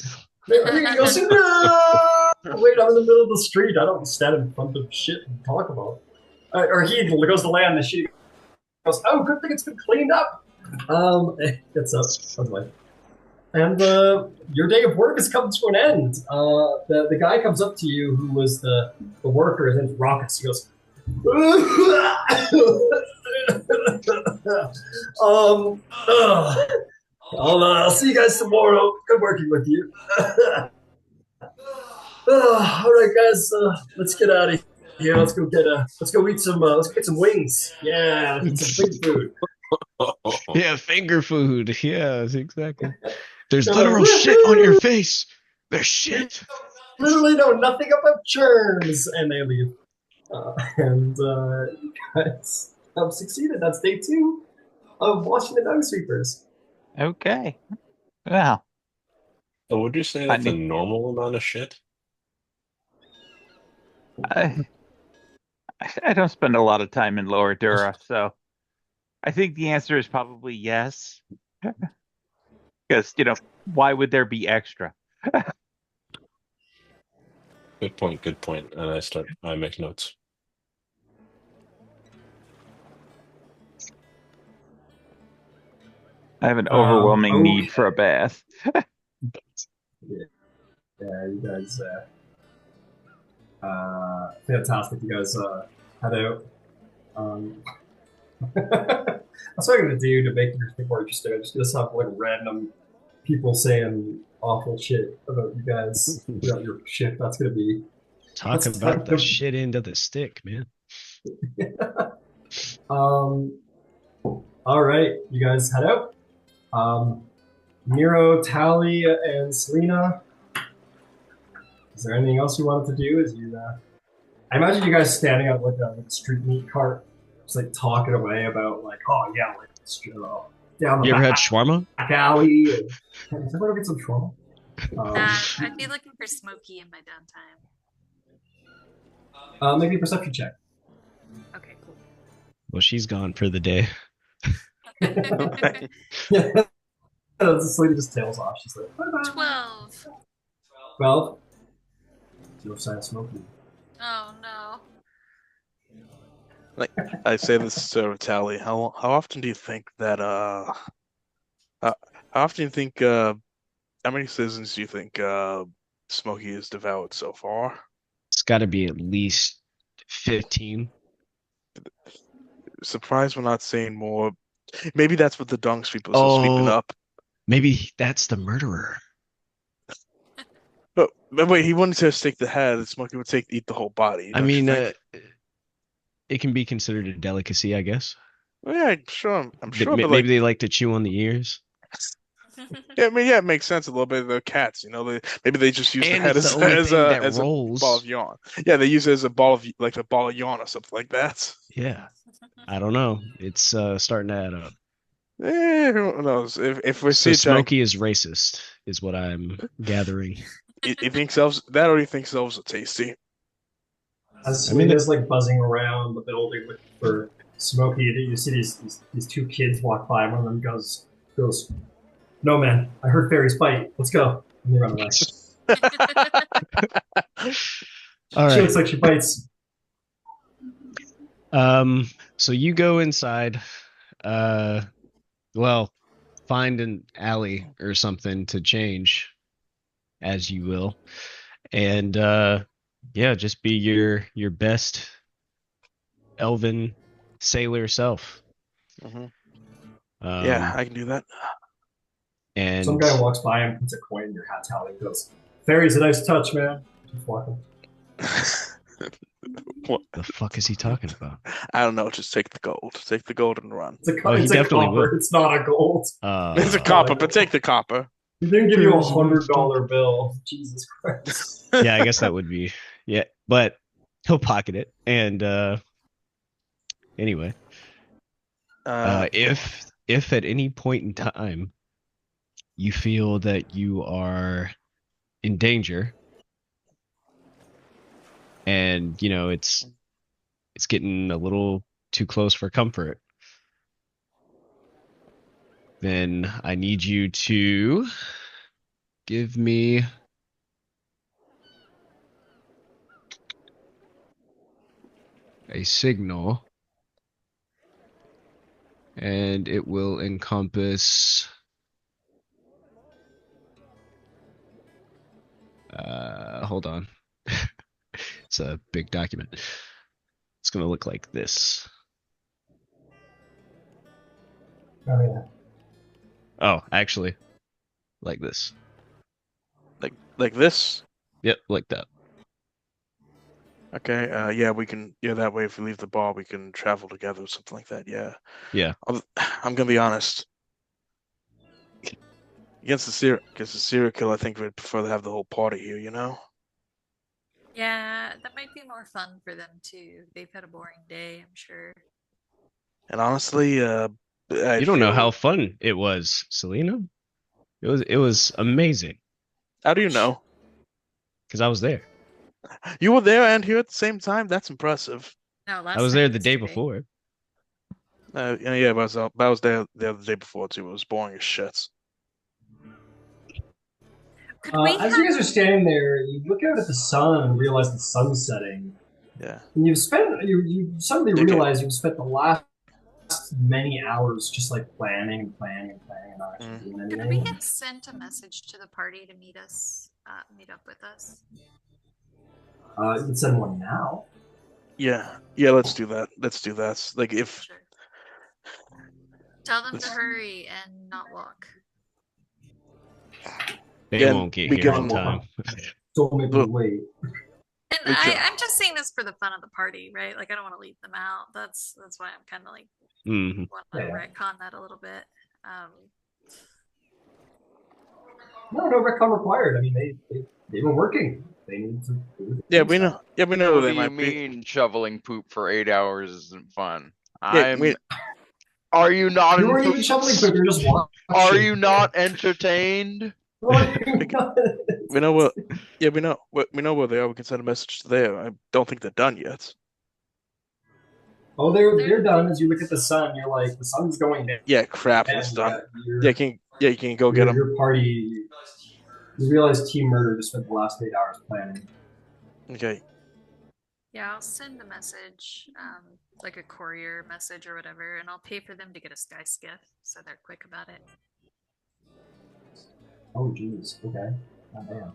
Speaker 1: he goes, no! Wait, I'm in the middle of the street. I don't stand in front of shit and talk about it. Or he goes to lay on the shit. He goes, oh, good thing it's been cleaned up. Gets up. Anyway. And your day of work has come to an end. The guy comes up to you who was the worker, and then rockets. He goes, I'll see you guys tomorrow. Good working with you. All right, guys, let's get out of here. Let's go eat some. Let's get some wings. Yeah, let's get some big food.
Speaker 5: Yeah, finger food. Yeah, exactly. There's literal shit on your face. There's shit.
Speaker 1: Literally know nothing about germs, and they leave. You guys have succeeded. That's day 2 of watching the Dungsweepers.
Speaker 7: Okay. Well.
Speaker 3: So would you say that's a normal amount of shit?
Speaker 7: I don't spend a lot of time in Lower Dura, so I think the answer is probably yes. Because, why would there be extra?
Speaker 3: Good point. And I make notes.
Speaker 7: I have an overwhelming need for a bath.
Speaker 1: Yeah, you guys, fantastic. You guys had out. That's what I'm gonna do to make it more interesting. I'm just gonna have like random people saying awful shit about you guys about your shift. That's gonna be
Speaker 5: about the shit end of the stick, man.
Speaker 1: All right, you guys head out. Nero, Tally, and Selena. Is there anything else you wanted to do? I imagine you guys standing out with a street meat cart, just like talking away about like, oh yeah, like down the
Speaker 5: You ever had shawarma?
Speaker 1: back alley. Does everyone get some shawarma?
Speaker 6: I'd be looking for Smokey in my downtime.
Speaker 1: Maybe a perception check.
Speaker 6: Okay, cool.
Speaker 5: Well, she's gone for the day.
Speaker 1: This lady just tails off. She's like, bye-bye.
Speaker 6: 12.
Speaker 1: 12. No sign of Smokey.
Speaker 6: Oh no.
Speaker 4: Like I say this to Tally, how often do you think that how often do you think how many citizens do you think Smokey has devoured so far?
Speaker 5: It's got to be at least 15.
Speaker 4: Surprised we're not seeing more. Maybe that's what the Dung Sweepers are sweeping up.
Speaker 5: Maybe that's the murderer.
Speaker 4: But wait, he wouldn't just take the head. Smokey would eat the whole body.
Speaker 5: I mean, it can be considered a delicacy, I guess.
Speaker 4: Yeah, sure. I'm sure.
Speaker 5: Maybe
Speaker 4: but like,
Speaker 5: they like to chew on the ears.
Speaker 4: yeah, I mean, yeah, it makes sense a little bit. They're cats, maybe they just use
Speaker 5: And
Speaker 4: the head
Speaker 5: it's
Speaker 4: as,
Speaker 5: the only
Speaker 4: as
Speaker 5: thing
Speaker 4: a
Speaker 5: that
Speaker 4: as
Speaker 5: rolls.
Speaker 4: a ball of yawn. Yeah, they use it as a ball of yawn or something like that.
Speaker 5: Yeah. I don't know. It's starting to add up.
Speaker 4: Who knows? If we
Speaker 5: So
Speaker 4: see
Speaker 5: Smokey is racist, is what I'm gathering.
Speaker 4: he thinks elves that, or he thinks elves are tasty.
Speaker 1: As Selena's like buzzing around the building looking for Smokey, you see these 2 kids walk by. One of them goes, no man, I heard fairies bite. Let's go. And they run away.
Speaker 5: All
Speaker 1: She
Speaker 5: right.
Speaker 1: looks like she bites.
Speaker 5: So you go inside. Well, find an alley or something to change, as you will, and yeah, just be your best elven sailor self.
Speaker 4: Yeah, I can do that.
Speaker 5: And
Speaker 1: Some guy walks by and puts a coin in your hat towel and goes, "Fairy's a nice touch, man." Keep walking.
Speaker 4: What?
Speaker 5: The fuck is he talking about?
Speaker 4: I don't know. Just take the gold. Take the gold and run.
Speaker 1: It's a,
Speaker 5: Oh, he
Speaker 1: it's a
Speaker 5: definitely
Speaker 1: copper.
Speaker 5: will.
Speaker 1: It's not a gold.
Speaker 4: It's a copper, but take the copper.
Speaker 1: He didn't give you
Speaker 5: Here's
Speaker 1: $100 bill. Jesus Christ.
Speaker 5: Yeah, I guess that would be but he'll pocket it. And anyway, if at any point in time you feel that you are in danger, and it's getting a little too close for comfort, then I need you to give me a signal, and it will encompass hold on. It's a big document. It's gonna look like this.
Speaker 1: Oh, yeah.
Speaker 5: Oh, actually, like this.
Speaker 4: Like this.
Speaker 5: Yep, like that.
Speaker 4: Okay. Yeah, we can. Yeah, that way, if we leave the bar, we can travel together or something like that. Yeah.
Speaker 5: Yeah.
Speaker 4: I'm gonna be honest. Against the serial killer, I think we'd prefer to have the whole party here.
Speaker 6: Yeah, that might be more fun for them too. They've had a boring day, I'm sure.
Speaker 4: And honestly,
Speaker 5: You don't know how fun it was, Selena. It was amazing.
Speaker 4: How do you know?
Speaker 5: Because I was there.
Speaker 4: You were there and here at the same time. That's impressive.
Speaker 6: No, last
Speaker 5: I was
Speaker 6: time
Speaker 5: there the day
Speaker 6: yesterday.
Speaker 5: before.
Speaker 4: Yeah, but I was there the other day before too. It was boring as shit.
Speaker 6: Could we
Speaker 1: As you guys are standing there, you look out at the sun and realize the sun's setting.
Speaker 4: Yeah.
Speaker 1: And you suddenly
Speaker 4: Okay.
Speaker 1: realize you've spent the last many hours just like planning and not actually doing anything.
Speaker 6: Could we have sent a message to the party to meet up with us?
Speaker 1: You can send one now.
Speaker 4: Yeah, let's do that. Like if
Speaker 6: Sure. Tell them to hurry and not walk.
Speaker 5: They
Speaker 4: Yeah,
Speaker 5: won't get
Speaker 4: we
Speaker 5: here
Speaker 4: give
Speaker 5: on
Speaker 4: them
Speaker 5: time.
Speaker 1: Don't make me wait.
Speaker 6: And
Speaker 4: We could-
Speaker 6: I'm just saying this for the fun of the party, right? Like I don't want to leave them out. That's why I'm kind of like
Speaker 5: Hmm.
Speaker 6: want to retcon that a little bit.
Speaker 1: No retcon required. I mean, they've been working. They need to.
Speaker 4: Yeah, we know. Yeah, we know
Speaker 2: What
Speaker 4: they
Speaker 2: do you
Speaker 4: might be.
Speaker 2: mean shoveling poop for 8 hours isn't fun?
Speaker 4: Yeah,
Speaker 2: Are you not?
Speaker 1: You weren't even shoveling food. You're just watching.
Speaker 2: Are you not entertained?
Speaker 4: We know what. Yeah, we know where they are. We can send a message to there. I don't think they're done yet.
Speaker 1: Oh, they're done. As you look at the sun, you're like, the sun's going down.
Speaker 4: Yeah, crap, it's done. Yeah, you can go get them.
Speaker 1: Your party. You realize Team Murder just spent the last 8 hours planning.
Speaker 4: Okay.
Speaker 6: Yeah, I'll send a message, like a courier message or whatever, and I'll pay for them to get a sky skiff, so they're quick about it.
Speaker 1: Oh, jeez. Okay. Goddamn.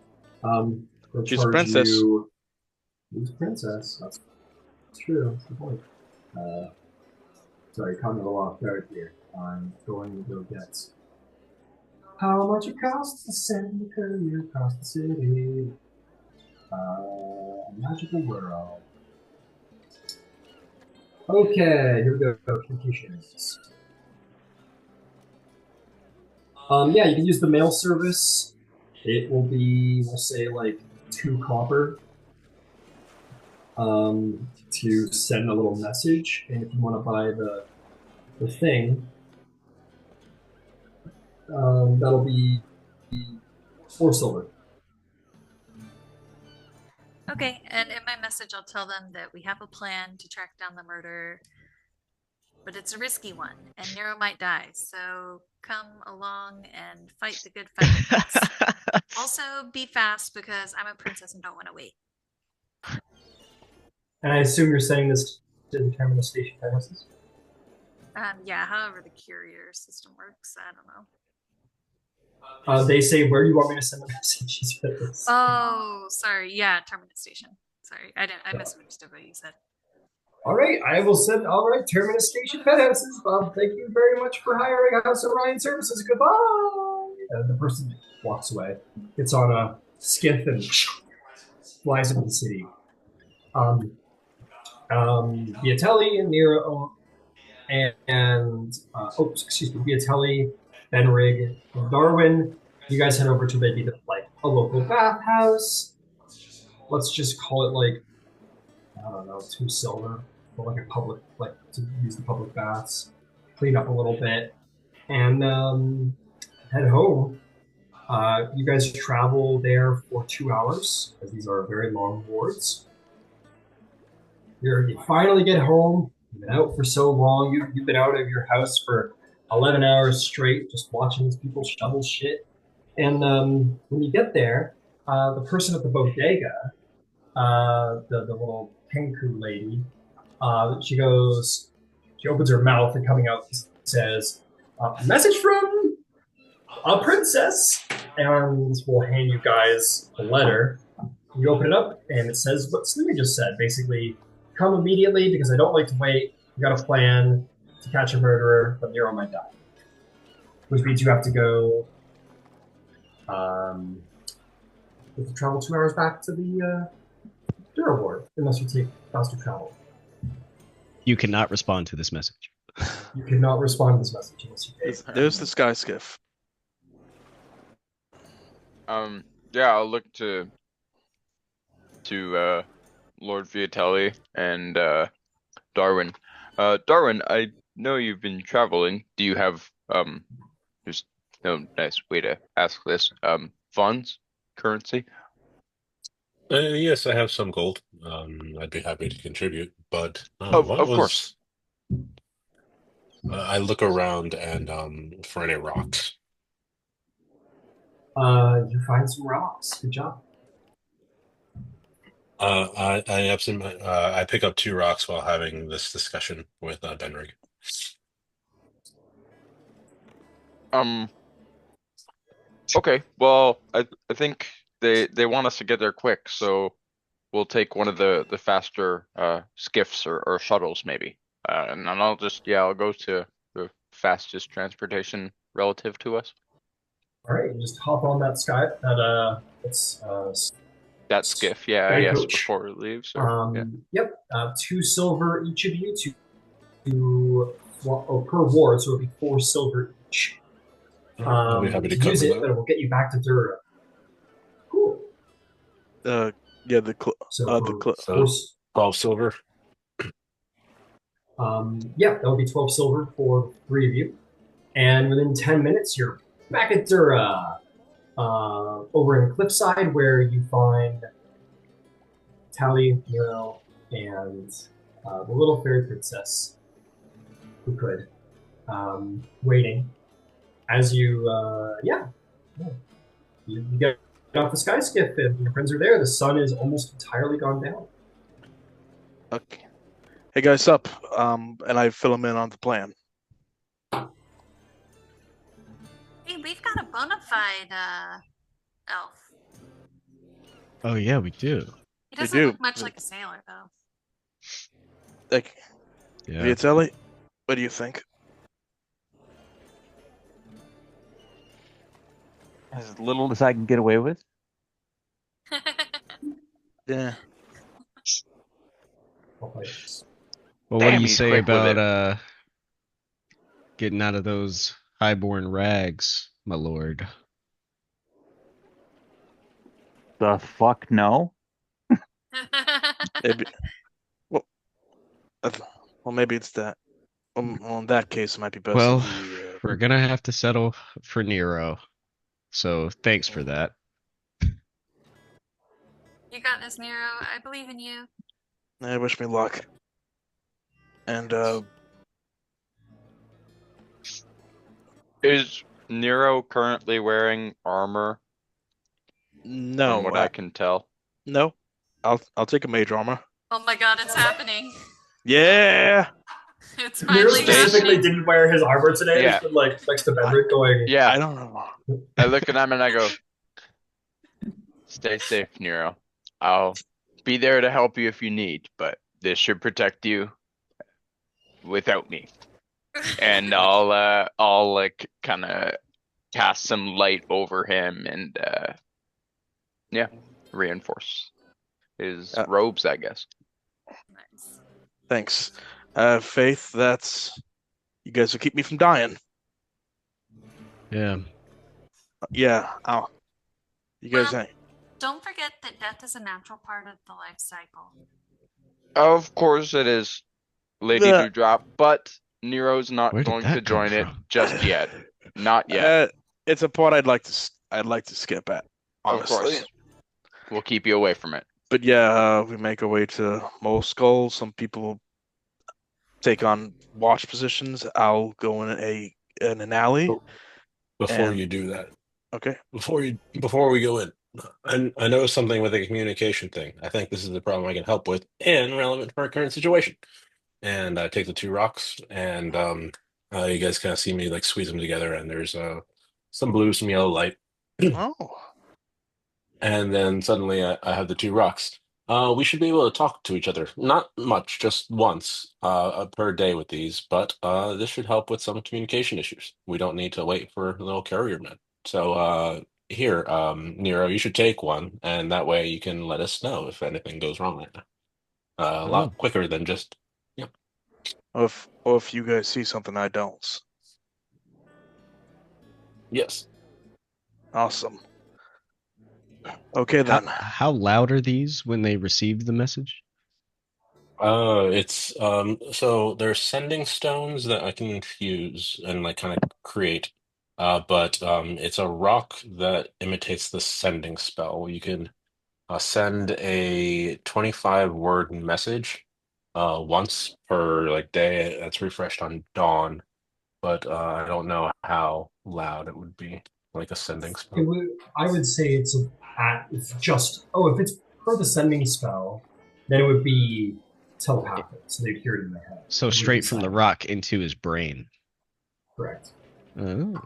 Speaker 1: They'll
Speaker 4: She's a
Speaker 1: charge
Speaker 4: princess.
Speaker 1: She's a princess. That's true. That's the point. Sorry, caught me a little off guard here. I'm going to go get. How much it costs to send a courier across the city? A magical world. Okay, here we go. Communications. Yeah, you can use the mail service. It will be, we'll say, like 2 copper to send a little message. And if you want to buy the thing, that'll be 4 silver.
Speaker 6: Okay, and in my message, I'll tell them that we have a plan to track down the murderer, but it's a risky one, and Nero might die. So come along and fight the good fight with us. Also, be fast because I'm a princess and don't want to wait.
Speaker 1: And I assume you're sending this to the terminal station premises?
Speaker 6: Yeah, however the courier system works, I don't know.
Speaker 1: They say, where do you want me to send the messages for this?
Speaker 6: Oh, sorry. Yeah, terminus station. Sorry, I misunderstood what you said.
Speaker 1: All right, I will send. All right, terminus station penances. Thank you very much for hiring House Orion Services. Goodbye. And the person walks away. Gets on a skiff and flies into the city. Viatelli and Nero and excuse me, Viatelli, Benrig, and Darwin. You guys head over to maybe like a local bathhouse. Let's just call it like, I don't know, 2 silver for like a public, like to use the public baths, clean up a little bit, and head home. You guys travel there for 2 hours, as these are very long wards. You finally get home. You've been out for so long. You've been out of your house for 11 hours straight, just watching these people shovel shit. And when you get there, the person at the bodega, the little Kenku lady, she opens her mouth and coming out says, message from a princess, and we'll hand you guys a letter. You open it up, and it says what Slimmy just said. Basically, come immediately because I don't like to wait. You got a plan to catch a murderer, but Nero might die. Which means you have to go. You have to travel 2 hours back to the Duro ward, unless you take faster travel.
Speaker 5: You cannot respond to this message.
Speaker 1: You cannot respond to this message unless you take.
Speaker 4: There's the sky skiff.
Speaker 2: Yeah, I'll look to Lord Viatelli and Darwin. Darwin, I know you've been traveling. Do you have there's no nice way to ask this. Funds? Currency?
Speaker 3: Yes, I have some gold. I'd be happy to contribute, but
Speaker 2: Of course.
Speaker 3: I look around and for any rocks.
Speaker 1: You find some rocks. Good job.
Speaker 3: I have some. I pick up 2 rocks while having this discussion with Benrig.
Speaker 2: Okay. Well, I think they want us to get there quick, so we'll take one of the faster skiffs or shuttles maybe. And then I'll go to the fastest transportation relative to us.
Speaker 1: All right, you just hop on that
Speaker 2: That skiff, yeah,
Speaker 1: Sky
Speaker 2: I guess
Speaker 1: coach.
Speaker 2: before it leaves.
Speaker 1: Yep, 2 silver each of you per ward, so it'll be 4 silver each.
Speaker 3: I'll be happy to
Speaker 1: use
Speaker 3: cover
Speaker 1: it,
Speaker 3: that.
Speaker 1: but it will get you back to Dura. Cool.
Speaker 4: Yeah,
Speaker 3: So 12 silver.
Speaker 1: Yeah, that'll be 12 silver for 3 of you. And within 10 minutes, you're back at Dura. Over in Cliffside, where you find Tally, Nero, and the little fairy princess who could waiting as you you get off the sky skiff and your friends are there. The sun is almost entirely gone down.
Speaker 4: Okay. Hey guys, up. And I fill them in on the plan.
Speaker 6: Hey, we've got a bona fide elf.
Speaker 5: Oh yeah, we do.
Speaker 6: He doesn't
Speaker 4: do.
Speaker 6: look much like a sailor, though.
Speaker 4: Like,
Speaker 5: Yeah.
Speaker 4: Viatelli, what do you think?
Speaker 7: As little as I can get away with.
Speaker 4: Yeah.
Speaker 5: Well, what
Speaker 2: Damn,
Speaker 5: do you
Speaker 2: he's
Speaker 5: say
Speaker 2: quick with
Speaker 5: about getting out of those highborn rags, my lord?
Speaker 7: The fuck no?
Speaker 4: Maybe. Well, maybe it's that. Well, in that case, it might be best.
Speaker 5: Well, we're gonna have to settle for Nero. So thanks for that.
Speaker 6: You got this, Nero. I believe in you.
Speaker 4: I wish me luck. And
Speaker 2: Is Nero currently wearing armor?
Speaker 4: no,
Speaker 2: From what I can tell.
Speaker 4: no, I'll take a mage armor.
Speaker 6: Oh my god, it's happening.
Speaker 4: Yeah.
Speaker 6: It's
Speaker 1: Nero
Speaker 6: finally
Speaker 1: specifically
Speaker 6: happening.
Speaker 1: didn't wear his armor today.
Speaker 2: Yeah.
Speaker 1: He's been like next to Benrick going,
Speaker 2: Yeah,
Speaker 4: I don't know.
Speaker 2: I look at him and I go, stay safe, Nero. I'll be there to help you if you need, but this should protect you without me. And I'll like kind of cast some light over him and reinforce his robes, I guess.
Speaker 6: Nice.
Speaker 4: Thanks. Faith, that's... You guys will keep me from dying.
Speaker 5: Yeah.
Speaker 4: Yeah, you guys
Speaker 6: Well,
Speaker 4: ain't.
Speaker 6: don't forget that death is a natural part of the life cycle.
Speaker 2: Of course it is, Lady
Speaker 4: The-
Speaker 2: Dewdrop, but Nero's not
Speaker 5: Where did
Speaker 2: going to
Speaker 5: that come
Speaker 2: join it
Speaker 5: from?
Speaker 2: just yet. Not yet.
Speaker 4: It's a part I'd like to skip at, honestly.
Speaker 2: Of course. We'll keep you away from it.
Speaker 4: But yeah, we make our way to Mole Skull. Some people take on watch positions. I'll go in an alley.
Speaker 3: Before
Speaker 4: And-
Speaker 3: you do that,
Speaker 4: Okay.
Speaker 3: before we go in, I know something with the communication thing. I think this is the problem I can help with and relevant for our current situation. And I take the 2 rocks, and you guys kind of see me like squeeze them together, and there's some blue, some yellow light,
Speaker 4: Oh.
Speaker 3: and then suddenly I have the 2 rocks. We should be able to talk to each other. Not much, just once per day with these, but this should help with some communication issues. We don't need to wait for little carrier men. So here, Nero, you should take one, and that way you can let us know if anything goes wrong right now. A lot quicker than just, yeah.
Speaker 4: Or if you guys see something I don't.
Speaker 3: Yes.
Speaker 4: Awesome. Okay then.
Speaker 5: How loud are these when they receive the message?
Speaker 3: It's so there's sending stones that I can infuse and like kind of create. But it's a rock that imitates the sending spell. You can send a 25-word message once per like day. That's refreshed on dawn, but I don't know how loud it would be, like a sending spell.
Speaker 1: I would say it's if it's per the sending spell, then it would be telepathic, so they'd hear it in their head.
Speaker 5: So straight from the rock into his brain.
Speaker 1: Correct.
Speaker 5: Oh.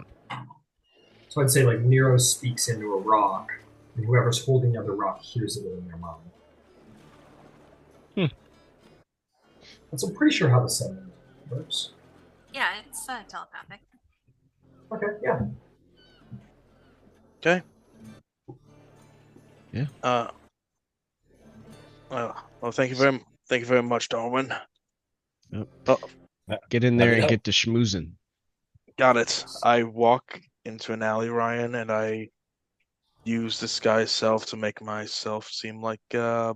Speaker 1: So I'd say like Nero speaks into a rock, and whoever's holding the other rock hears it in their mind. And so I'm pretty sure how the sending works.
Speaker 6: Yeah, it's telepathic.
Speaker 1: Okay, yeah.
Speaker 4: Okay.
Speaker 5: Yeah.
Speaker 4: Well, thank you very much, Darwin.
Speaker 5: Yep.
Speaker 4: Oh,
Speaker 5: Get in there and
Speaker 3: help.
Speaker 5: get to schmoozing.
Speaker 4: got it. I walk into an alley, Ryan, and I use disguise self to make myself seem like
Speaker 1: An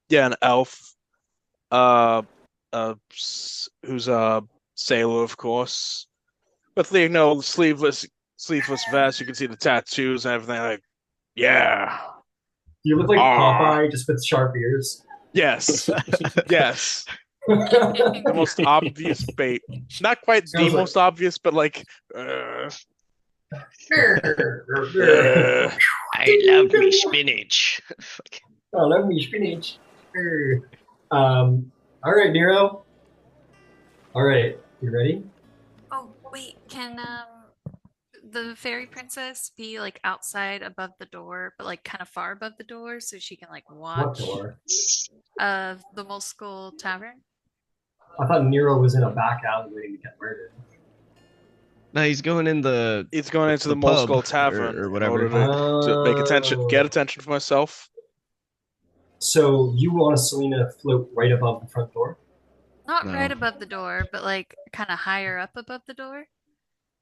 Speaker 4: an elf. Who's a sailor, of course, with the sleeveless vest. You can see the tattoos and everything. Like, yeah,
Speaker 1: You look like Popeye, just with sharp ears.
Speaker 4: yes, yes. The most obvious bait. Not quite
Speaker 1: Sounds
Speaker 4: the
Speaker 1: like-
Speaker 4: most obvious, but like.
Speaker 5: I love me spinach.
Speaker 1: I love me spinach. All right, Nero. All right, you ready?
Speaker 6: Oh, wait, can the fairy princess be like outside above the door, but like kind of far above the door so she can like
Speaker 1: What
Speaker 6: watch
Speaker 1: door?
Speaker 6: the Mole Skull Tavern?
Speaker 1: I thought Nero was in a back alley waiting to get murdered.
Speaker 5: No, he's going in the.
Speaker 4: It's going into
Speaker 5: The
Speaker 4: the Mole
Speaker 5: pub
Speaker 4: Skull Tavern
Speaker 5: or
Speaker 4: in
Speaker 5: whatever.
Speaker 4: order to get attention for myself.
Speaker 1: So you want Selena float right above the front door?
Speaker 6: Not
Speaker 5: No.
Speaker 6: right above the door, but like kind of higher up above the door.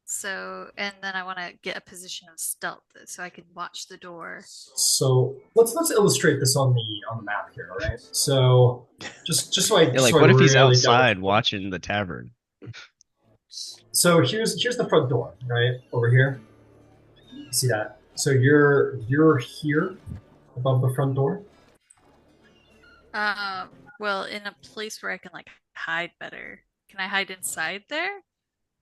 Speaker 6: So, and then I want to get a position of stealth so I can watch the door.
Speaker 1: So let's illustrate this on the map here, all right? So just so I
Speaker 5: Yeah, like,
Speaker 1: so I
Speaker 5: what if he's
Speaker 1: really
Speaker 5: outside
Speaker 1: don't-
Speaker 5: watching the tavern?
Speaker 1: So here's the front door, right over here. See that? So you're here above the front door.
Speaker 6: Well, in a place where I can like hide better. Can I hide inside there?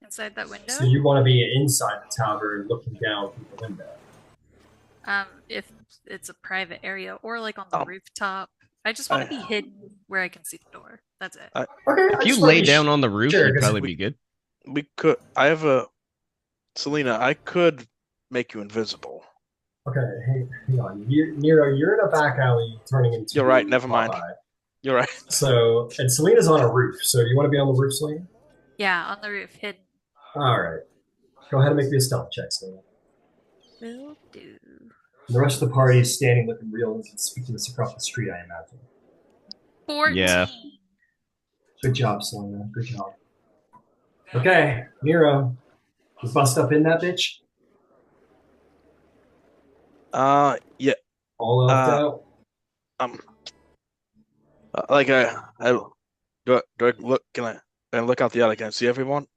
Speaker 6: Inside that window?
Speaker 1: So you want to be inside the tavern, looking down through the window.
Speaker 6: If it's a private area or like on the
Speaker 4: Oh.
Speaker 6: rooftop. I just want to be hidden where I can see the door. That's it.
Speaker 1: Okay.
Speaker 5: If you lay down on the roof,
Speaker 1: sure,
Speaker 5: you'd
Speaker 1: 'cause
Speaker 5: probably
Speaker 1: we-
Speaker 5: be good.
Speaker 4: We could. I have a Selena. I could make you invisible.
Speaker 1: Okay, hang on. Nero, you're in a back alley turning into.
Speaker 4: You're right, never mind.
Speaker 1: Popeye.
Speaker 4: You're right.
Speaker 1: So, and Selena's on a roof. So, do you want to be on the roof, Selena?
Speaker 6: Yeah, on the roof, hidden.
Speaker 1: All right. Go ahead and make me a stealth check, Selena.
Speaker 6: Will do.
Speaker 1: The rest of the party is standing looking real and speaking this across the street, I imagine.
Speaker 6: 14.
Speaker 5: Yeah.
Speaker 1: Good job, Selena. Good job. Okay, Nero, you bust up in that bitch?
Speaker 4: Yeah.
Speaker 1: All elfed out?
Speaker 4: Like do I look? Can I look out the alley? Can I see everyone?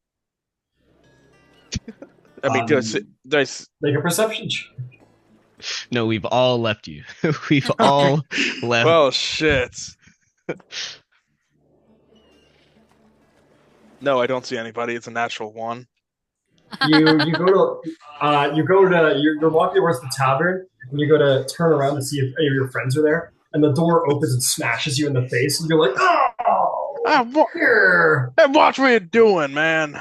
Speaker 4: I mean, do I s-
Speaker 1: Make a perception check.
Speaker 5: No, we've all left you. We've all left.
Speaker 4: Well, shit. No, I don't see anybody. It's a natural one.
Speaker 1: You're walking towards the tavern, and you go to turn around to see if any of your friends are there, and the door opens and smashes you in the face, and you're like, "Oh, here!"
Speaker 4: Hey, watch what you're doing, man.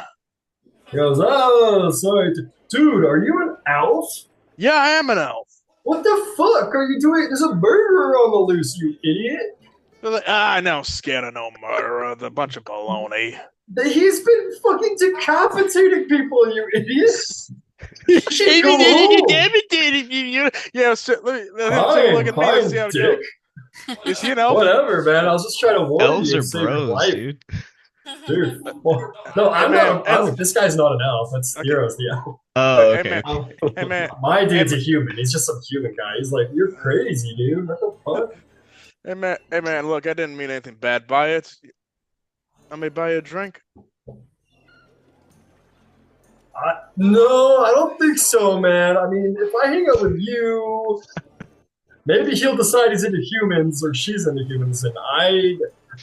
Speaker 1: He goes, "Oh, sorry, dude. Are you an elf?
Speaker 4: Yeah, I am an elf.
Speaker 1: What the fuck are you doing? There's a murderer on the loose, you idiot!"
Speaker 4: They're like, I know, scared of no murderer. The bunch of baloney.
Speaker 1: He's been fucking decapitating people, you idiot! You should go home.
Speaker 4: Yeah, so let him take a look at me and see how it
Speaker 1: dick.
Speaker 4: goes. Is he an elf?
Speaker 1: Whatever, man. I was just trying to warn
Speaker 5: Elves
Speaker 1: you
Speaker 5: are
Speaker 1: and save your
Speaker 5: bros,
Speaker 1: life.
Speaker 5: dude.
Speaker 1: Dude. Well, no, I'm not. This guy's not an elf. That's
Speaker 4: Okay.
Speaker 1: Nero's the elf.
Speaker 5: Oh,
Speaker 4: Hey,
Speaker 5: okay.
Speaker 4: man. Hey, man.
Speaker 1: My dude's a human. He's just some human guy. He's like, you're crazy, dude. What the fuck?
Speaker 4: Hey, man, look, I didn't mean anything bad by it. I may buy you a drink.
Speaker 1: No, I don't think so, man. I mean, if I hang out with you, maybe he'll decide he's into humans or she's into humans, and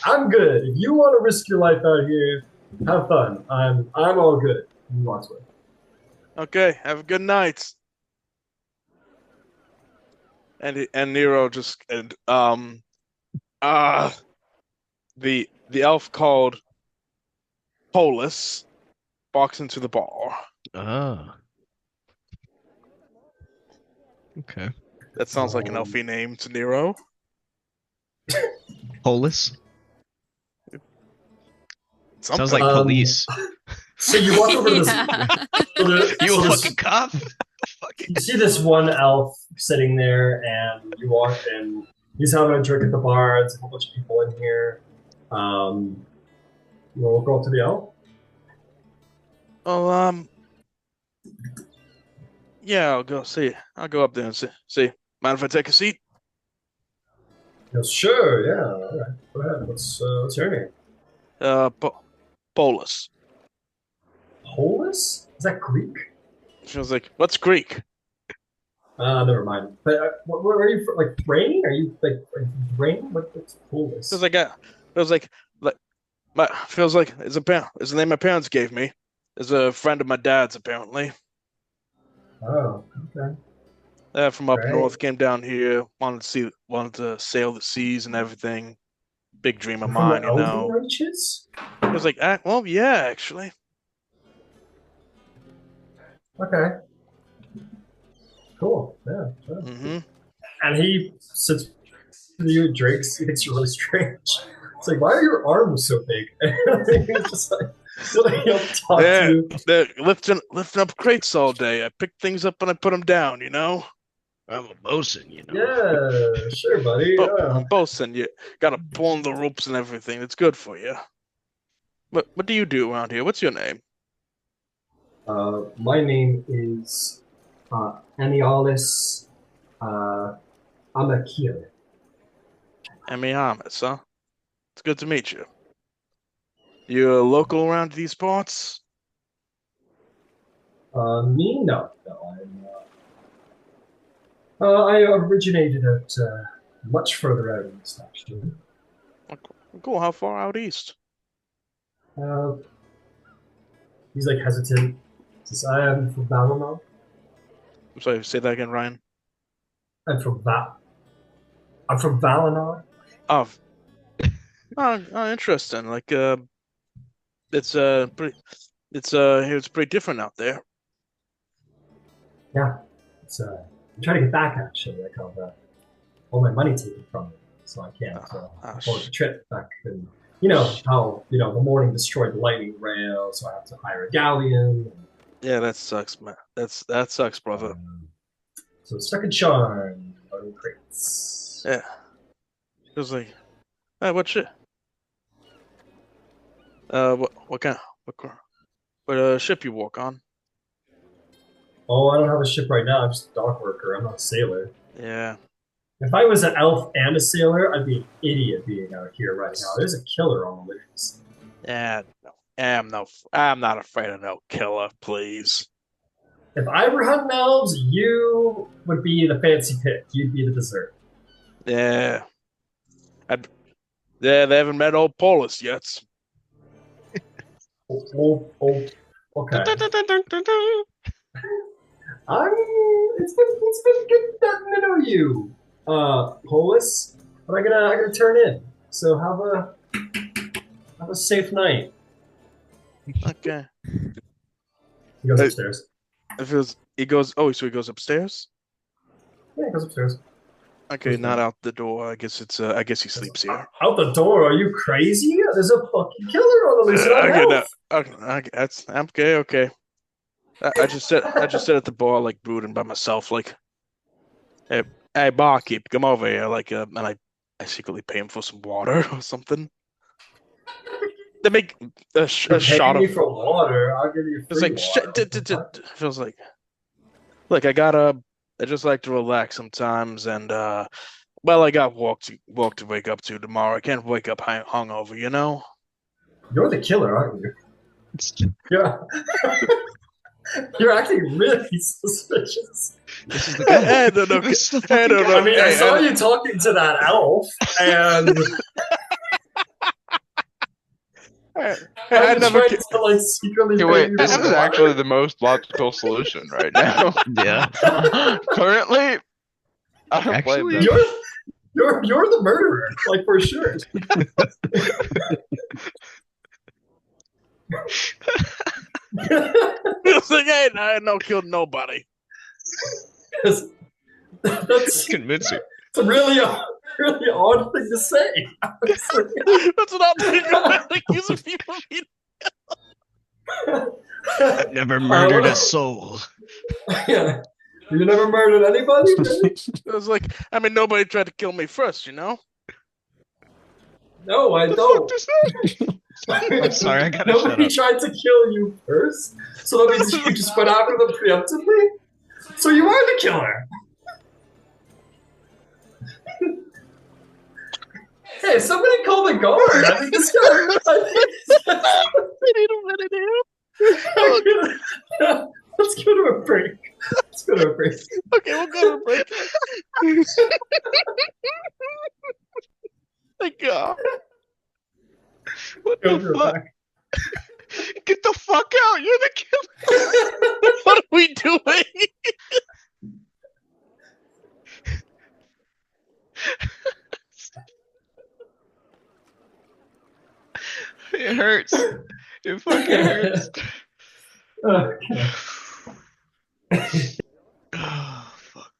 Speaker 1: I'm good. If you want to risk your life out here, have fun. I'm all good. He walks away.
Speaker 4: Okay, have a good night. And Nero just the elf called Polis walks into the bar.
Speaker 5: Oh. Okay.
Speaker 4: That sounds like an elfie name to Nero.
Speaker 5: Polis? Sounds like
Speaker 1: Um,
Speaker 5: police.
Speaker 1: So you walk over to this.
Speaker 5: You a fucking cop?
Speaker 1: You see this one elf sitting there, and you walk in. He's having a drink at the bar. There's a whole bunch of people in here. We'll go up to the elf.
Speaker 4: Oh, yeah, I'll go see. I'll go up there and see. Mind if I take a seat?
Speaker 1: He goes, sure, yeah, all right. Go ahead. What's your name?
Speaker 4: Polis.
Speaker 1: Polis? Is that Greek?
Speaker 4: She was like, "What's Greek?"
Speaker 1: Never mind. But where are you from? Like rain? Are you rain? What's Polis?
Speaker 4: Feels like it's the name my parents gave me. It's a friend of my dad's apparently.
Speaker 1: Oh, okay.
Speaker 4: From up
Speaker 1: Right.
Speaker 4: north, came down here, wanted to sail the seas and everything. Big dream of
Speaker 1: From
Speaker 4: mine,
Speaker 1: the
Speaker 4: you know.
Speaker 1: Elven Reaches?
Speaker 4: He was like, well, yeah, actually.
Speaker 1: Okay. Cool. Yeah. Sure.
Speaker 4: Mm-hmm.
Speaker 1: And he sits with you, drinks. He thinks you're really strange. It's like, why are your arms so big? It's just like, he'll talk to you.
Speaker 4: They're lifting up crates all day. I pick things up and I put them down, you know.
Speaker 5: I'm a bosun, you know.
Speaker 1: Yeah, sure, buddy. Yeah.
Speaker 4: Bosun, you gotta pull on the ropes and everything. It's good for you. What do you do around here? What's your name?
Speaker 1: My name is Anialis Amakir.
Speaker 4: Amiamis, huh? It's good to meet you. You're local around these parts?
Speaker 1: Me? No. I originated at much further out east, actually.
Speaker 4: Cool. How far out east?
Speaker 1: He's like hesitant. He says, I am from Valinor.
Speaker 4: I'm sorry, say that again, Ryan.
Speaker 1: I'm from Valinor.
Speaker 4: Oh, interesting. Like, it's pretty different out there.
Speaker 1: Yeah. I'm trying to get back, actually. I got all my money taken from me, so I can't afford the trip back. And you know how the morning destroyed the lightning rail, so I have to hire a galleon.
Speaker 4: Yeah, that sucks, man. That sucks, brother.
Speaker 1: So second Sharn, loading crates.
Speaker 4: Yeah. It was like, hey, what shit? What kind? What ship you walk on?
Speaker 1: Oh, I don't have a ship right now. I'm just a dock worker. I'm not a sailor.
Speaker 4: Yeah.
Speaker 1: If I was an elf and a sailor, I'd be an idiot being out here right now. There's a killer on the loose.
Speaker 4: Yeah. No. I'm not afraid of no killer. Please.
Speaker 1: If I were hunting elves, you would be the fancy pick. You'd be the dessert.
Speaker 4: Yeah. They haven't met old Polis yet.
Speaker 1: Oh, okay. It's been good getting to know you, Polis. But I gotta turn in. So have a safe night.
Speaker 4: Okay.
Speaker 1: He goes upstairs.
Speaker 4: He goes. Oh, so he goes upstairs.
Speaker 1: Yeah, he goes upstairs.
Speaker 4: Okay, not out the door. I guess it's. I guess he sleeps here.
Speaker 1: Out the door? Are you crazy? There's a fucking killer on the loose.
Speaker 4: I'm okay. I just sit at the bar, like brooding by myself, like, hey, barkeep, come over here, like, and I secretly pay him for some water or something. They make a shot of
Speaker 1: me for water. I'll give you free
Speaker 4: water. Feels like, look, I just like to relax sometimes, and well, I got work to wake up to tomorrow. I can't wake up hungover, you know.
Speaker 1: You're the killer, aren't you? Yeah. You're acting really suspicious.
Speaker 5: This is the guy.
Speaker 1: I mean, I saw you talking to that elf, and
Speaker 2: I never to, like, secretly. Wait, this is actually the most logical solution right now.
Speaker 5: Yeah.
Speaker 2: Currently, I don't blame them.
Speaker 1: You're the murderer, like, for sure.
Speaker 4: It's like, hey, I ain't no killed nobody.
Speaker 1: That's
Speaker 5: convincing.
Speaker 1: It's a really odd thing to say.
Speaker 4: That's what I'm thinking. Accusing people of being
Speaker 5: I've never murdered a soul.
Speaker 1: Yeah. You never murdered anybody? Really?
Speaker 4: It was like, I mean, nobody tried to kill me first, you know?
Speaker 1: No, I don't.
Speaker 5: I'm sorry, I gotta
Speaker 1: Nobody tried to kill you first? So that means you just went after them preemptively? So you are the killer! Hey, somebody call the guard! I think this guy...
Speaker 4: I need a minute here.
Speaker 1: Let's go to a break.
Speaker 4: Okay, we'll go to a break. Thank God.
Speaker 5: What the fuck? Get the fuck out! You're the killer!
Speaker 4: What are we doing?
Speaker 5: It hurts. It fucking hurts.
Speaker 1: Okay.
Speaker 5: Oh, fuck.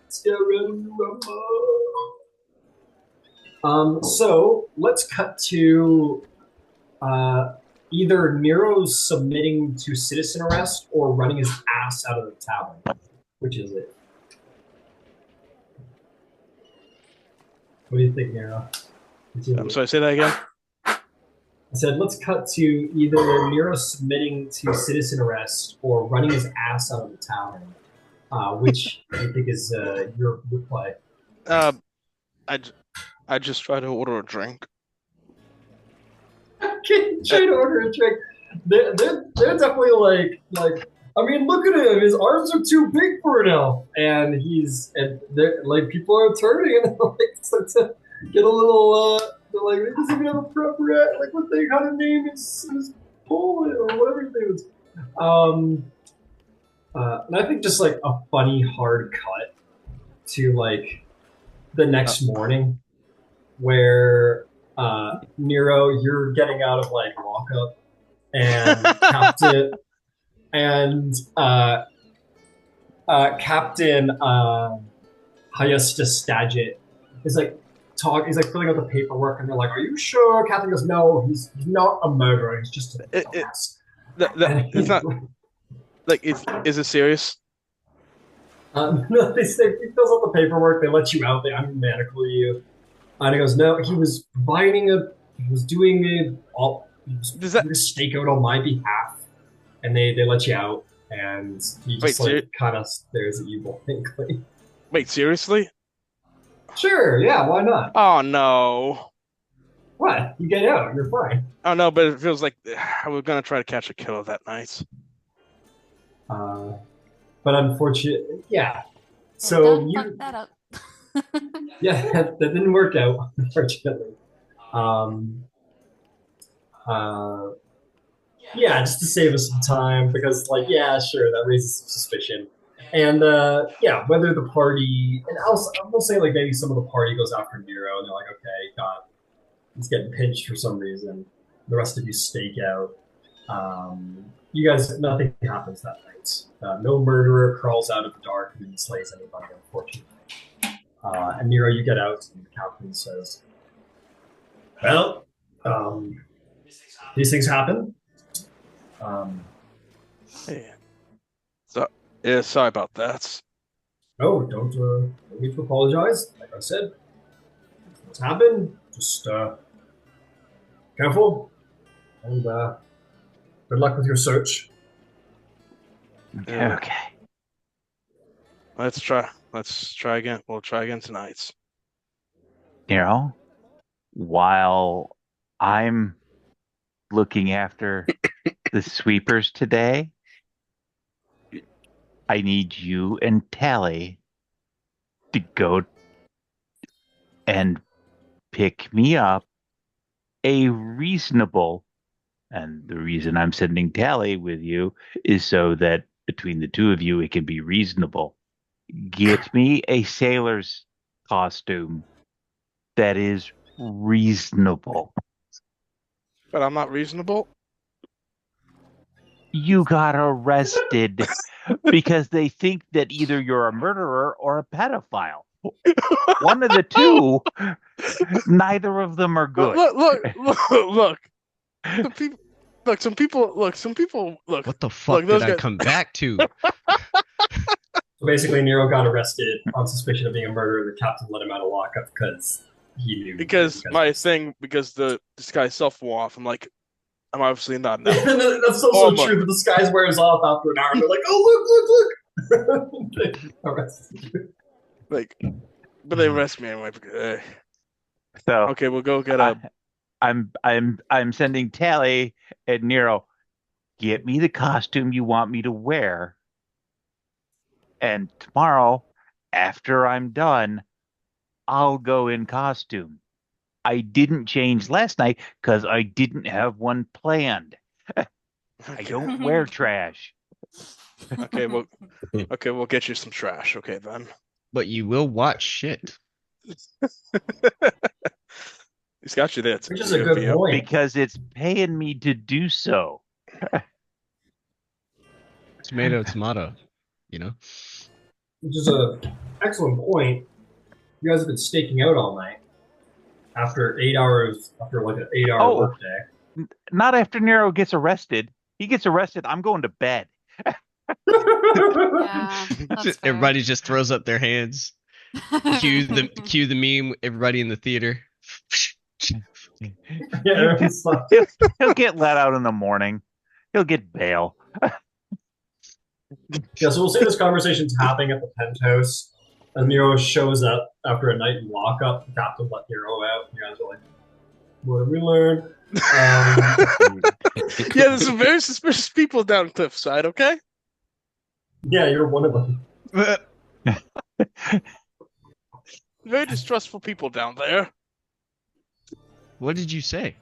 Speaker 1: Let's get ready to rumble. So let's cut to either Nero's submitting to citizen arrest or running his ass out of the tavern. Which is it? What do you think, Nero?
Speaker 4: I'm sorry, say that again.
Speaker 1: I said, let's cut to either Nero submitting to citizen arrest or running his ass out of the tavern. Which do you think is your play?
Speaker 4: I just try to order a drink.
Speaker 1: Okay, try to order a drink. They're definitely like I mean, look at him. His arms are too big for an elf, and they're like, people are turning and like start to get a little they're like, he doesn't even have a proper like what they kind of name his Poland or whatever his name is. And I think just like a funny hard cut to like the next morning where Nero, you're getting out of like lockup, and Captain Hayasta Stagit is like he's like filling out the paperwork, and they're like, "Are you sure?" Captain goes, "No, he's not a murderer. He's just a dumbass."
Speaker 4: It's not like is it serious?
Speaker 1: No, he fills out the paperwork. They let you out. They unmanacle you. And he goes, "No, he was doing he was doing a stakeout on my behalf." And they let you out, and he just kind of stares at you blankly.
Speaker 4: Wait, seriously?
Speaker 1: Sure, yeah, why not?
Speaker 4: Oh no.
Speaker 1: What? You get out, you're fine.
Speaker 4: Oh no, but it feels like we're gonna try to catch a killer that night.
Speaker 1: But unfortunately, yeah. So
Speaker 6: you fucked that up.
Speaker 1: Yeah, that didn't work out, unfortunately. Yeah, just to save us some time, because, like, yeah, sure, that raises some suspicion. And, yeah, whether the party, and I'll say, like, maybe some of the party goes after Nero, and they're like, okay, he's getting pinched for some reason. The rest of you stake out. You guys, nothing happens that night. No murderer crawls out of the dark and slays anybody, unfortunately. And Nero, you get out, and the captain says, well, these things happen.
Speaker 4: Hey. So, yeah, sorry about that.
Speaker 1: No, don't need to apologize. Like I said, what's happened? Just careful, and good luck with your search.
Speaker 7: Okay.
Speaker 4: Let's try again. We'll try again tonight.
Speaker 7: Nero, while I'm looking after the sweepers today, I need you and Tally to go and pick me up a reasonable, and the reason I'm sending Tally with you is so that between the two of you it can be reasonable. Get me a sailor's costume that is reasonable.
Speaker 4: But I'm not reasonable?
Speaker 7: You got arrested because they think that either you're a murderer or a pedophile. One of the two. Neither of them are good.
Speaker 4: Look. Some people.
Speaker 5: What the fuck did I come back to?
Speaker 1: So basically, Nero got arrested on suspicion of being a murderer. The captain let him out of lockup because he knew.
Speaker 4: Because the disguise self wore off. I'm obviously not.
Speaker 1: That's also true. The disguise wears off after an hour. They're like, "Oh, look!" They arrested you.
Speaker 4: But they arrest me anyway.
Speaker 7: So
Speaker 4: okay, we'll go get a.
Speaker 7: I'm sending Tally and Nero. Get me the costume you want me to wear, and tomorrow, after I'm done, I'll go in costume. I didn't change last night because I didn't have one planned. I don't wear trash.
Speaker 4: Okay, we'll get you some trash. Okay, then.
Speaker 5: But you will watch shit.
Speaker 4: He's got you there.
Speaker 1: Which is a good point.
Speaker 7: Because it's paying me to do so.
Speaker 5: Tomato, you know?
Speaker 1: Which is an excellent point. You guys have been staking out all night. After like an 8-hour workday.
Speaker 7: Not after Nero gets arrested. He gets arrested, I'm going to bed.
Speaker 6: Yeah,
Speaker 5: everybody just throws up their hands. Cue the meme. Everybody in the theater.
Speaker 1: Yeah,
Speaker 7: he'll get let out in the morning. He'll get bail.
Speaker 1: Yeah, so we'll say this conversation's happening at the penthouse, and Nero shows up after a night in lockup. The captain let Nero out. You guys are like, "What did we learn?"
Speaker 4: Yeah, there's some very suspicious people down Cliffside. Okay.
Speaker 1: Yeah, you're one of them.
Speaker 4: Very distrustful people down there.
Speaker 5: What did you say?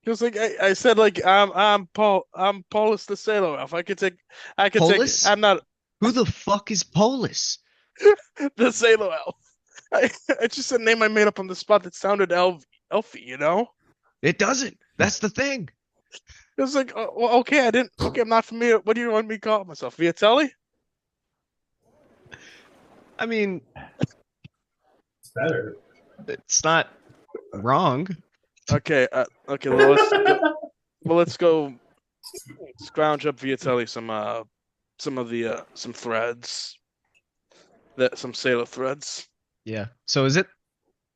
Speaker 4: He was like, I said, like, I'm Paulus the sailor. If I could take,
Speaker 5: Paulus?
Speaker 4: I'm not.
Speaker 5: Who the fuck is Polis?
Speaker 4: The sailor elf. It's just a name I made up on the spot that sounded elfy, you know?
Speaker 5: It doesn't. That's the thing.
Speaker 4: It was like, well, okay, I'm not familiar. What do you want me to call myself? Viatelli?
Speaker 5: I mean,
Speaker 1: It's better.
Speaker 5: it's not wrong.
Speaker 4: Okay, let's go scrounge up Viatelli some threads. Some sailor threads.
Speaker 5: Yeah. So is it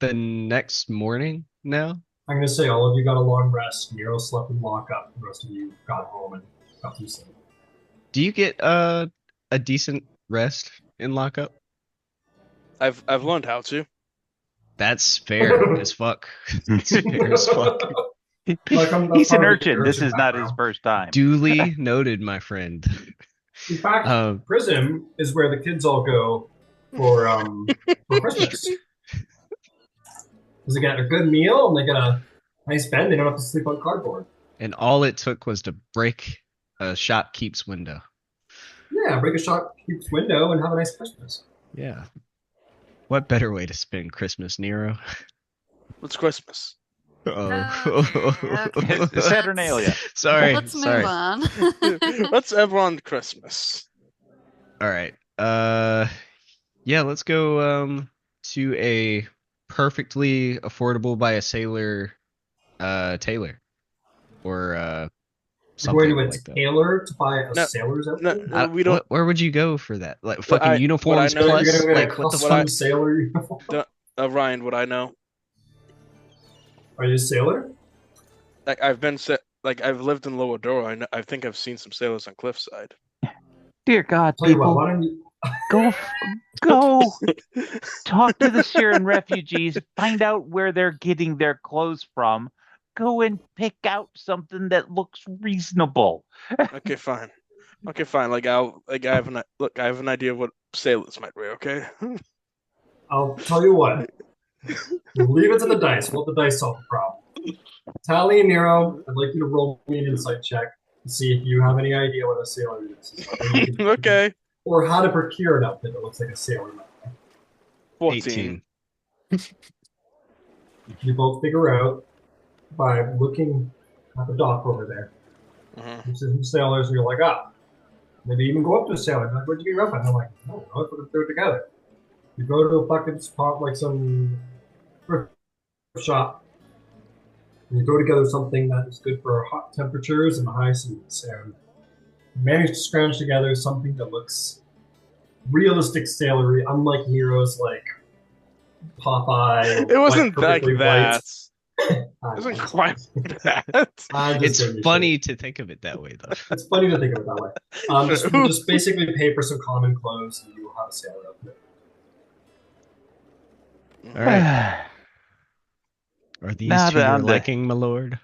Speaker 5: the next morning now?
Speaker 1: I'm gonna say all of you got a long rest. Nero slept in lockup. The rest of you got home and got to sleep.
Speaker 5: Do you get a decent rest in lockup?
Speaker 4: I've learned how to.
Speaker 5: That's fair as fuck. That's fair as fuck.
Speaker 7: He's an urchin. This is not his first time.
Speaker 5: Duly noted, my friend.
Speaker 1: In fact, prison is where the kids all go for Christmas. Because they get a good meal and they get a nice bed. They don't have to sleep on cardboard.
Speaker 5: And all it took was to break a shopkeep's window.
Speaker 1: Yeah, break a shopkeep's window and have a nice Christmas.
Speaker 5: Yeah. What better way to spend Christmas, Nero?
Speaker 4: What's Christmas?
Speaker 6: Okay.
Speaker 7: Saturnalia.
Speaker 5: Sorry.
Speaker 6: Let's
Speaker 5: sorry.
Speaker 6: move on.
Speaker 4: Let's everyone Christmas.
Speaker 5: All right. Yeah, let's go to a perfectly affordable by a sailor tailor. Or something
Speaker 1: You're going to a
Speaker 5: like that.
Speaker 1: tailor to buy a
Speaker 4: No,
Speaker 1: sailor's outfit?
Speaker 4: we don't.
Speaker 5: Where would you go for that? Like
Speaker 4: What
Speaker 5: fucking
Speaker 4: I
Speaker 5: uniforms
Speaker 4: know-
Speaker 5: plus?
Speaker 1: You're gonna get
Speaker 5: Like
Speaker 1: a
Speaker 5: what the
Speaker 1: custom
Speaker 5: fuck?
Speaker 1: sailor uniform?
Speaker 4: Ryan, what I know.
Speaker 1: Are you a sailor?
Speaker 4: Like I've lived in Lower Dora. I think I've seen some sailors on Cliffside.
Speaker 7: Dear God,
Speaker 1: Tell you what,
Speaker 7: people,
Speaker 1: why don't you...
Speaker 7: go talk to the Sharn refugees, find out where they're getting their clothes from. Go and pick out something that looks reasonable.
Speaker 4: Okay, fine. Like I have an idea of what sailors might wear. Okay.
Speaker 1: I'll tell you what. Leave it to the dice. Let the dice solve the problem. Tally and Nero, I'd like you to roll me an insight check to see if you have any idea what a sailor is.
Speaker 4: Okay.
Speaker 1: Or how to procure an outfit that looks like a sailor.
Speaker 4: 14.
Speaker 5: 18.
Speaker 1: You both figure out by looking at the dock over there.
Speaker 4: Mhm.
Speaker 1: You see some sailors, and you're like, maybe even go up to a sailor. Like, where'd you get rough? And they're like, no, let's do it together. You go to a fucking spot like some thrift shop, and you go together something that is good for hot temperatures and high seas, and you manage to scrounge together something that looks realistic sailory, unlike Nero's like Popeye.
Speaker 4: It wasn't
Speaker 1: like,
Speaker 4: like
Speaker 1: perfectly
Speaker 4: that.
Speaker 1: white.
Speaker 4: It wasn't quite like that.
Speaker 5: It's funny to think of it that way, though.
Speaker 1: It's funny to think of it that way. Just basically pay for some common clothes, and you will have a sailor outfit.
Speaker 5: All right. Are these
Speaker 7: Now
Speaker 5: to your
Speaker 7: down to-
Speaker 5: liking, my lord?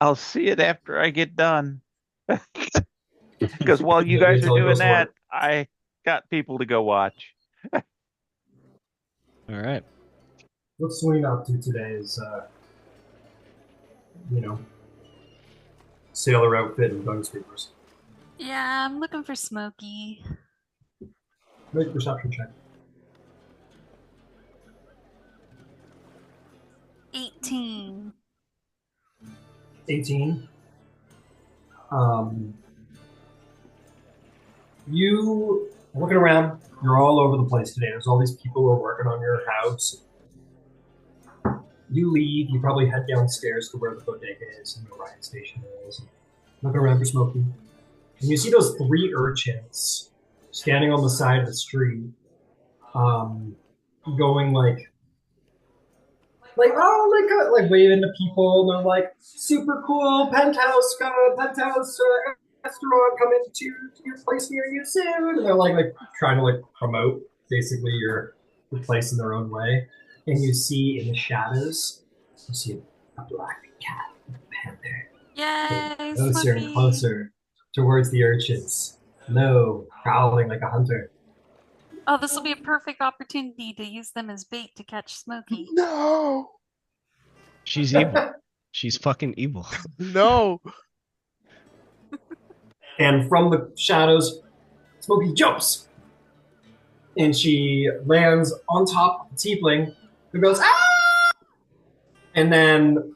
Speaker 7: I'll see it after I get done. Because while you
Speaker 1: Yeah,
Speaker 7: guys
Speaker 1: until
Speaker 7: are
Speaker 1: it
Speaker 7: doing
Speaker 1: goes to
Speaker 7: that,
Speaker 1: work.
Speaker 7: I got people to go watch.
Speaker 5: All right.
Speaker 1: What Swing up to today is, sailor outfit and Dung Sweepers.
Speaker 6: Yeah, I'm looking for Smokey.
Speaker 1: Make a perception check.
Speaker 6: 18.
Speaker 1: 18. You looking around, you're all over the place today. There's all these people who are working on your house. You leave, you probably head downstairs to where the bodega is and the Orion station is. Looking around for Smokey. And you see those 3 urchins standing on the side of the street, going like waving to people, and they're like, super cool penthouse restaurant coming to your place near you soon. And they're like trying to promote basically your place in their own way. And you see in the shadows, you see a black cat, a panther.
Speaker 6: Yay,
Speaker 1: Closer and
Speaker 6: Smokey.
Speaker 1: closer towards the urchins. Low, prowling like a hunter.
Speaker 6: Oh, this will be a perfect opportunity to use them as bait to catch Smokey.
Speaker 4: No.
Speaker 5: She's evil. She's fucking evil.
Speaker 4: No.
Speaker 1: And from the shadows, Smokey jumps, and she lands on top of the tiefling, who goes, ah! And then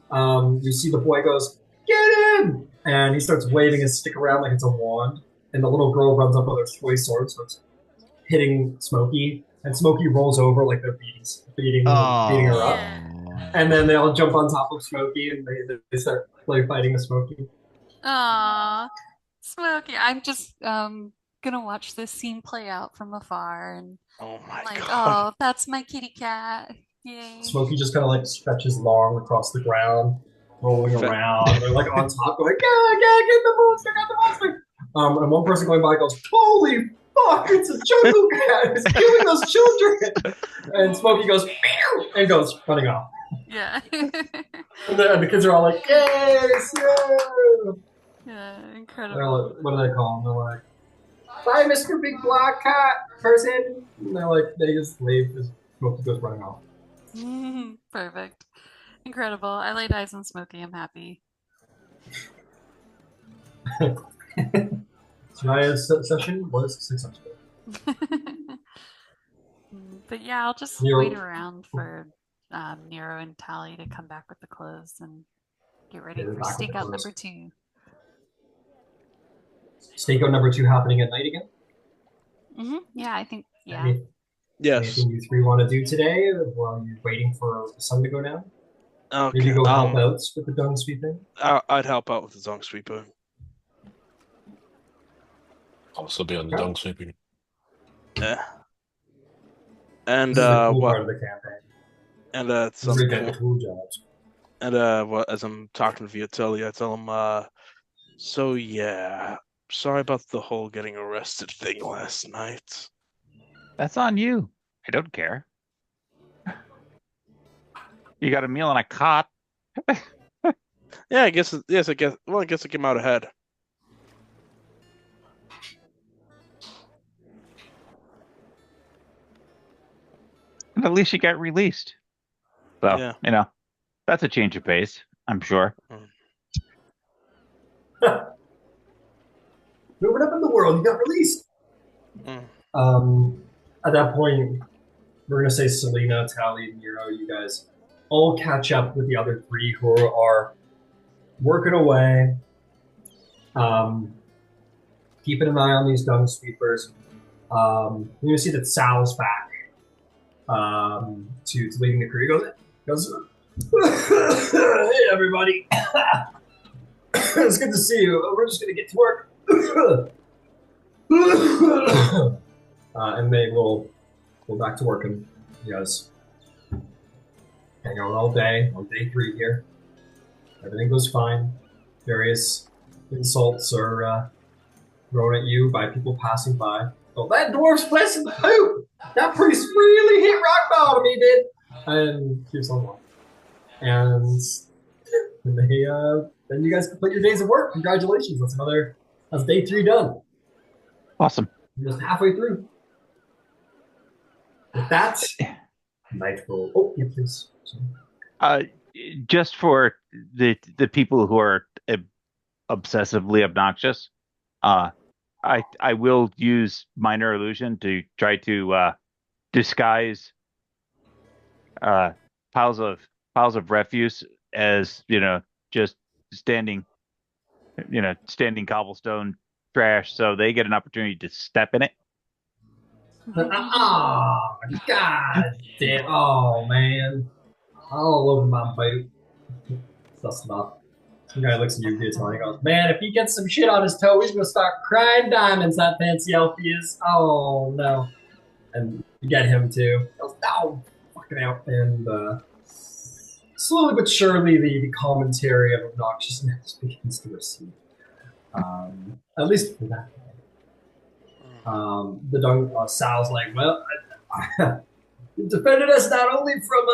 Speaker 1: you see the boy goes, get in! And he starts waving his stick around like it's a wand, and the little girl runs up with her toy sword, starts hitting Smokey, and Smokey rolls over like they're beating her up. And then they all jump on top of Smokey, and they start fighting with Smokey.
Speaker 6: Aw, Smokey. I'm just gonna watch this scene play out from afar and
Speaker 4: Oh my
Speaker 6: like,
Speaker 4: god.
Speaker 6: oh, that's my kitty cat. Yay.
Speaker 1: Smokey just kind of like stretches long across the ground, rolling around. They're like on top, going, get the monster, get the monster. And one person going by goes, holy fuck, it's a jungle cat. It's killing those children. And Smokey goes, meow, and goes running off.
Speaker 6: Yeah.
Speaker 1: And the kids are all like, yes, yeah.
Speaker 6: Yeah,
Speaker 1: They're
Speaker 6: incredible.
Speaker 1: like, what do they call them? They're like, bye, Mr. Big Black Cat person. And they're like, they just leave as Smokey goes running off.
Speaker 6: Perfect. Incredible. I laid eyes on Smokey. I'm happy.
Speaker 1: Tonight's session was successful.
Speaker 6: But yeah, I'll just
Speaker 1: Nero.
Speaker 6: wait around for Nero and Tally to come back with the clothes and get ready
Speaker 1: Yeah, they're
Speaker 6: for
Speaker 1: back with the
Speaker 6: stakeout
Speaker 1: clothes.
Speaker 6: number 2.
Speaker 1: Stakeout number 2 happening at night again?
Speaker 6: Yeah, I think, yeah.
Speaker 4: Yes.
Speaker 1: Anything you three want to do today while you're waiting for the sun to go down?
Speaker 4: Okay.
Speaker 1: Maybe go help out with the dung sweeping?
Speaker 4: I'd help out with the Dung Sweeper.
Speaker 3: Also be on the dung sweeping.
Speaker 4: Yeah. And
Speaker 1: This is the cool
Speaker 4: what?
Speaker 1: part of the campaign.
Speaker 4: And at
Speaker 1: This
Speaker 4: some
Speaker 1: is the
Speaker 4: point,
Speaker 1: cool jobs.
Speaker 4: and what? As I'm talking to Viatelli, I tell him, so yeah, sorry about the whole getting arrested thing last night.
Speaker 7: That's on you. I don't care. You got a meal and a cot.
Speaker 4: Yeah, I guess it came out ahead.
Speaker 7: And at least you got released. So,
Speaker 4: Yeah.
Speaker 7: That's a change of pace, I'm sure.
Speaker 1: Moving up in the world, you got released. At that point, we're going to say Selena, Tally, and Nero, you guys all catch up with the other 3 who are working away, keeping an eye on these dung sweepers. You're going to see that Sal's back to leading the crew. He goes, hey, everybody. It's good to see you. We're just going to get to work. And they will go back to work, and you guys hang out all day on day 3 here. Everything goes fine. Various insults are thrown at you by people passing by. Oh, that dwarf's blessing the poop! That priest really hit rock bottom, he did! And keeps on walking. And then you guys complete your days of work. Congratulations, that's day 3 done.
Speaker 7: Awesome.
Speaker 1: You're just halfway through. With that, nightfall. Oh, yeah, please.
Speaker 7: Just for the people who are obsessively obnoxious, I will use minor illusion to try to disguise piles of refuse as just standing cobblestone trash, so they get an opportunity to step in it.
Speaker 1: Oh, God damn. Oh, man. All over my boot. That's enough. Some guy looks at you, gets on, he goes, man, if he gets some shit on his toe, he's going to start crying diamonds, that fancy elf he is. Oh, no. And you get him, too. He goes, no, fucking out. And slowly but surely, the commentary of obnoxiousness begins to recede. At least for that. Sal's like, well, you defended us not only from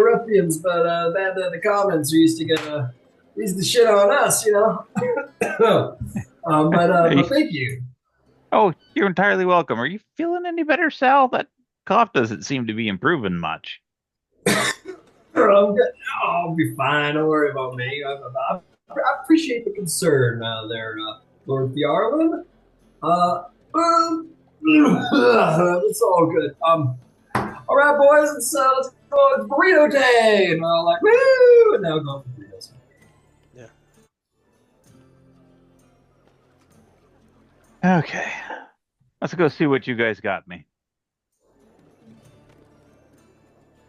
Speaker 1: ruffians, but the commons who used to get the shit on us, but thank you.
Speaker 7: Oh, you're entirely welcome. Are you feeling any better, Sal? That cough doesn't seem to be improving much.
Speaker 1: I'm good. I'll be fine. Don't worry about me. I appreciate the concern there, Lord Fjarlin. It's all good. All right, boys, let's go. It's burrito day, and we're all like, woo! And now we're going for burritos.
Speaker 4: Yeah.
Speaker 7: Okay. Let's go see what you guys got me.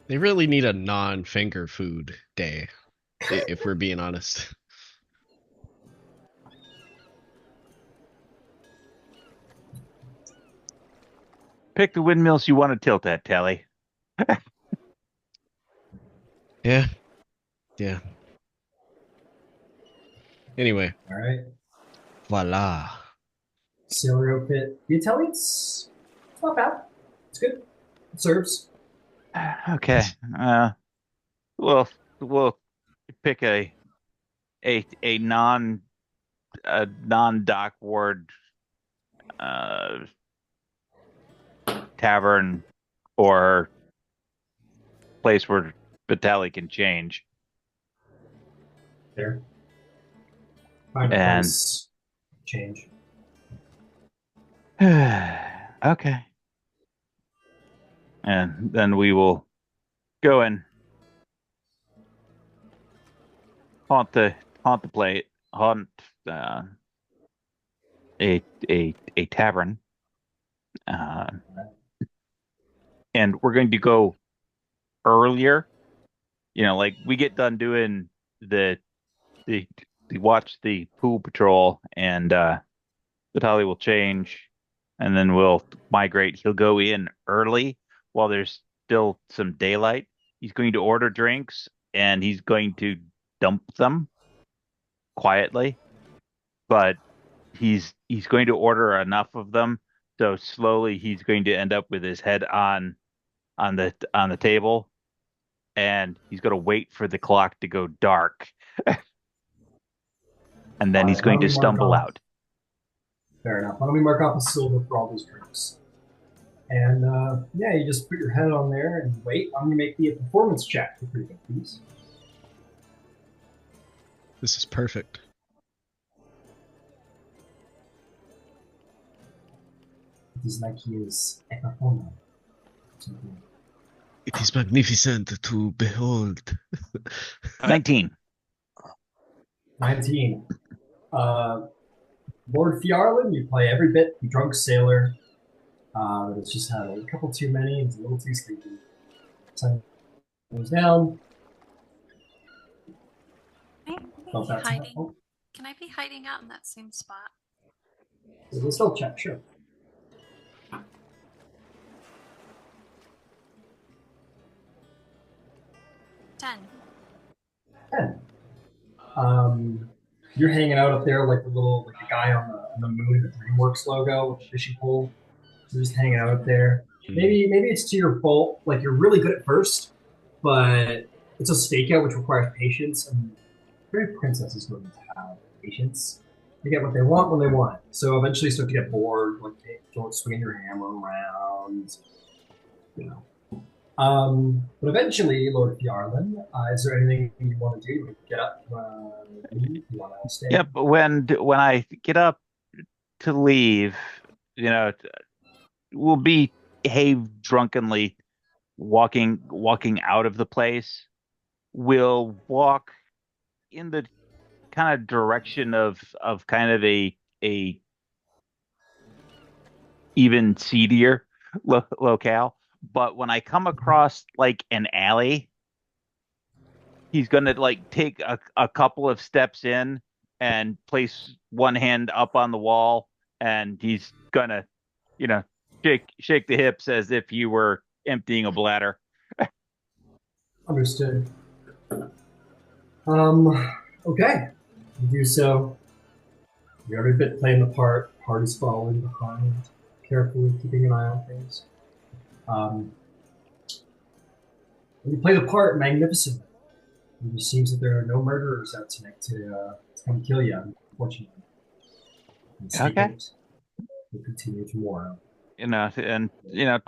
Speaker 5: They really need a non-finger food day, if we're being honest.
Speaker 7: Pick the windmills you want to tilt at, Tally.
Speaker 5: Yeah. Yeah. Anyway,
Speaker 1: All right.
Speaker 5: voila.
Speaker 1: Sailor pit. You tell me it's not bad. It's good. It serves.
Speaker 7: Okay. We'll pick a non non-dock ward tavern or place where Vitaly can change.
Speaker 1: There. Find a
Speaker 7: And-
Speaker 1: place. Change.
Speaker 7: Okay. And then we will go and haunt the plate, haunt a tavern. And we're going to go earlier. You know, like we get done doing the watch the pool patrol, and Vitaly will change, and then we'll migrate. He'll go in early while there's still some daylight. He's going to order drinks, and he's going to dump them quietly, but he's going to order enough of them, so slowly he's going to end up with his head on the table, and he's going to wait for the clock to go dark. And then he's going to stumble out.
Speaker 1: Fair enough. Why don't we mark off a silver for all those drinks? And yeah, you just put your head on there and wait. I'm gonna make the performance check for pretty good, please.
Speaker 5: This is perfect.
Speaker 1: It is like he is a performer.
Speaker 5: It is magnificent to behold.
Speaker 7: 19.
Speaker 1: 19. Lord Fjarlin, you play every bit the drunk sailor. But it's just had a couple too many. It's a little too sleepy. Sun goes down. Felt that
Speaker 6: Hiding.
Speaker 1: oh,
Speaker 6: Can I be hiding out in that same spot?
Speaker 1: so we'll still check, sure.
Speaker 6: Ten.
Speaker 1: 10. You're hanging out up there like the guy on the moon, the DreamWorks logo with the fishing pole. You're just hanging out up there. Maybe it's to your fault. Like you're really good at first, but it's a stakeout which requires patience, and every princess is going to have patience. They get what they want when they want it. So eventually, you start to get bored. Like they don't swing your hammer around, you know. But eventually, Lord Fjarlin, is there anything you want to do? Get up, leave? You want to stay?
Speaker 7: Yep. When I get up to leave, you know, we'll behave drunkenly, walking out of the place. We'll walk in the kind of direction of kind of a even seedier locale. But when I come across like an alley, he's gonna like take a couple of steps in and place one hand up on the wall, and he's gonna, you know, shake the hips as if you were emptying a bladder.
Speaker 1: Understood. Okay. You do so. You're every bit playing the part. Party's following behind, carefully keeping an eye on things. You play the part magnificently. It just seems that there are no murderers out tonight to come kill you, unfortunately.
Speaker 7: Okay.
Speaker 1: We'll continue tomorrow.
Speaker 7: You know, and you know,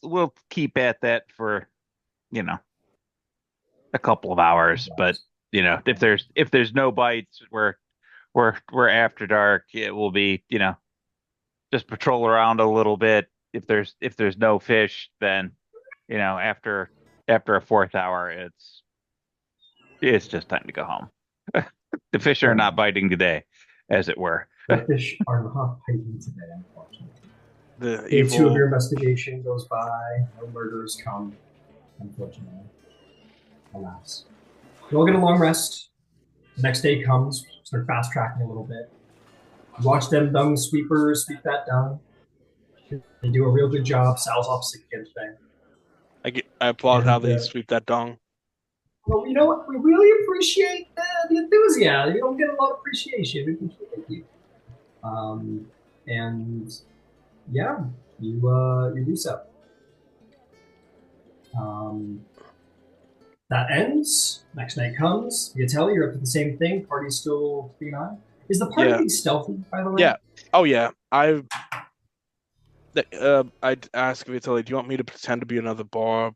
Speaker 7: we'll keep at that for, you know, a couple of hours. But you know, if there's no bites, we're after dark. It will be, you know, just patrol around a little bit. If there's no fish, then after a fourth hour, it's just time to go home. The fish are not biting today, as it were.
Speaker 1: The fish are not biting today, unfortunately.
Speaker 4: The
Speaker 1: Day 2 of
Speaker 4: evil.
Speaker 1: your investigation goes by. No murders come, unfortunately. Alas. You all get a long rest. The next day comes. Start fast tracking a little bit. Watch them Dung Sweepers sweep that dung. They do a real good job. Sal's off sick again today.
Speaker 4: I applaud how they sweep that dung.
Speaker 1: Well, you know what? We really appreciate the enthusiasm. You don't get a lot of appreciation. We appreciate you. And yeah, you do so. That ends. Next night comes. You tell you're up to the same thing. Party's still being on. Is the party being stealthy, by the way?
Speaker 4: Yeah. Oh yeah. I'd ask Vitaly, do you want me to pretend to be another bar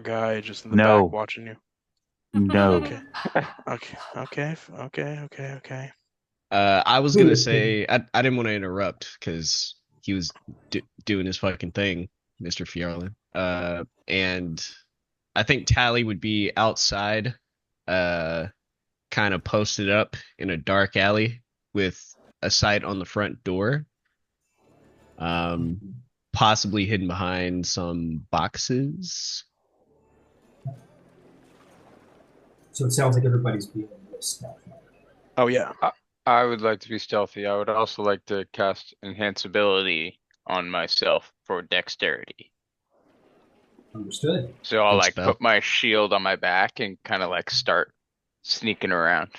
Speaker 4: guy just in the back watching you?
Speaker 7: No.
Speaker 4: Okay.
Speaker 5: I was gonna say I didn't want to interrupt because he was doing his fucking thing, Mr. Fjarlin. And I think Tally would be outside, kind of posted up in a dark alley with a sight on the front door. Possibly hidden behind some boxes.
Speaker 1: So it sounds like everybody's being a little stealthy.
Speaker 4: Oh yeah.
Speaker 2: I would like to be stealthy. I would also like to cast enhance ability on myself for dexterity.
Speaker 1: Understood.
Speaker 2: So I'll
Speaker 5: Good
Speaker 2: like
Speaker 5: spell.
Speaker 2: put my shield on my back and kind of like start sneaking around.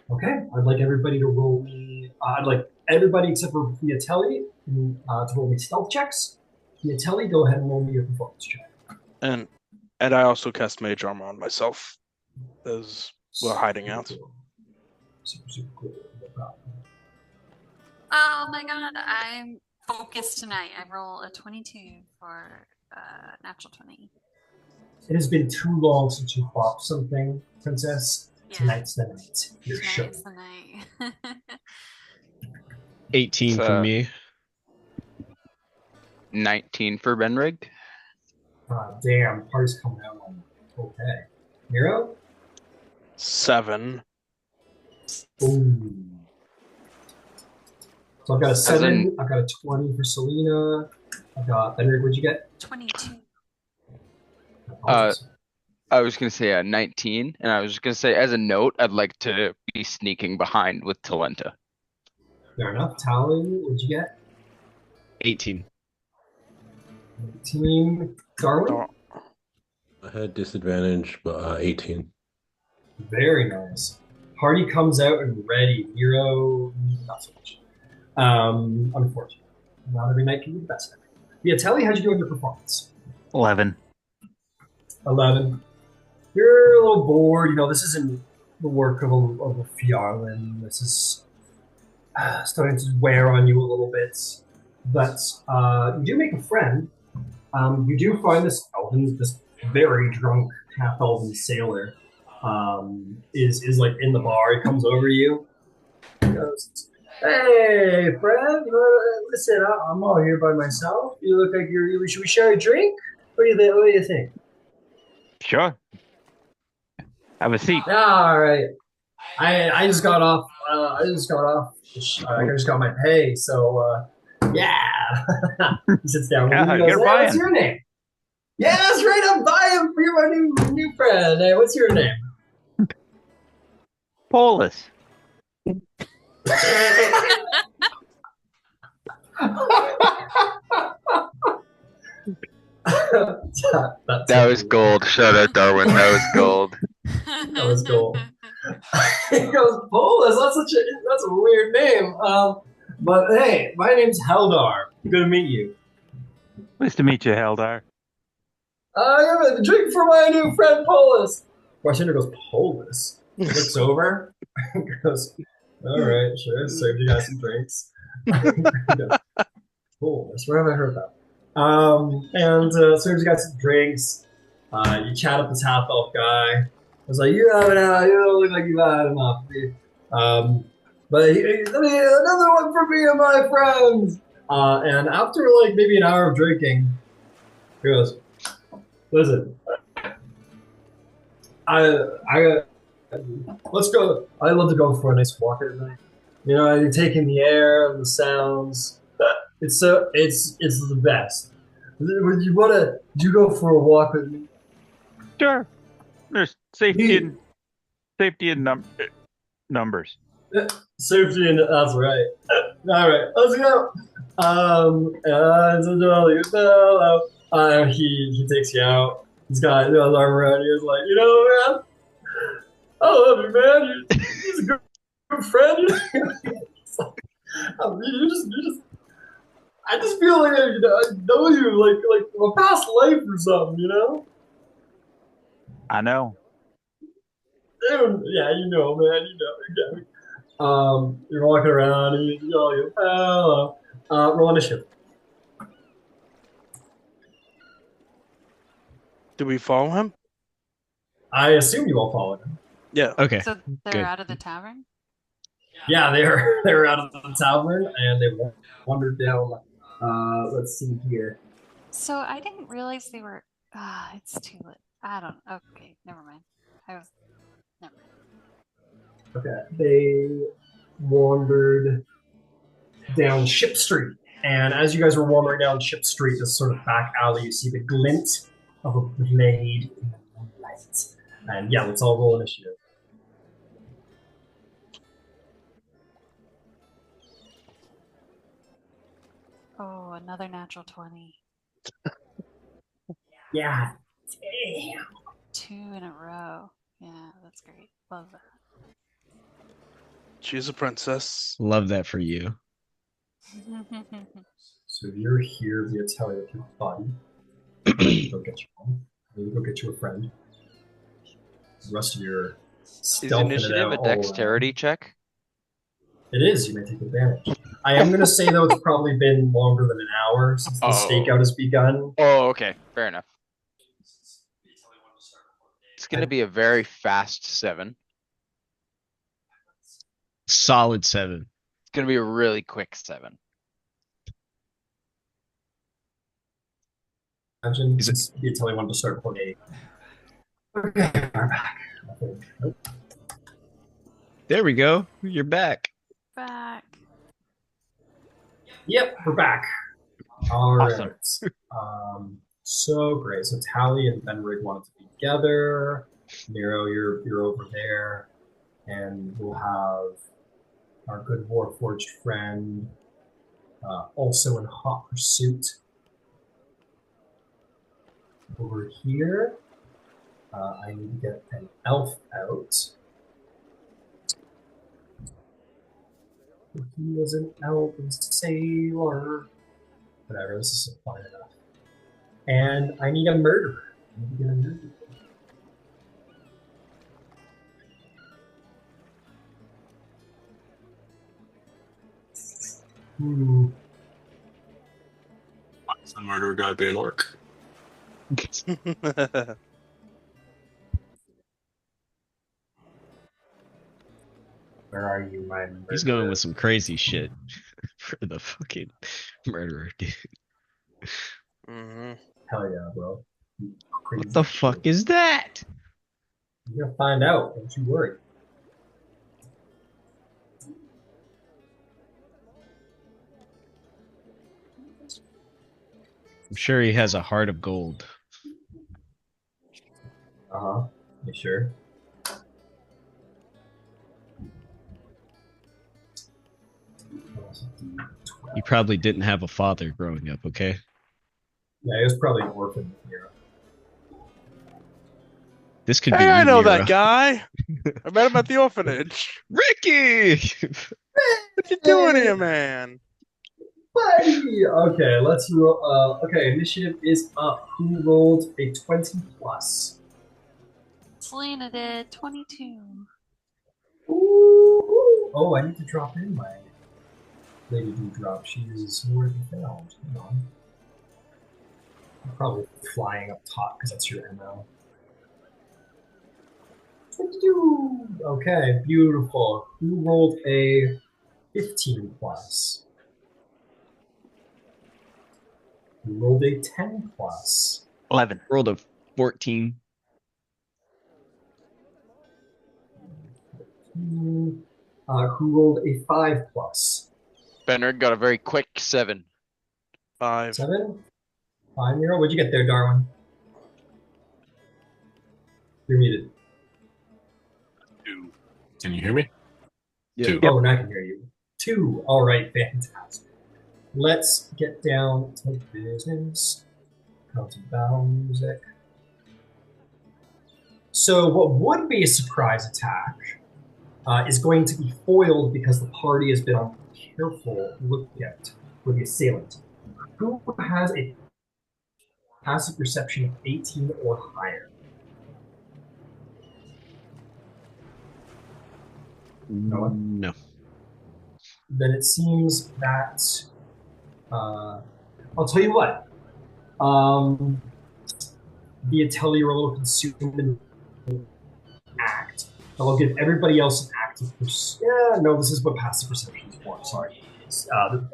Speaker 1: Okay, I'd like everybody to roll me. I'd like everybody except for Fiatelli to roll me stealth checks. Fiatelli, go ahead and roll me your performance check.
Speaker 4: And I also cast mage armor on myself as we're hiding out.
Speaker 1: Super cool. No problem.
Speaker 6: Oh my god, I'm focused tonight. I roll a 22 for natural 20.
Speaker 1: It has been too long since you fought something, Princess.
Speaker 6: Yeah.
Speaker 1: Tonight's the night. You're sure.
Speaker 6: Tonight's the night.
Speaker 5: 18 for me.
Speaker 2: 19 for Benrig.
Speaker 1: Damn, party's coming out on. Okay. Nero?
Speaker 4: 7.
Speaker 1: Ooh. So I've got a 7, I've got a 20 for Selena. I've got Benrig, what'd you get?
Speaker 6: 22.
Speaker 2: I was gonna say 19, and I was gonna say as a note, I'd like to be sneaking behind with Talenta.
Speaker 1: Fair enough. Tally, what'd you get?
Speaker 5: 18.
Speaker 1: 18. Darwin?
Speaker 9: I had disadvantage, but 18.
Speaker 1: Very nice. Party comes out and ready. Nero, not so much. Unfortunately. Not every night can be the best night. Yeah, Tally, how'd you do on your performance?
Speaker 7: 11.
Speaker 1: 11. You're a little bored. You know, this isn't the work of a Fjarlin. This is starting to wear on you a little bit. But you do make a friend. You do find this very drunk half-elven sailor is like in the bar. He comes over to you. He goes, "Hey, friend, listen, I'm all here by myself. You look like should we share a drink? What do you think?"
Speaker 7: Sure. Have a seat.
Speaker 1: All right. I just got off. I just got my pay. So yeah. He sits down.
Speaker 7: Yeah,
Speaker 1: He goes,
Speaker 7: you're
Speaker 1: "Hey,
Speaker 7: buying."
Speaker 1: what's your name? Yeah, that's right. I'm buying for my new friend. Hey, what's your name?
Speaker 7: Polis.
Speaker 2: That was gold. Shout out Darwin. That was gold.
Speaker 1: That was gold. He goes, Polis. That's a weird name. But hey, my name's Heldar. Good to meet you.
Speaker 7: Nice to meet you, Heldar.
Speaker 1: I have a drink for my new friend Polis. Bartender goes, Polis? He looks over and goes, all right, sure, served you guys some drinks. Polis, where have I heard that? And serves you guys some drinks. You chat up this half-elf guy. I was like, you don't look like you've had enough. But another one for me and my friends. And after like maybe an hour of drinking, he goes, "Listen, I let's go. I love to go for a nice walk at night. You know, you're taking the air and the sounds. It's the best. Would you wanna? Would you go for a walk with me?
Speaker 7: Sure. There's safety in numbers.
Speaker 1: Safety and that's right. All right, let's go. It's a jolly fellow. He takes you out. He's got his arm around you. He's like, you know, man, I love you, man. He's a good friend. You just. I just feel like I know you, like from a past life or something, you know?
Speaker 7: I know.
Speaker 1: Dude, yeah, you know, man, you know. You're walking around, and you roll initiative.
Speaker 4: Do we follow him?
Speaker 1: I assume you all followed him.
Speaker 4: Yeah.
Speaker 5: Okay.
Speaker 6: So they're
Speaker 5: Good.
Speaker 6: out of the tavern?
Speaker 1: Yeah, they're out of the tavern and they wandered down. Let's see here.
Speaker 6: So I didn't realize they were. It's too late. I don't. Okay, never mind. Never mind.
Speaker 1: Okay, they wandered down Ship Street, and as you guys were wandering down Ship Street, this sort of back alley, you see the glint of a blade in the moonlight. And yeah, let's all roll initiative.
Speaker 6: Oh, another natural 20.
Speaker 1: Yeah, damn.
Speaker 6: 2 in a row. Yeah, that's great. Love that.
Speaker 4: She's a princess.
Speaker 5: Love that for you.
Speaker 1: So you're here via telekinetic body. Go get your home. Maybe go get you a friend. The rest of your
Speaker 2: Is
Speaker 1: stealthing it
Speaker 2: initiative
Speaker 1: out
Speaker 2: a
Speaker 1: all
Speaker 2: dexterity
Speaker 1: around.
Speaker 2: check?
Speaker 1: It is. You may take advantage. I am going to say though it's probably been longer than an hour since the stakeout has begun.
Speaker 2: Oh, okay. Fair enough. It's going to be a very fast 7.
Speaker 5: Solid 7.
Speaker 2: It's going to be a really quick 7.
Speaker 1: Imagine
Speaker 5: Is it-
Speaker 1: since you tell anyone to start playing. Okay, we're back.
Speaker 5: There we go. You're back.
Speaker 6: Back.
Speaker 1: Yep, we're back. All right.
Speaker 2: Awesome.
Speaker 1: So great. So Tally and Benrig wanted to be together. Nero, you're over there, and we'll have our good Warforged friend also in hot pursuit. Over here, I need to get an elf out. He was an elven sailor. Whatever, this is fine enough. And I need a murderer. I need to get a murderer.
Speaker 3: Why's the murderer guy be an orc?
Speaker 1: Where are you, my murderer?
Speaker 5: He's going with some crazy shit for the fucking murderer, dude.
Speaker 4: Mm-hmm.
Speaker 1: Hell yeah, bro.
Speaker 5: What the fuck is that?
Speaker 1: You're gonna find out. Don't you worry.
Speaker 5: I'm sure he has a heart of gold.
Speaker 1: Uh-huh. You sure?
Speaker 5: He probably didn't have a father growing up, okay?
Speaker 1: Yeah, he was probably an orphan here.
Speaker 5: This could be
Speaker 4: Hey, I
Speaker 5: you,
Speaker 4: know
Speaker 5: Nero.
Speaker 4: that guy. I met him at the orphanage.
Speaker 5: Ricky!
Speaker 4: What you doing here, man?
Speaker 1: Buddy! Okay, let's roll. Okay, initiative is up. Who rolled a 20 plus?
Speaker 6: Selena did 22.
Speaker 1: Ooh. Oh, I need to drop in my Lady D drop. She is nowhere to be found. Hold on. I'm probably flying up top because that's your ML. 22. Okay, beautiful. Who rolled a 15 plus? You rolled a 10 plus.
Speaker 7: 11.
Speaker 5: Rolled a 14.
Speaker 1: Who rolled a 5 plus?
Speaker 8: Bernard got a very quick 7.
Speaker 4: 5.
Speaker 1: 7? 5, Nero. What'd you get there, Darwin? You're muted.
Speaker 3: 2. Can you hear me?
Speaker 5: Yeah.
Speaker 3: 2.
Speaker 1: Oh, now I can hear you. 2. All right, fantastic. Let's get down to business. Countdown music. So, what would be a surprise attack is going to be foiled because the party has been on careful lookout for the assailant. Who has a passive perception of 18 or higher? No one?
Speaker 5: No.
Speaker 1: Then it seems that I'll tell you what. The Atelier will consume an act. I'll give everybody else an active perception. Yeah, no, this is what passive perception is for. Sorry.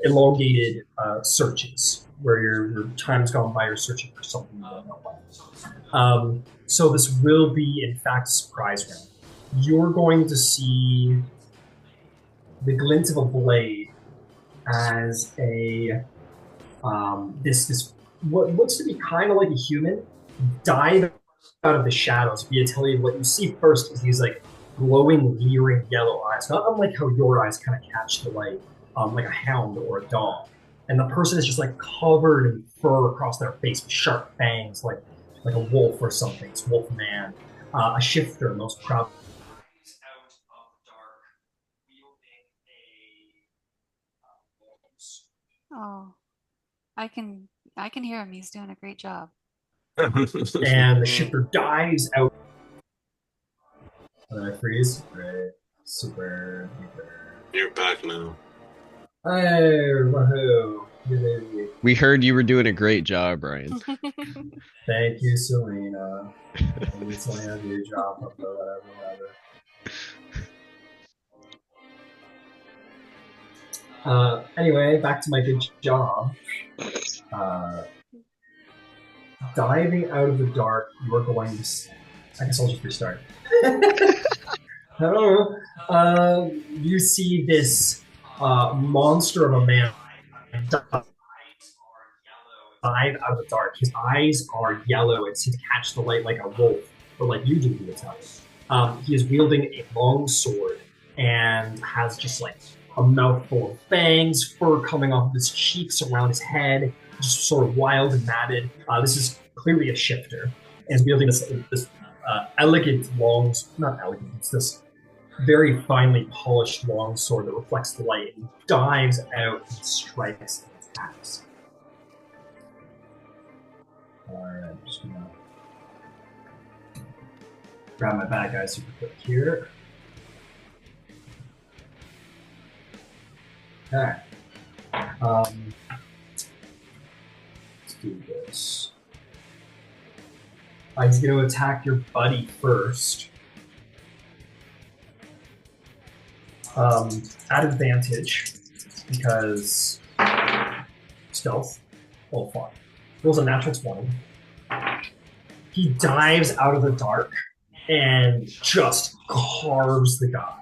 Speaker 1: Elongated searches, where your time's gone by, you're searching for something you don't know what. So this will be, in fact, a surprise round. You're going to see the glint of a blade as a this what looks to be kind of like a human dive out of the shadows. Via telling you what you see first is these like glowing, leering yellow eyes, not unlike how your eyes kind of catch the light, like a hound or a dog. And the person is just like covered in fur across their face with sharp fangs, like a wolf or something. It's wolf man, a shifter, most probably.
Speaker 6: Oh, I can hear him. He's doing a great job.
Speaker 1: And the shifter dives out. And I freeze. Right. Super duper.
Speaker 3: You're back now.
Speaker 1: Hey, woohoo. Yay.
Speaker 5: We heard you were doing a great job, Ryan.
Speaker 1: Thank you, Selena. You Selena do your job, whatever. Anyway, back to my good job. Diving out of the dark, you're going to. I guess I'll just restart. I don't know. You see this monster of a man dive out of the dark. His eyes are yellow and seem to catch the light like a wolf, or like you do, the Italian. He is wielding a long sword and has just like a mouthful of fangs, fur coming off of his cheeks, around his head, just sort of wild and matted. This is clearly a shifter, and he's wielding this elegant not elegant, it's this very finely polished long sword that reflects the light, and dives out and strikes and attacks. Alright, I'm just gonna grab my bad guy super quick here. Okay. Let's do this. He's going to attack your buddy first. At advantage, because stealth. Oh, fuck. Rolls a natural 20. He dives out of the dark and just carves the guy.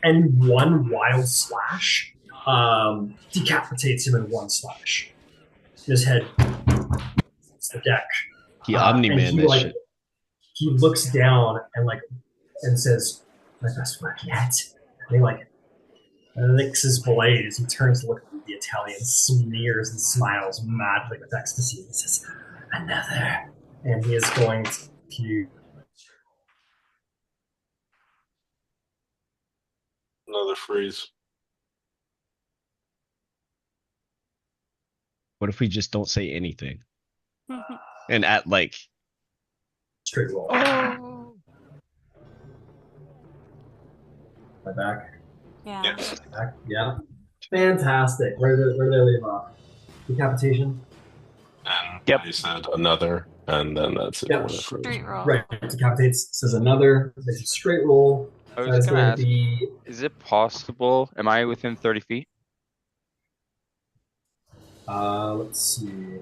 Speaker 1: And one wild slash decapitates him in one slash. His head hits the deck.
Speaker 5: He Omni-Man that shit.
Speaker 1: He looks down and says, "My best work yet." And he licks his blade as he turns to look at the Italian, sneers and smiles madly with ecstasy. He says, "Another." And he is going to
Speaker 3: Another freeze.
Speaker 5: What if we just don't say anything? And at like
Speaker 1: straight roll.
Speaker 6: Oh.
Speaker 1: My back.
Speaker 6: Yeah.
Speaker 3: Yes.
Speaker 1: Back. Yeah. Fantastic. Where do they leave off? Decapitation.
Speaker 3: And
Speaker 7: Yep.
Speaker 3: I said another, and then that's it.
Speaker 1: Yeah,
Speaker 3: When it froze.
Speaker 6: Straight roll.
Speaker 1: right. Decapitates says another. Makes a straight roll.
Speaker 2: I was
Speaker 1: That is
Speaker 2: gonna
Speaker 1: going to
Speaker 2: ask,
Speaker 1: be.
Speaker 2: is it possible? Am I within 30 feet?
Speaker 1: Let's see.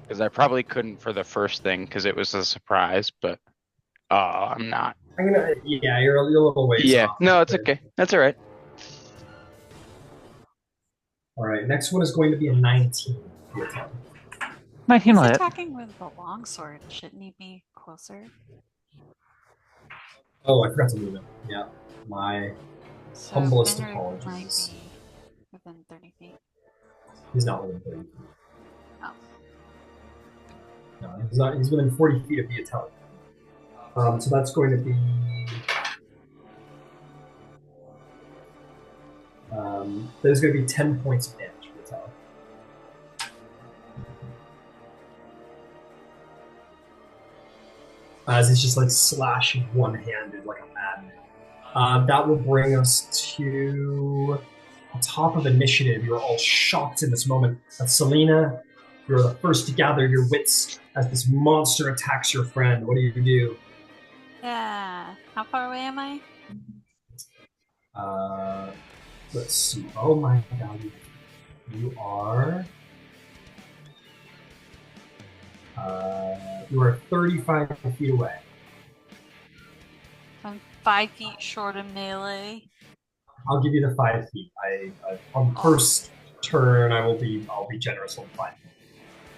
Speaker 2: Because I probably couldn't for the first thing because it was a surprise, but I'm not.
Speaker 1: Yeah, you're a little ways
Speaker 2: Yeah,
Speaker 1: off.
Speaker 2: no, it's okay. That's all right.
Speaker 1: All right, next one is going to be a 19.
Speaker 7: 19
Speaker 6: He's
Speaker 7: will hit.
Speaker 6: attacking with the longsword. Shouldn't he be closer?
Speaker 1: Oh, I forgot to move it. Yeah, my
Speaker 6: So
Speaker 1: humblest
Speaker 6: Benric
Speaker 1: apologies.
Speaker 6: might be within 30 feet.
Speaker 1: He's not within 30 feet.
Speaker 6: Oh.
Speaker 1: No, he's not. He's within 40 feet of Viatelli. So that's going to be. There's going to be 10 points of damage for Viatelli. As he's just like slashing one-handed like a madman. That will bring us to the top of initiative. You're all shocked in this moment. But Selena, you're the first to gather your wits as this monster attacks your friend. What do you do?
Speaker 6: Yeah. How far away am I?
Speaker 1: Let's see. Oh my god. You are. You are 35 feet away.
Speaker 6: I'm 5 feet short of melee.
Speaker 1: I'll give you the 5 feet. On the first turn, I'll be generous on 5 feet.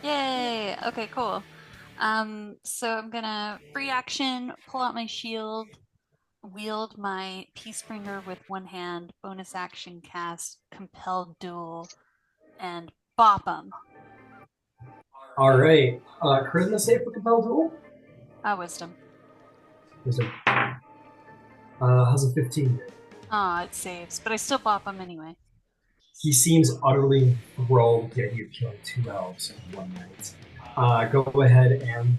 Speaker 6: Yay! Okay, cool. So I'm gonna free action, pull out my shield, wield my Peacebringer with one hand, bonus action cast, compelled duel, and bop him.
Speaker 1: All right. Charisma save for compelled duel.
Speaker 6: Wisdom.
Speaker 1: Wisdom. How's a 15?
Speaker 6: It saves, but I still bop him anyway.
Speaker 1: He seems utterly enthralled with the idea of killing 2 elves in one night. Go ahead and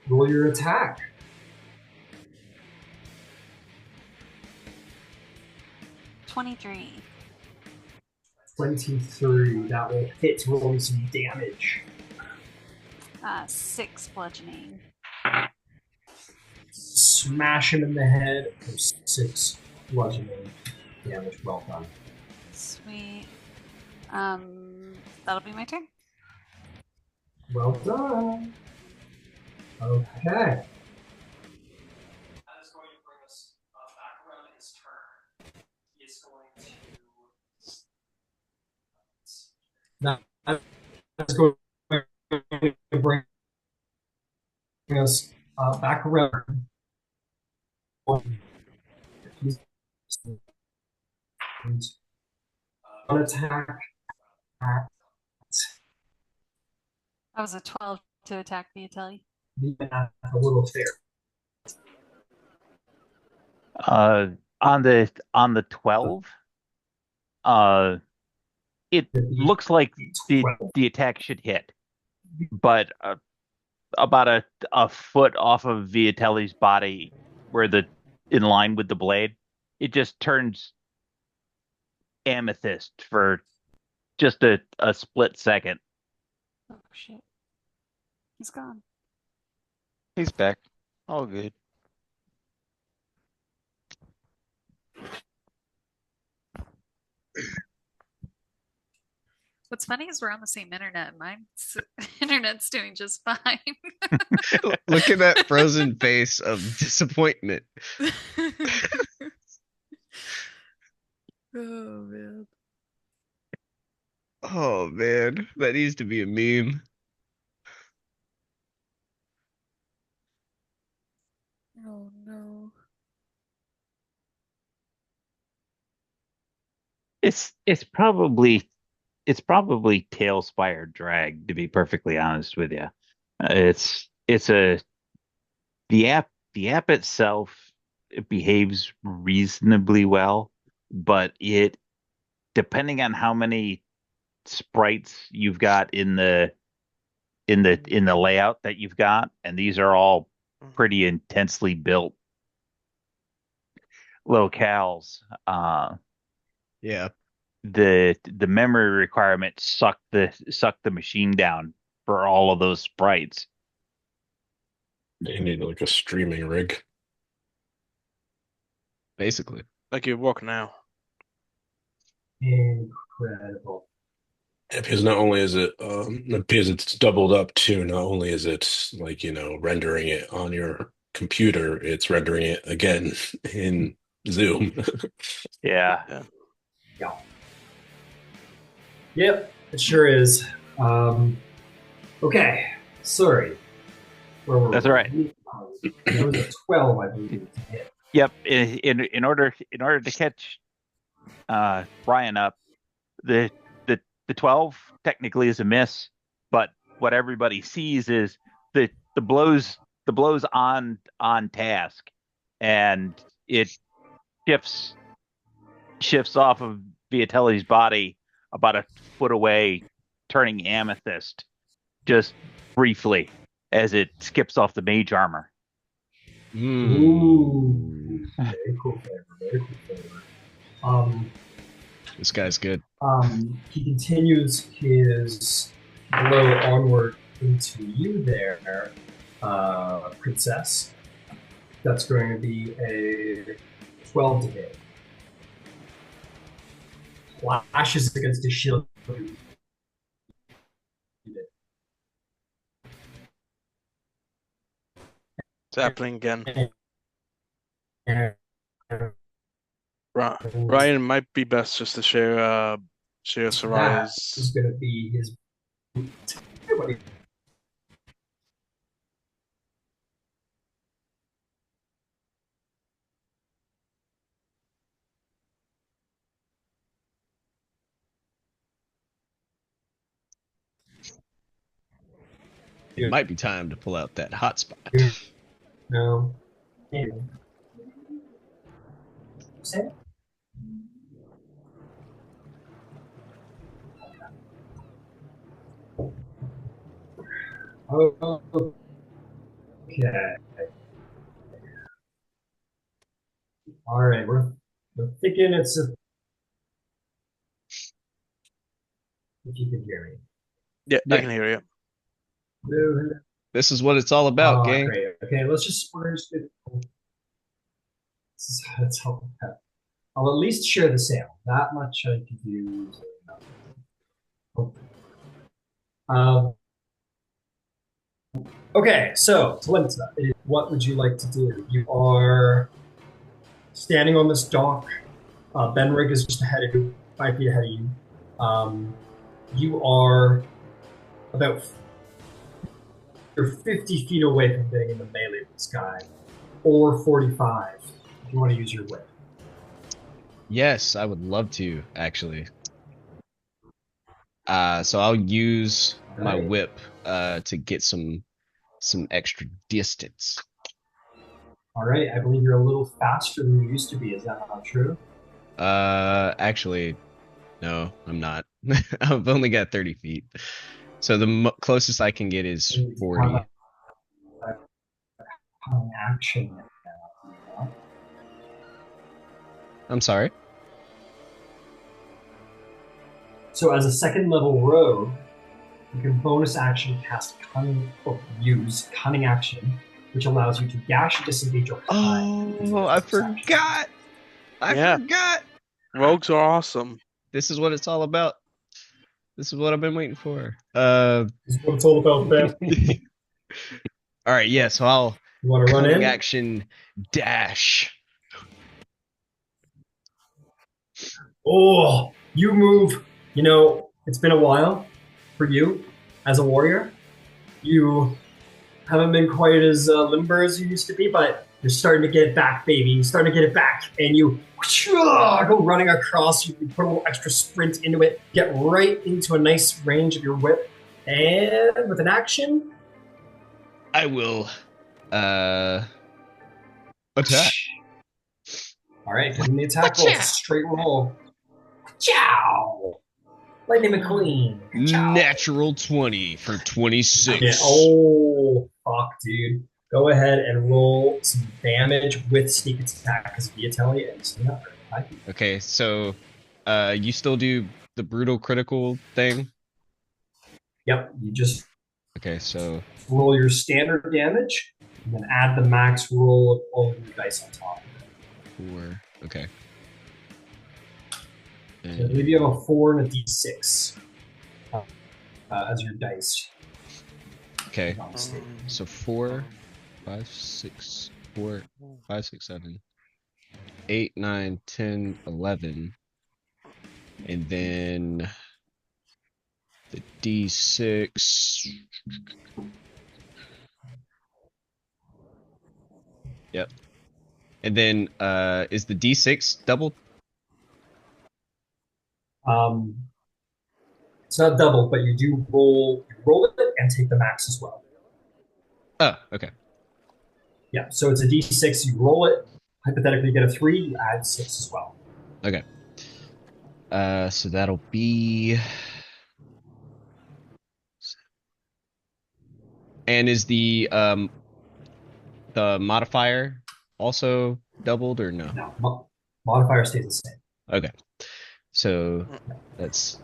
Speaker 1: roll your attack.
Speaker 6: 23.
Speaker 1: 23. That will hit. Roll me some damage.
Speaker 6: 6 bludgeoning.
Speaker 1: Smash him in the head for 6 bludgeoning damage. Well done.
Speaker 6: Sweet. That'll be my turn.
Speaker 1: Well done. Okay. That is going to bring us back around his turn. He is going to. That's going to bring us back around. He's an attack at
Speaker 6: That was a 12 to attack the Atelli.
Speaker 1: a little fair.
Speaker 7: On the 12, it looks like the attack should hit, but about a foot off of Viatelli's body, where in line with the blade, it just turns amethyst for just a split second.
Speaker 6: Oh shit. He's gone.
Speaker 2: He's back. All good.
Speaker 6: What's funny is we're on the same internet and mine's internet's doing just fine.
Speaker 5: Look at that frozen face of disappointment.
Speaker 6: Oh man.
Speaker 5: Oh man, that needs to be a meme.
Speaker 6: Oh no.
Speaker 7: It's probably Tailspire drag, to be perfectly honest with you. It's the app itself, it behaves reasonably well, but it, depending on how many sprites you've got in the layout that you've got, and these are all pretty intensely built locales.
Speaker 5: Yeah.
Speaker 7: the memory requirement sucked the machine down for all of those sprites.
Speaker 3: You need like a streaming rig.
Speaker 5: Basically.
Speaker 4: Like you walk now.
Speaker 1: Incredible.
Speaker 3: Yeah, because not only is it because it's doubled up too, not only is it like, rendering it on your computer, it's rendering it again in Zoom.
Speaker 7: Yeah.
Speaker 1: Yep, it sure is. Okay, sorry. Where were
Speaker 7: That's
Speaker 1: we?
Speaker 7: all right.
Speaker 1: It was a 12, I believe, to hit.
Speaker 7: Yep. In order to catch Brian up, the 12 technically is a miss, but what everybody sees is the blows on task, and it shifts off of Viatelli's body about a foot away, turning amethyst just briefly as it skips off the mage armor.
Speaker 1: Ooh, very cool flavor, very cool flavor.
Speaker 5: This guy's good.
Speaker 1: He continues his blow onward into you there, Princess. That's going to be a 12 to hit. Flashes against his shield.
Speaker 4: It's happening again.
Speaker 1: And
Speaker 4: Ryan might be best just to share Soraya's.
Speaker 1: that is going to be his.
Speaker 5: It might be time to pull out that hotspot.
Speaker 1: No. Anyway. Say it. Oh, okay. All right, we're thinking it's a. If you can hear me.
Speaker 4: Yeah,
Speaker 5: Yeah.
Speaker 4: I can hear you.
Speaker 5: This is what it's all about, gang.
Speaker 1: Great. Okay, let's just. That's helpful. I'll at least share the sound. That much I can do. Okay, so Talenta, what would you like to do? You are standing on this dock. Benrig is just ahead of you, 5 feet ahead of you. You are about you're 50 feet away from getting in the melee with this guy, or 45 if you want to use your whip.
Speaker 5: Yes, I would love to, actually. So I'll use my
Speaker 1: Right.
Speaker 5: whip to get some extra distance.
Speaker 1: All right, I believe you're a little faster than you used to be. Is that not true?
Speaker 5: Actually, no, I'm not. I've only got 30 feet. So the closest I can get is 40.
Speaker 1: Action.
Speaker 5: I'm sorry?
Speaker 1: So as a second level rogue, you can bonus action cast cunning or use cunning action, which allows you to dash, disengage, or hide.
Speaker 5: Oh, I forgot. I forgot.
Speaker 4: Rogues are awesome.
Speaker 5: This is what it's all about. This is what I've been waiting for.
Speaker 1: This is what it's all about, man.
Speaker 5: All right, yeah, so I'll
Speaker 1: You want to run
Speaker 5: cunning
Speaker 1: in?
Speaker 5: action dash.
Speaker 1: Oh, you move. You know, it's been a while for you as a warrior. You haven't been quite as limber as you used to be, but you're starting to get it back, baby. You're starting to get it back, and you go running across. You put a little extra sprint into it, get right into a nice range of your whip, and with an action,
Speaker 5: I will attack.
Speaker 1: All right, give me the attack roll. It's a straight roll. Ciao! Lightning McQueen. Ciao.
Speaker 5: Natural 20 for 26.
Speaker 1: Yeah. Oh, fuck, dude. Go ahead and roll some damage with sneak attack because Viatelli and sneak up.
Speaker 5: Okay, so You still do the brutal critical thing?
Speaker 1: Yep, you just
Speaker 5: Okay, so
Speaker 1: roll your standard damage, and then add the max roll of all of your dice on top.
Speaker 5: 4. Okay.
Speaker 1: So I believe you have a 4 and a d6 as your dice.
Speaker 5: Okay. So 4, 5, 6, 4, 5, 6, 7, 8, 9, 10, 11. And then the D6. Yep. And then is the D6 doubled?
Speaker 1: It's not double, but you roll it and take the max as well.
Speaker 5: Oh, okay.
Speaker 1: Yeah, so it's a d6, you roll it, hypothetically you get a 3, you add 6 as well.
Speaker 5: Okay. So that'll be. And is the modifier also doubled or no?
Speaker 1: No, modifier stays the same.
Speaker 5: Okay. So that's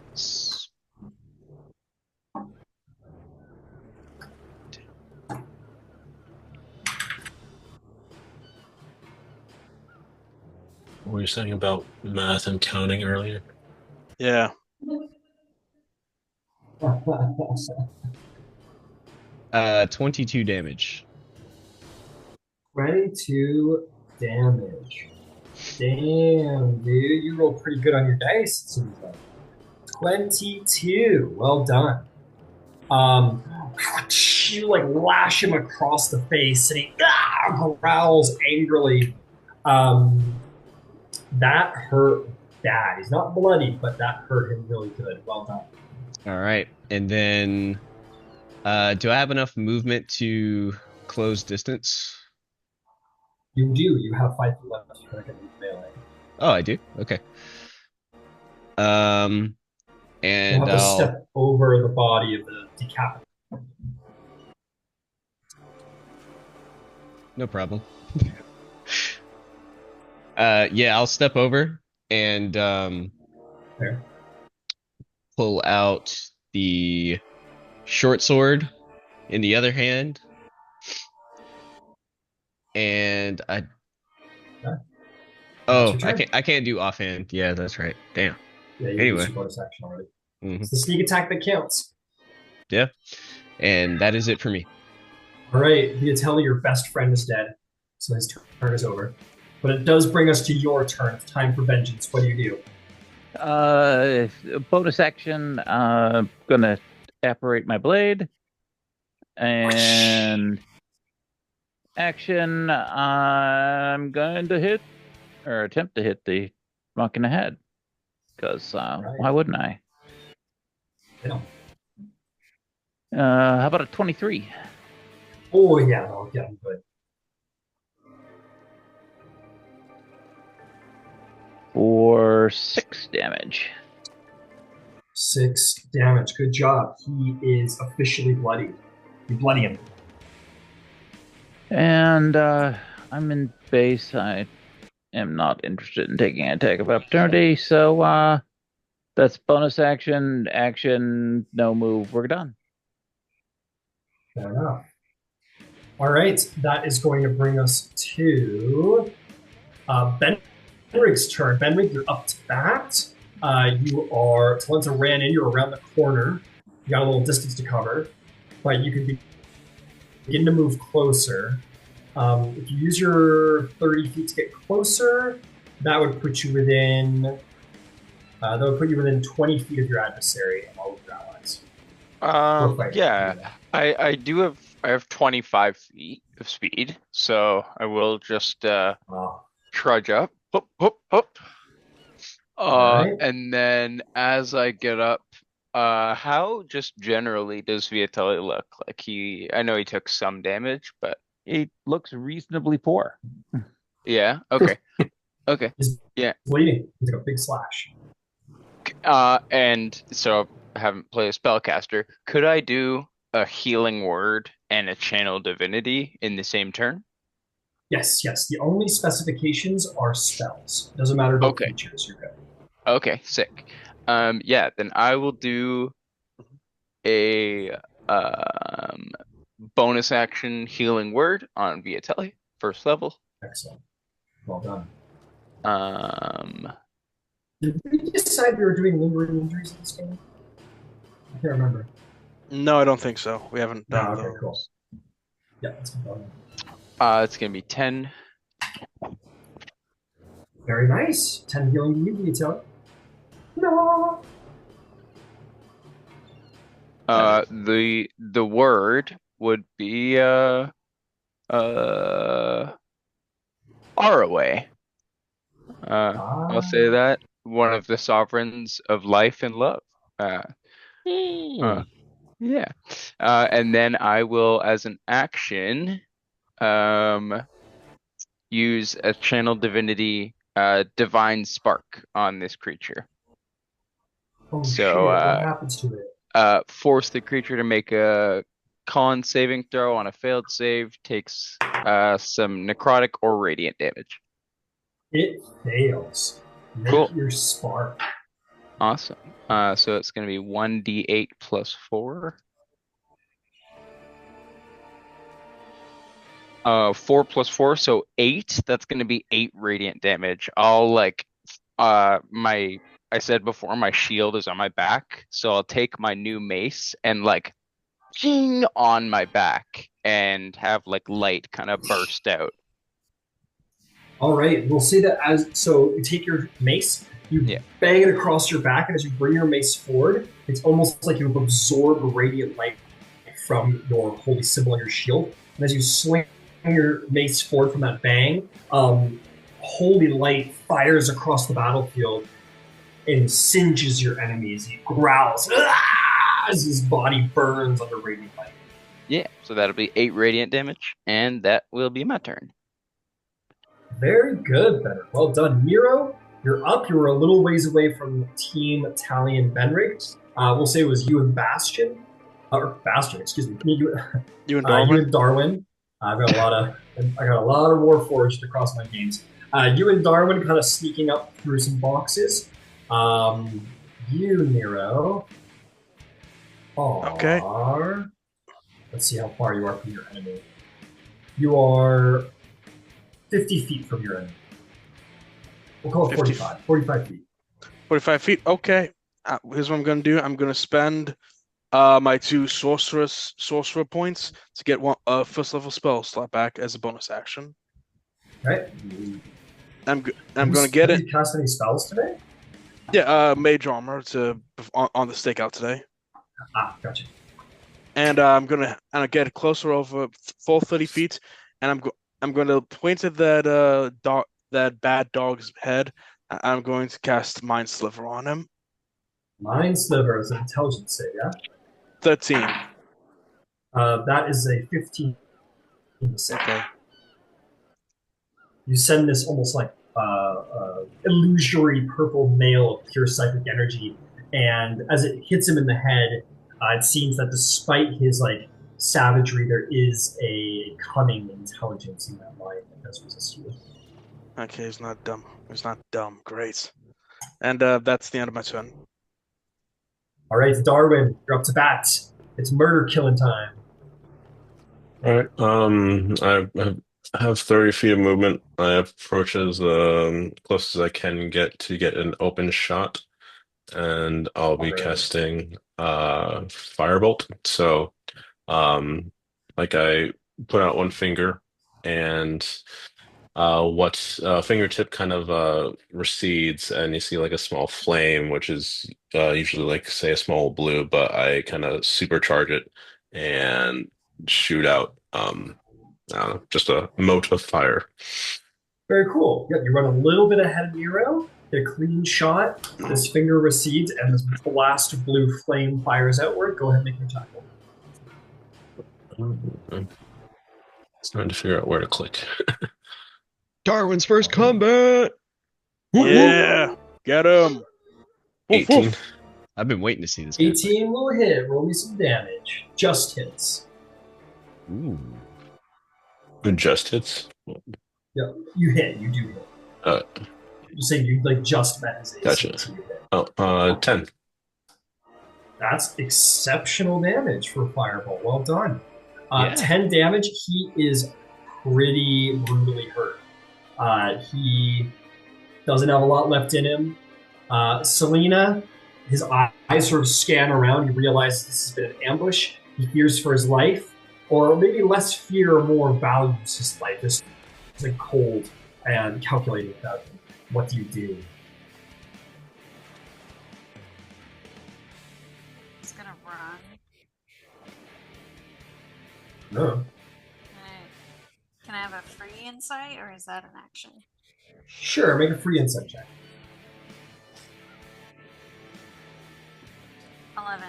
Speaker 3: What were you saying about math and counting earlier?
Speaker 4: Yeah.
Speaker 5: 22 damage.
Speaker 1: 22 damage. Damn, dude, you rolled pretty good on your dice, it seems like. 22. Well done. You like lash him across the face, and he growls angrily. That hurt bad. He's not bloody, but that hurt him really good. Well done.
Speaker 5: All right, and then do I have enough movement to close distance?
Speaker 1: You do. You have 5 feet left. You're gonna get melee.
Speaker 5: Oh, I do. Okay. And
Speaker 1: You'll have to step over the body of the decapitated.
Speaker 5: No problem. Yeah, I'll step over and pull out the short sword in the other hand. And I I can't do offhand. Yeah, that's right. Damn.
Speaker 1: Yeah, you
Speaker 5: Anyway.
Speaker 1: used your bonus action already.
Speaker 5: Mhm.
Speaker 1: It's the sneak attack that counts.
Speaker 5: Yeah. And that is it for me.
Speaker 1: All right, Viatelli, your best friend is dead, so his turn is over. But it does bring us to your turn. It's time for vengeance. What do?
Speaker 7: Bonus action. Gonna apparate my blade, and action. I'm going to hit or attempt to hit the monk in the head. Because why wouldn't I?
Speaker 1: Yeah.
Speaker 7: How about a 23?
Speaker 1: Oh yeah, that'll get him good.
Speaker 7: For 6 damage.
Speaker 1: 6 damage. Good job. He is officially bloodied. You bloody him.
Speaker 7: And I'm in base. I am not interested in taking an attack of opportunity, so that's bonus action, no move, we're done.
Speaker 1: Fair enough. All right, that is going to bring us to Benrig's turn. Benrig, you're up to bat. Tal'Dorei ran in, you're around the corner. You got a little distance to cover, but you can begin to move closer. If you use your 30 feet to get closer, that would put you within 20 feet of your adversary and all of your allies.
Speaker 2: Yeah, I have 25 feet of speed, so I will just trudge up. Hop.
Speaker 1: Right.
Speaker 2: And then as I get up, how just generally does Viatelli look? Like I know he took some damage, but
Speaker 7: He looks reasonably poor.
Speaker 2: yeah, okay. Okay. Yeah.
Speaker 1: Bleeding. He's got a big slash.
Speaker 2: And so I haven't played a spellcaster. Could I do a healing word and a channel divinity in the same turn?
Speaker 1: Yes. The only specifications are spells. Doesn't matter about
Speaker 2: Okay.
Speaker 1: features. You're good.
Speaker 2: Okay, sick. Yeah, then I will do a bonus action healing word on Viatelli, first level.
Speaker 1: Excellent. Well done.
Speaker 2: Um,
Speaker 1: Did we decide we were doing lingering injuries in this game? I can't remember.
Speaker 4: No, I don't think so. We haven't
Speaker 1: No,
Speaker 4: done
Speaker 1: okay,
Speaker 4: those.
Speaker 1: cool. Yeah, that's good.
Speaker 2: it's gonna be 10.
Speaker 1: Very nice. 10 healing to you, detail. No.
Speaker 2: The word would be Araway. I'll say that one of the sovereigns of life and love. Yeah. And then I will, as an action, use a channel divinity, divine spark on this creature.
Speaker 1: Oh,
Speaker 2: So,
Speaker 1: shit. What happens to it?
Speaker 2: Force the creature to make a con saving throw. On a failed save, takes some necrotic or radiant damage.
Speaker 1: It fails. Make
Speaker 2: Cool.
Speaker 1: your spark.
Speaker 2: Awesome. So it's going to be 1d8 plus 4. 4 plus 4, so 8. That's going to be 8 radiant damage. I said before, my shield is on my back, so I'll take my new mace and ching on my back and have light kind of burst out.
Speaker 1: All right, we'll say that so you take your mace, you bang it across your back, and as you bring your mace forward, it's almost like you've absorbed radiant light from your holy symbol on your shield. And as you swing your mace forward from that bang, holy light fires across the battlefield and singes your enemies. He growls as his body burns under radiant light.
Speaker 2: Yeah, so that'll be 8 radiant damage, and that will be my turn.
Speaker 1: Very good, Benner. Well done. Nero, you're up. You were a little ways away from Team Tally and Benrig. We'll say it was you and Bastion. Or Bastion, excuse me. You
Speaker 4: and Darwin.
Speaker 1: You and Darwin. I got a lot of Warforged across my games. You and Darwin kind of sneaking up through some boxes. You, Nero,
Speaker 4: Okay.
Speaker 1: Let's see how far you are from your enemy. You are 50 feet from your enemy. We'll call it 45. 45 feet.
Speaker 4: 45 feet. Okay. Here's what I'm going to do. I'm going to spend my 2 sorcerer points to get one first level spell slap back as a bonus action.
Speaker 1: Right.
Speaker 4: I'm going to get it.
Speaker 1: Have you cast any spells today?
Speaker 4: Yeah, Mage armor on the stakeout today.
Speaker 1: Gotcha.
Speaker 4: And I'm gonna get closer over full 30 feet, and I'm going to point at that bad dog's head. I'm going to cast Mind Sliver on him.
Speaker 1: Mind Sliver is an intelligence save, yeah?
Speaker 4: 13.
Speaker 1: That is a 15 save.
Speaker 4: Okay.
Speaker 1: You send this almost like illusory purple mail of pure psychic energy, and as it hits him in the head, it seems that despite his savagery, there is a cunning intelligence in that mind that does resist you.
Speaker 4: Okay, he's not dumb. He's not dumb. Great. And that's the end of my turn.
Speaker 1: All right, Darwin, you're up to bat. It's murder killing time.
Speaker 3: All right. I have 30 feet of movement. I approach as close as I can get an open shot, and I'll be casting Firebolt. So, I put out one finger, and fingertip kind of recedes, and you see a small flame, which is usually say a small blue, but I kind of supercharge it and shoot out just a mote of fire.
Speaker 1: Very cool. Yep, you run a little bit ahead of Nero, get a clean shot, this finger recedes, and this blast of blue flame fires outward. Go ahead and make your tackle.
Speaker 3: It's time to figure out where to click.
Speaker 5: Darwin's first combat!
Speaker 4: Yeah! Get him!
Speaker 3: 18.
Speaker 5: I've been waiting to see this.
Speaker 1: 18 will hit. Roll me some damage. Just hits.
Speaker 5: Ooh.
Speaker 3: It just hits?
Speaker 1: Yep, you hit. You do hit. You're saying you like just met his AC.
Speaker 3: Gotcha.
Speaker 1: So you hit.
Speaker 3: Oh, 10.
Speaker 1: That's exceptional damage for Fireball. Well done.
Speaker 3: Yeah.
Speaker 1: 10 damage. He is pretty brutally hurt. He doesn't have a lot left in him. Selena, his eyes sort of scan around. He realizes this has been an ambush. He fears for his life, or maybe less fear, more values his life. Just like cold and calculating about him. What do you do?
Speaker 6: He's gonna run.
Speaker 1: No.
Speaker 6: Can I have a free insight, or is that an action?
Speaker 1: Sure, make a free insight check.
Speaker 6: 11.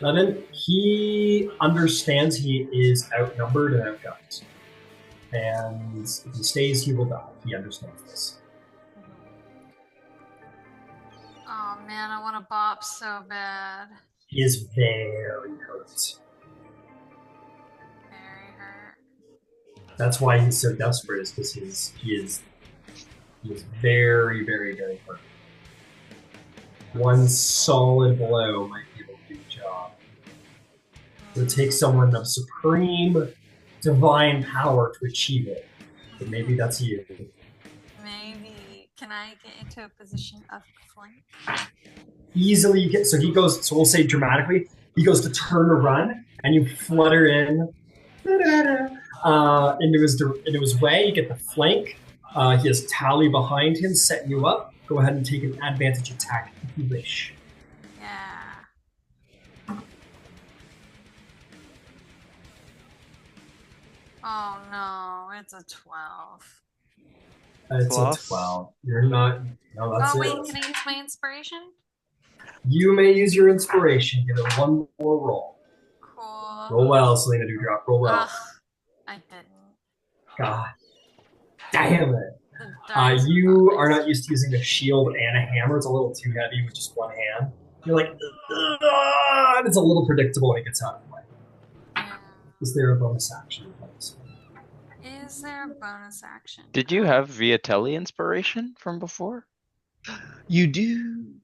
Speaker 1: 11. He understands he is outnumbered and outgunned. And if he stays, he will die. He understands this.
Speaker 6: Oh man, I want to bop so bad.
Speaker 1: He is very hurt.
Speaker 6: Very hurt.
Speaker 1: That's why he's so desperate, is because he is very, very, very hurt. One solid blow might be able to do the job. It would take someone of supreme divine power to achieve it. But maybe that's you.
Speaker 6: Maybe. Can I get into a position of flank?
Speaker 1: Easily you get, so he goes, so we'll say dramatically, he goes to turn to run, and you flutter in into his way. You get the flank. He has Tally behind him, setting you up. Go ahead and take an advantage attack if you wish.
Speaker 6: Yeah. Oh no, it's a 12.
Speaker 1: It's
Speaker 4: Plus?
Speaker 1: a 12. You're not. No, that's
Speaker 6: Oh wait,
Speaker 1: it.
Speaker 6: can I use my inspiration?
Speaker 1: You may use your inspiration. Give it one more roll.
Speaker 6: Cool.
Speaker 1: Roll well, Selena Dewdrop. Roll well.
Speaker 6: Ugh, I didn't.
Speaker 1: God damn it.
Speaker 6: The dice
Speaker 1: You
Speaker 6: were
Speaker 1: are not used to using a shield and a hammer. It's a little too heavy with just one hand. You're like, and it's a little predictable when it gets out of the way.
Speaker 6: Yeah.
Speaker 1: Is there a bonus action?
Speaker 6: Is there a bonus action?
Speaker 2: Did you have Viatelli inspiration from before?
Speaker 5: You do.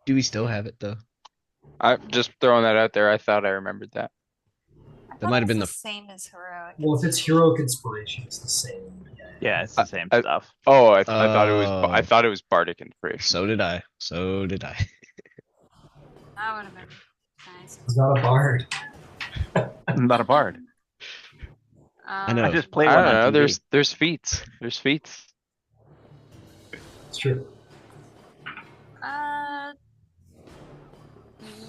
Speaker 5: Do we still have it though?
Speaker 2: I'm just throwing that out there. I thought I remembered that.
Speaker 5: That might have been
Speaker 6: the
Speaker 5: the.
Speaker 6: same as heroic.
Speaker 1: Well, if it's heroic inspiration, it's the same.
Speaker 7: Yeah, it's the same
Speaker 2: I-
Speaker 7: stuff.
Speaker 2: Oh, I thought it was. I
Speaker 5: Oh.
Speaker 2: thought it was bardic inspiration.
Speaker 5: So did I. So did I.
Speaker 6: That would have been nice.
Speaker 1: It's not a bard.
Speaker 7: I'm not a bard.
Speaker 5: I know.
Speaker 7: I just play
Speaker 2: I
Speaker 7: one
Speaker 2: don't
Speaker 7: on
Speaker 2: know.
Speaker 7: TV.
Speaker 2: There's feats. There's feats.
Speaker 1: It's true.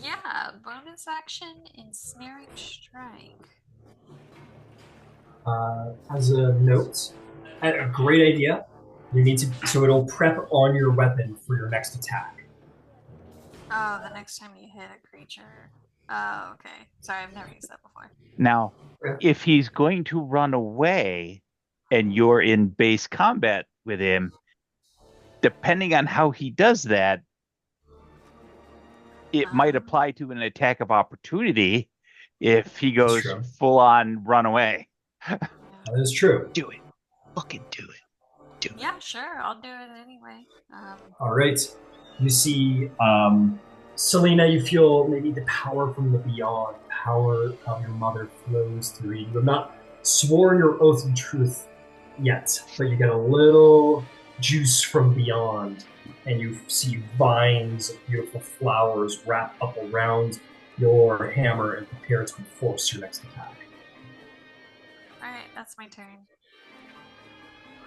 Speaker 6: Yeah, bonus action, ensnaring strike.
Speaker 1: As a note, a great idea. You need to, so it'll prep on your weapon for your next attack.
Speaker 6: Oh, the next time you hit a creature. Oh, okay. Sorry, I've never used that before.
Speaker 7: Now, if he's going to run away and you're in base combat with him, depending on how he does that, it might apply to an attack of opportunity if he goes
Speaker 1: true.
Speaker 7: full on run away.
Speaker 1: That is true.
Speaker 5: Do it. Fucking do it. Do it.
Speaker 6: Yeah, sure. I'll do it anyway.
Speaker 1: All right. You see, Selena, you feel maybe the power from the beyond, power of your mother flows through you. You have not sworn your oath of truth yet, but you get a little juice from beyond, and you see vines of beautiful flowers wrap up around your hammer and prepare to enforce your next attack.
Speaker 6: Alright, that's my turn.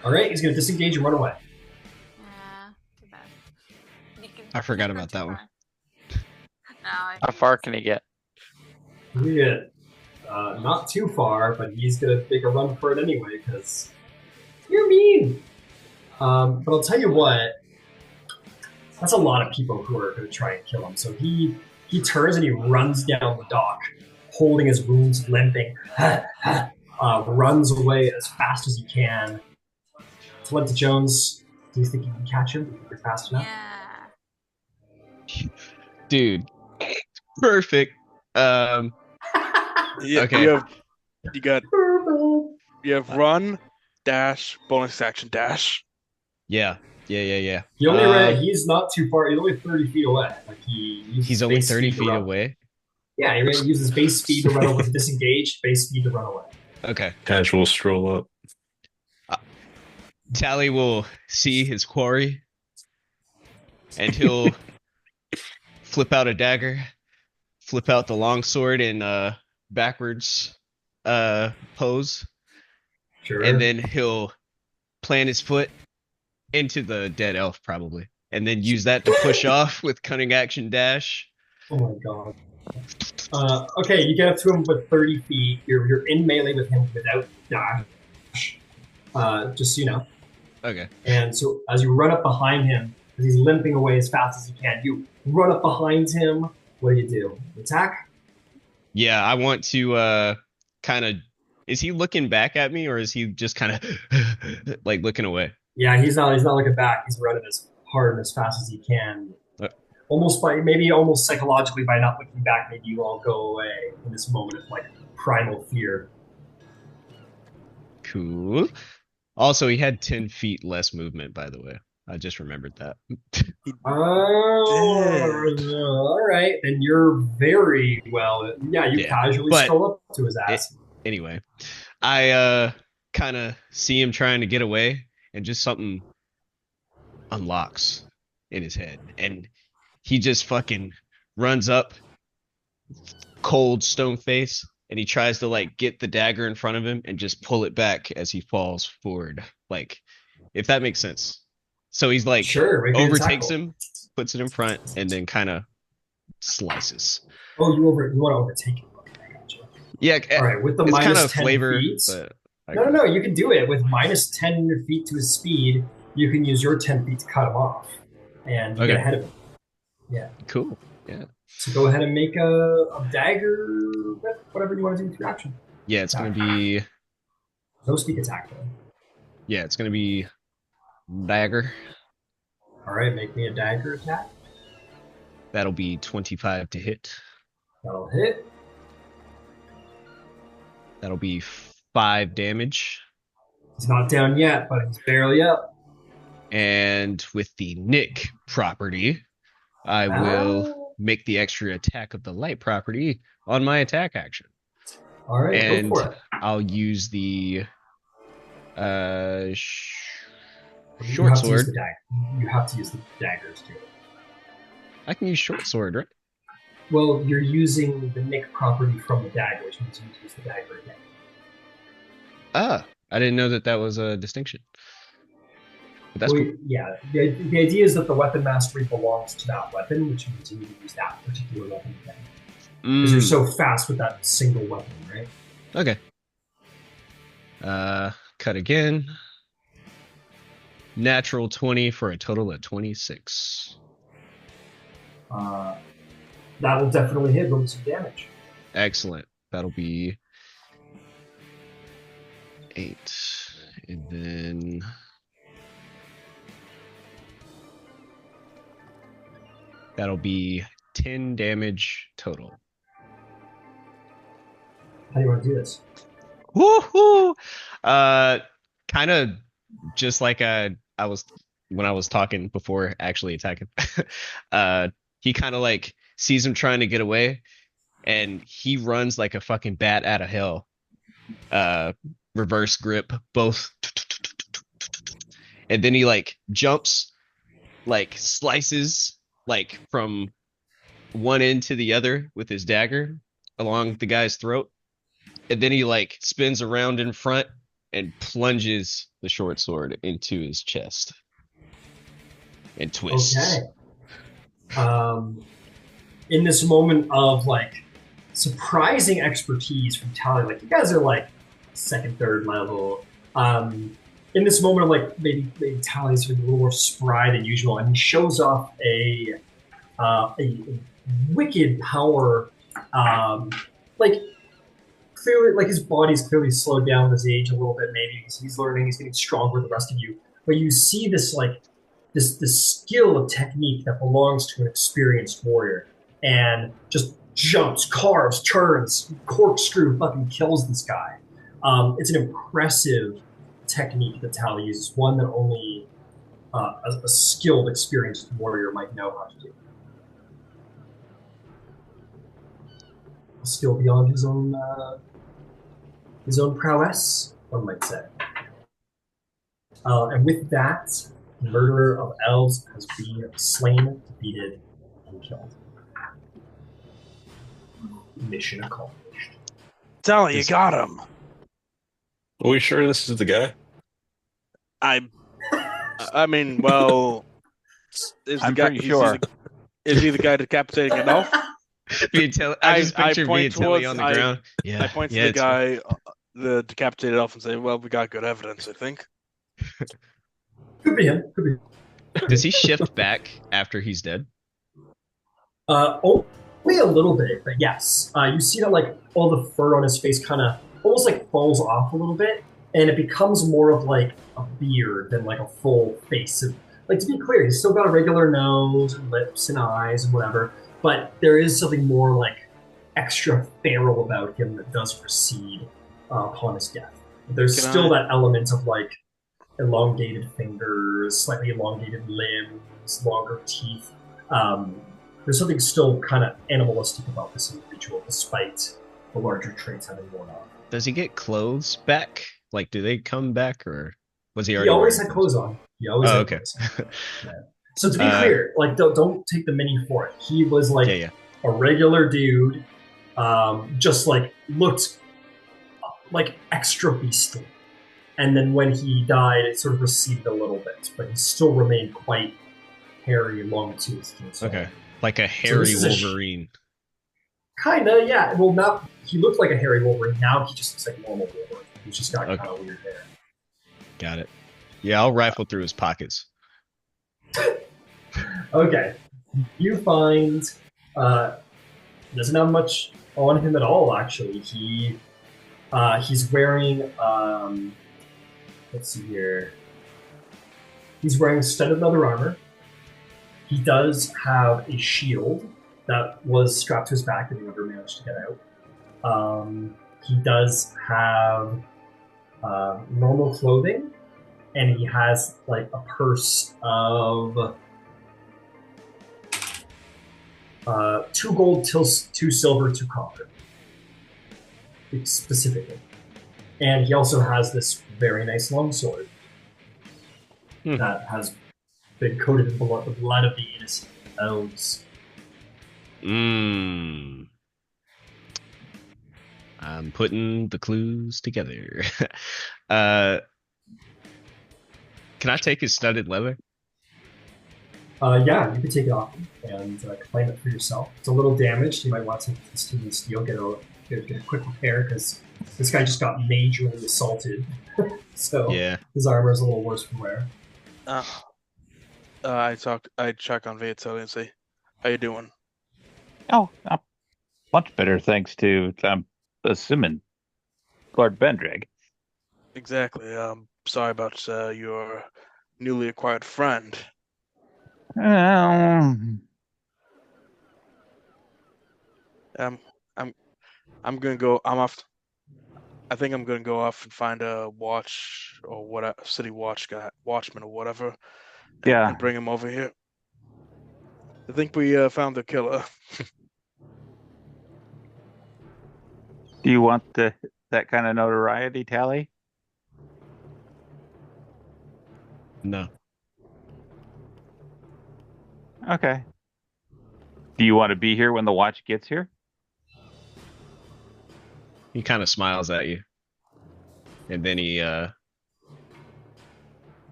Speaker 1: All right, he's going to disengage and run away.
Speaker 6: Yeah, too bad.
Speaker 5: I forgot
Speaker 6: can't go
Speaker 5: about
Speaker 6: too
Speaker 5: that one.
Speaker 6: far. No, I
Speaker 2: How far can he get?
Speaker 1: Yeah, not too far, but he's going to make a run for it anyway, because you're mean. But I'll tell you what, that's a lot of people who are going to try and kill him. So he turns and he runs down the dock, holding his wounds, limping, runs away as fast as he can. Talenta Jones, do you think you can catch him? Do you think you're fast enough?
Speaker 6: Yeah.
Speaker 5: Dude. Perfect.
Speaker 4: Yeah,
Speaker 5: Okay.
Speaker 4: You have run, dash, bonus action, dash.
Speaker 5: Yeah. Yeah.
Speaker 1: He only ran. He's not too far. He's only 30 feet away. Like
Speaker 5: he's only 30 feet away.
Speaker 1: Yeah, he uses base speed to run over to disengage, base speed to run away.
Speaker 3: Okay. Casual stroll up.
Speaker 5: Tally will see his quarry, and he'll flip out a dagger, flip out the longsword in backwards pose.
Speaker 1: Sure.
Speaker 5: And then he'll plant his foot into the dead elf, probably. And then use that to push off with cunning action dash.
Speaker 1: Oh my god. Okay, you get up to him with 30 feet. You're in melee with him without dash. Just so you know.
Speaker 5: Okay.
Speaker 1: And so as you run up behind him, as he's limping away as fast as you can, you run up behind him. What do? Attack?
Speaker 5: Yeah, I want to kind of... Is he looking back at me, or is he just kind of like looking away?
Speaker 1: Yeah, he's not looking back. He's running as hard and as fast as he can. Almost psychologically by not looking back, maybe you all go away in this moment of like primal fear.
Speaker 5: Cool. Also, he had 10 feet less movement, by the way. I just remembered that.
Speaker 1: All right. Then you're very well. Yeah, you casually stroll up to his ass.
Speaker 5: Anyway, I kind of see him trying to get away, and just something unlocks in his head, and he just fucking runs up, cold stone face, and he tries to like get the dagger in front of him and just pull it back as he falls forward, like, if that makes sense. So he's like, overtakes him, puts it in front, and then kind of slices.
Speaker 1: Oh, you want to overtake him?
Speaker 5: Yeah.
Speaker 1: All right. With the
Speaker 5: it's
Speaker 1: minus
Speaker 5: kind of
Speaker 1: 10
Speaker 5: flavor,
Speaker 1: feet.
Speaker 5: But
Speaker 1: no. You can do it with minus 10 feet to his speed. You can use your 10 feet to cut him off, and get ahead of him. Yeah.
Speaker 5: Cool. Yeah.
Speaker 1: So go ahead and make a dagger, whatever you want to do with your action.
Speaker 5: Yeah, it's going to be...
Speaker 1: No speed attack, though.
Speaker 5: Yeah, it's going to be dagger.
Speaker 1: All right, make me a dagger attack.
Speaker 5: That'll be 25 to hit.
Speaker 1: That'll hit.
Speaker 5: That'll be 5 damage.
Speaker 1: He's not down yet, but he's barely up.
Speaker 5: And with the Nick property, I will make the extra attack of the light property on my attack action.
Speaker 1: All right,
Speaker 5: and
Speaker 1: go for it.
Speaker 5: I'll use the short sword.
Speaker 1: You have to use the daggers too.
Speaker 5: I can use short sword, right?
Speaker 1: Well, you're using the Nick property from the dagger, which means you need to use the dagger again.
Speaker 5: Ah, I didn't know that was a distinction. But that's cool.
Speaker 1: Yeah, the idea is that the weapon mastery belongs to that weapon, which means you need to use that particular weapon again. Because you're so fast with that single weapon, right?
Speaker 5: Okay. Cut again. Natural 20 for a total of 26.
Speaker 1: That will definitely hit. Roll some damage.
Speaker 5: Excellent. That'll be 8. And then... that'll be 10 damage total.
Speaker 1: How do you want to do this?
Speaker 5: Woohoo! Kind of just like I was when I was talking before actually attacking. He kind of like sees him trying to get away, and he runs like a fucking bat out of hell. Reverse grip, both, and then he like jumps, like slices like from one end to the other with his dagger along the guy's throat. And then he like spins around in front and plunges the short sword into his chest and twists.
Speaker 1: Okay. In this moment of like surprising expertise from Tally, like you guys are like second, third level. In this moment of like maybe Tally's sort of a little more spry than usual, and he shows off a wicked power, like. Clearly, like his body's clearly slowed down with his age a little bit. Maybe he's learning, he's getting stronger with the rest of you. But you see this like this skill of technique that belongs to an experienced warrior, and just jumps, carves, turns, corkscrew, fucking kills this guy. It's an impressive technique that Tally uses, one that only a skilled, experienced warrior might know how to do. A skill beyond his own prowess, one might say. And with that, the murderer of elves has been slain, defeated, and killed. Mission accomplished.
Speaker 4: Tally, you got him.
Speaker 3: Are we sure this is the guy?
Speaker 4: I mean, well, is the
Speaker 7: I'm
Speaker 4: guy?
Speaker 7: pretty sure.
Speaker 4: Is he the guy decapitating an elf?
Speaker 5: I just picture
Speaker 4: point
Speaker 5: Viatelli on the
Speaker 4: towards-
Speaker 5: ground. Yeah,
Speaker 4: I point to
Speaker 5: yeah,
Speaker 4: the
Speaker 5: it's
Speaker 4: guy, the decapitated elf, and say, "Well, we got good evidence, I think."
Speaker 1: Could be him. Could be.
Speaker 5: Does he shift back after he's dead?
Speaker 1: Only a little bit, but yes. You see that like all the fur on his face kind of almost like falls off a little bit, and it becomes more of like a beard than like a full face. Like, to be clear, he's still got a regular nose and lips and eyes and whatever, but there is something more like extra feral about him that does recede upon his death. There's still that element of like elongated fingers, slightly elongated limbs, longer teeth. There's something still kind of animalistic about this individual, despite the larger traits having worn off.
Speaker 5: Does he get clothes back? Like, do they come back, or was he
Speaker 1: He
Speaker 5: already?
Speaker 1: always had clothes on. He always had
Speaker 5: okay.
Speaker 1: clothes on. Yeah. So to be clear, like don't take the mini for it. He was like a regular dude, just like looked like extra beastly. And then when he died, it sort of receded a little bit, but he still remained quite hairy, long-toothed.
Speaker 5: Okay, like a hairy Wolverine.
Speaker 1: Kinda, yeah. Well, now he looked like a hairy Wolverine. Now he just looks like normal Wolverine. He's just got kind of weird hair.
Speaker 5: Got it. Yeah, I'll rifle through his pockets.
Speaker 1: Okay. You find he doesn't have much on him at all, actually. He's wearing let's see here. He's wearing studded leather armor. He does have a shield that was strapped to his back that he never managed to get out. He does have normal clothing, and he has like a purse of 2 gold, 2 silver, 2 copper, specifically. And he also has this very nice longsword that has been coated in the blood of the innocent elves.
Speaker 5: I'm putting the clues together. Can I take his studded leather?
Speaker 1: Yeah, you can take it off and claim it for yourself. It's a little damaged. You might want to take this to the steel, get a quick repair, because this guy just got majorly assaulted. So
Speaker 5: yeah,
Speaker 1: his armor is a little worse for wear.
Speaker 4: I check on Viatelli and say, "How you doing?"
Speaker 7: Oh, much better, thanks to, I'm assuming, Lord Bendrig.
Speaker 4: Exactly. Sorry about your newly acquired friend. I'm gonna go. I think I'm gonna go off and find a watch or a city watchman or whatever.
Speaker 7: Yeah.
Speaker 4: And bring him over here. I think we found the killer.
Speaker 7: Do you want that kind of notoriety, Tally?
Speaker 5: No.
Speaker 7: Okay. Do you want to be here when the watch gets here?
Speaker 5: He kind of smiles at you, and then he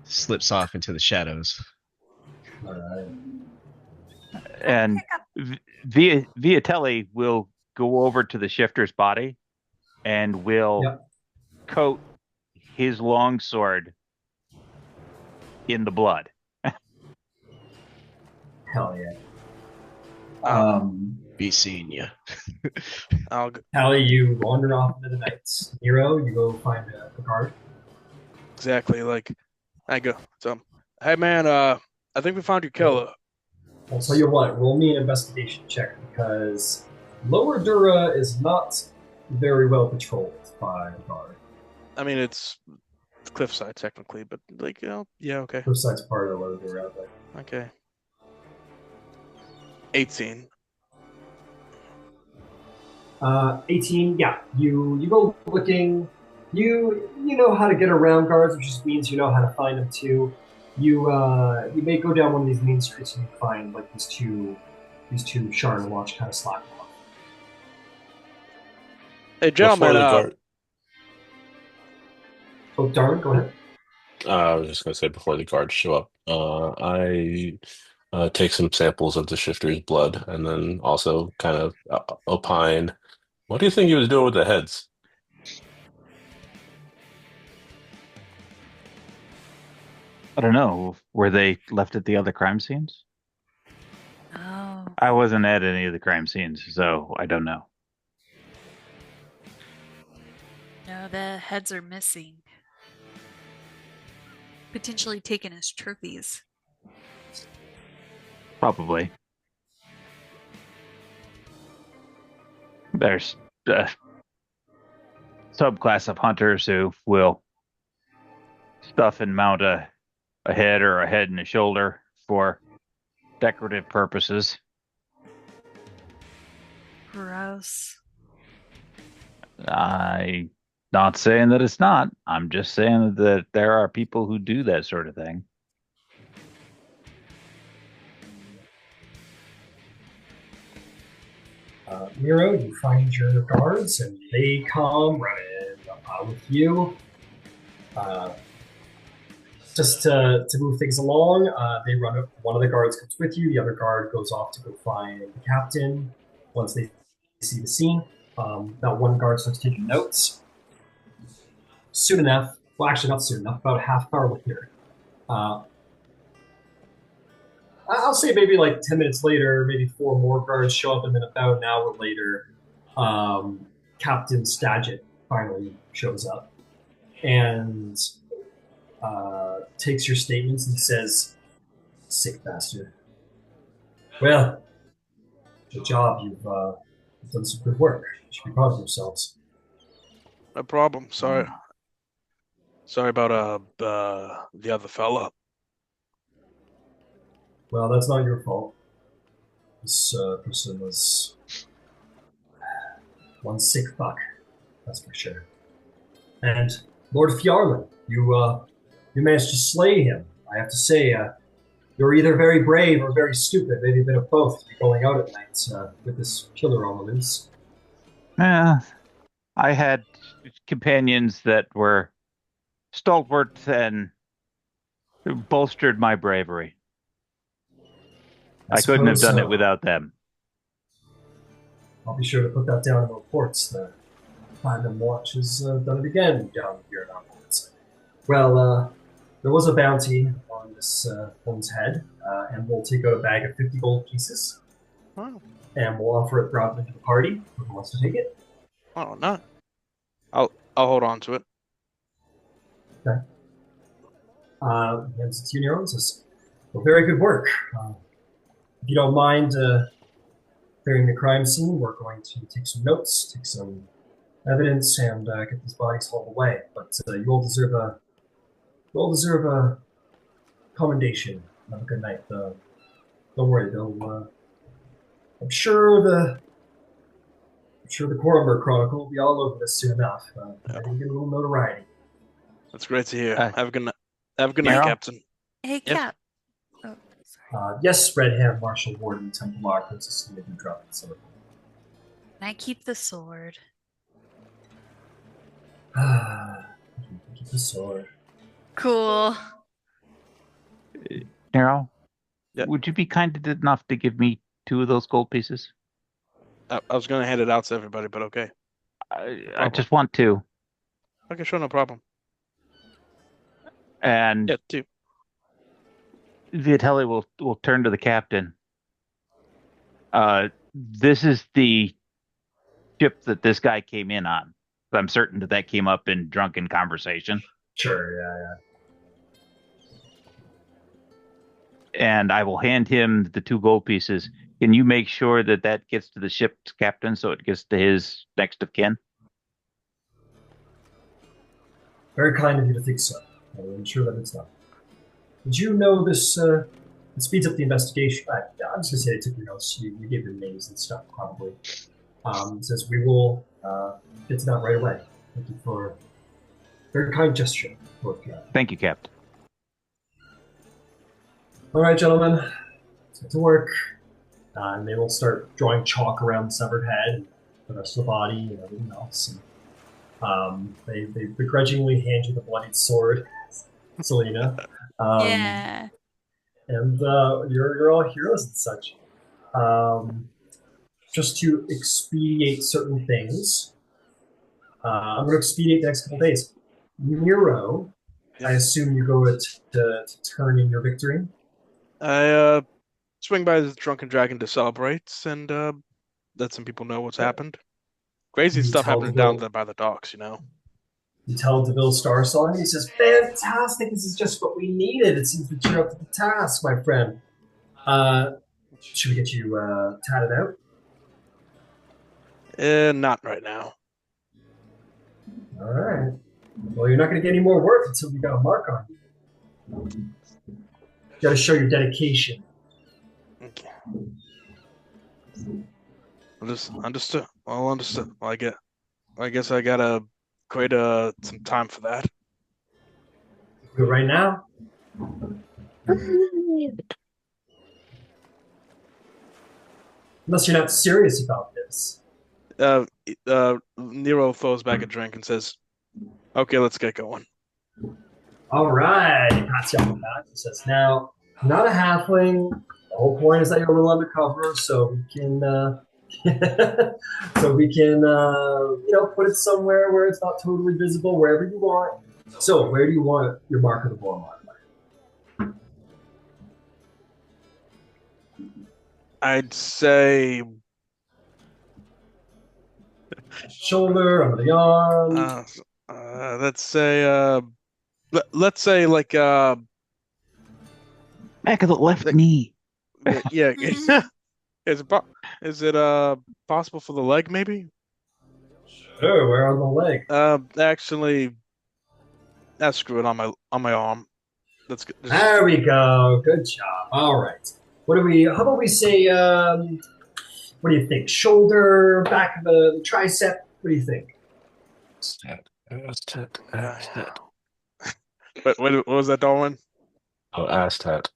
Speaker 5: slips off into the shadows.
Speaker 1: All right.
Speaker 7: And Viatelli will go over to the shifter's body and will coat his longsword in the blood.
Speaker 1: Hell yeah.
Speaker 5: Be seeing you.
Speaker 1: Hallie, you wander off into the night. Nero, you go find a guard.
Speaker 4: Exactly. Like, I go. So, hey man, I think we found your killer.
Speaker 1: I'll tell you what. Roll me an investigation check, because Lower Dura is not very well patrolled by a guard.
Speaker 4: I mean, it's cliffside technically, but like, yeah, okay.
Speaker 1: Cliffside's part of what we're out there.
Speaker 4: Okay. 18.
Speaker 1: 18, yeah. You go looking. You know how to get around guards, which just means you know how to find them too. You may go down one of these main streets and you find like these two Sharn watch kind of slacking off.
Speaker 4: Hey, gentlemen.
Speaker 3: Before the guard,
Speaker 1: Oh darn, go ahead.
Speaker 3: I was just gonna say before the guards show up, I take some samples of the shifter's blood, and then also kind of opine. What do you think he was doing with the heads?
Speaker 7: I don't know. Were they left at the other crime scenes?
Speaker 6: Oh,
Speaker 7: I wasn't at any of the crime scenes, so I don't know.
Speaker 6: no, the heads are missing. Potentially taken as trophies.
Speaker 7: Probably. There's a subclass of hunters who will stuff and mount a head or a head and a shoulder for decorative purposes.
Speaker 6: Gross.
Speaker 7: I'm not saying that it's not. I'm just saying that there are people who do that sort of thing.
Speaker 1: Nero, you find your guards, and they come running with you. Just to move things along, they run up. One of the guards comes with you. The other guard goes off to go find the captain. Once they see the scene, that one guard starts taking notes. Soon enough, well, actually not soon enough. About a half hour later, I'll say maybe like 10 minutes later, maybe 4 more guards show up, and then about an hour later, Captain Stagit finally shows up and takes your statements and says, "Sick bastard. Well, good job. You've done some good work. You should be proud of yourselves."
Speaker 4: No problem. Sorry about the other fella.
Speaker 1: Well, that's not your fault. This person was one sick fuck, that's for sure. And Lord Fjarlin, you managed to slay him. I have to say, you're either very brave or very stupid, maybe a bit of both, to be going out at night with this killer on the loose.
Speaker 7: I had companions that were stalwart and bolstered my bravery. I couldn't have done it without them.
Speaker 1: I'll be sure to put that down in the reports. The Platinum Watch has done it again down here in our reports. Well, there was a bounty on this woman's head, and we'll take out a bag of 50 gold pieces.
Speaker 4: Oh.
Speaker 1: And we'll offer it broadly to the party. Who wants to take it?
Speaker 4: Oh, no. I'll hold on to it.
Speaker 1: Okay. Hands it to you, Nero, and says, "Well, very good work. If you don't mind clearing the crime scene, we're going to take some notes, take some evidence, and get these bodies hauled away. But you all deserve a commendation. Have a good night. Don't worry, they'll. I'm sure the Quarrenberg Chronicle will be all over this soon enough. I can get a little notoriety."
Speaker 4: That's great to hear. Have a good night. Have a good
Speaker 7: Nero?
Speaker 4: night, Captain.
Speaker 6: Hey,
Speaker 4: Yes.
Speaker 6: Cap. Oh, sorry.
Speaker 1: Yes, Red Hand Marshal Warden Templar Princess Lady Drop. So,
Speaker 6: Can I keep the sword?
Speaker 1: keep the sword.
Speaker 6: Cool.
Speaker 7: Nero,
Speaker 4: Yeah.
Speaker 7: would you be kind enough to give me 2 of those gold pieces?
Speaker 4: I was going to hand it out to everybody, but okay.
Speaker 7: I just want 2.
Speaker 4: Okay, sure, no problem.
Speaker 7: And
Speaker 4: Yeah, 2.
Speaker 7: Viatelli will turn to the captain. This is the ship that this guy came in on. I'm certain that came up in drunken conversation.
Speaker 1: Sure, yeah.
Speaker 7: And I will hand him the 2 gold pieces. Can you make sure that gets to the ship's captain so it gets to his next of kin?
Speaker 1: Very kind of you to think so. I'm sure that it's not. Did you know this? It speeds up the investigation. I'm just gonna say they took your notes. You gave them names and stuff, probably. It says we will get to that right away. Thank you for very kind gesture.
Speaker 7: Thank you, Captain.
Speaker 1: All right, gentlemen, let's get to work. And they will start drawing chalk around the severed head, and the rest of the body, and everything else. And, they begrudgingly hand you the bloodied sword, Selena.
Speaker 6: Yeah.
Speaker 1: And you're all heroes and such. Just to expedite certain things, I'm going to expedite the next couple days. Nero, I assume you go to turn in your victory.
Speaker 4: I swing by the Drunken Dragon to celebrate and let some people know what's happened. Crazy stuff happening down there by the docks, you know.
Speaker 1: You tell DeVille Starsaw, and he says, "Fantastic! This is just what we needed. It seems that you're up to the task, my friend. Should we get you tatted out?"
Speaker 4: Not right now.
Speaker 1: All right. Well, you're not going to get any more work until we got a mark on you. You got to show your dedication.
Speaker 4: Okay. Understood. Well, understood. Well, I guess I gotta create some time for that.
Speaker 1: Do it right now. Unless you're not serious about this.
Speaker 4: Nero throws back a drink and says, "Okay, let's get going."
Speaker 1: All right. He pats you on the back. He says, "Now, I'm not a halfling. The whole point is that you're a little undercover, so we can, put it somewhere where it's not totally visible, wherever you want. So, where do you want your mark of the bore mark?
Speaker 4: I'd say
Speaker 1: shoulder, under the arm.
Speaker 4: Let's say like
Speaker 7: back of the left knee.
Speaker 4: Yeah. Is it possible for the leg, maybe?
Speaker 1: Sure, where on the leg?
Speaker 4: Actually, screw it on my arm. That's good.
Speaker 1: There we go. Good job. All right. How about we say, what do you think? Shoulder, back of the tricep? What do you think?
Speaker 3: Aztet.
Speaker 4: What was that, Darwin?
Speaker 3: Oh, Aztet.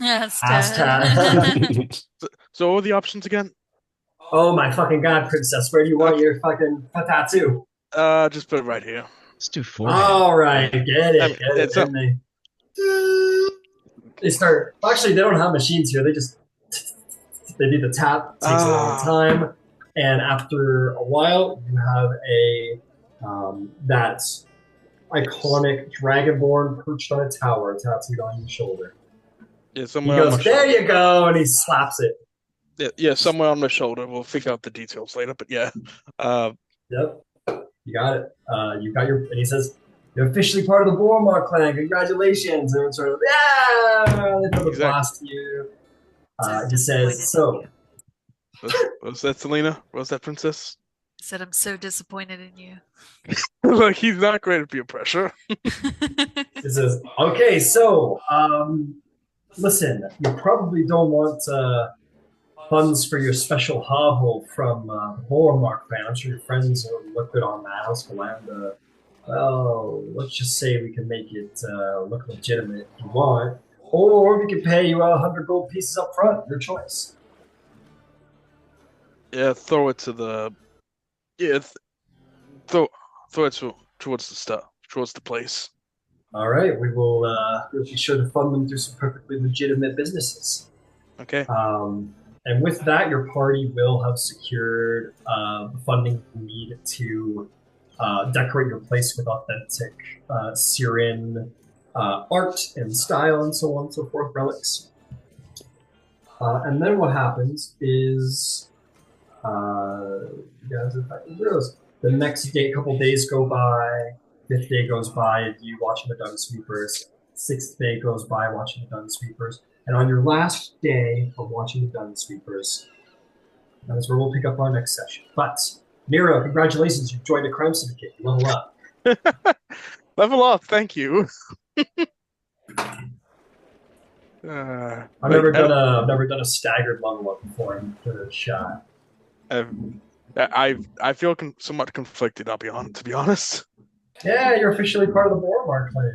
Speaker 1: Aztet.
Speaker 4: So what were the options again?
Speaker 1: Oh my fucking god, princess! Where do you want your fucking tattoo?
Speaker 4: Just put it right here.
Speaker 5: Let's do 4.
Speaker 1: All right, get it. They start. Actually, they don't have machines here. They do the tap. It takes a long time, and after a while, you have that iconic dragonborn perched on a tower tattooed on your shoulder.
Speaker 4: Yeah,
Speaker 1: he goes, "There you go," and he slaps it.
Speaker 4: Yeah, somewhere on my shoulder. We'll figure out the details later, but yeah.
Speaker 1: Yep, you got it. You got and he says, "You're officially part of the Boromar clan. Congratulations!" And it's sort of, yeah, they throw the blast to you. He says, "So."
Speaker 4: Was that Selena? Was that Princess?
Speaker 6: I said, "I'm so disappointed in you."
Speaker 4: Like, he's not great at peer pressure.
Speaker 1: He says, "Okay, so, listen, you probably don't want funds for your special hovel from the Boromar clan. I'm sure your friends look good on that, House Ghallandra. Well, let's just say we can make it look legitimate if you want. Or we can pay you 100 gold pieces up front. Your choice."
Speaker 4: Yeah, throw it to the... Yeah, throw it towards the stuff, towards the place.
Speaker 1: All right, we'll be sure to fund them through some perfectly legitimate businesses.
Speaker 4: Okay.
Speaker 1: And with that, your party will have secured the funding you need to decorate your place with authentic Syrian art and style and so on and so forth, relics. And then what happens is you guys are fighting heroes. The next day, couple days go by. 5th day goes by of you watching the Dungsweepers. 6th day goes by watching the Dungsweepers. And on your last day of watching the Dungsweepers, that is where we'll pick up our next session. But, Nero, congratulations, you've joined a crime syndicate. You level up.
Speaker 4: Level up, thank you.
Speaker 1: I've
Speaker 4: But
Speaker 1: never done a staggered level up before and give it a shot.
Speaker 4: I feel somewhat conflicted. To be honest.
Speaker 1: Yeah, you're officially part of the Boromar clan.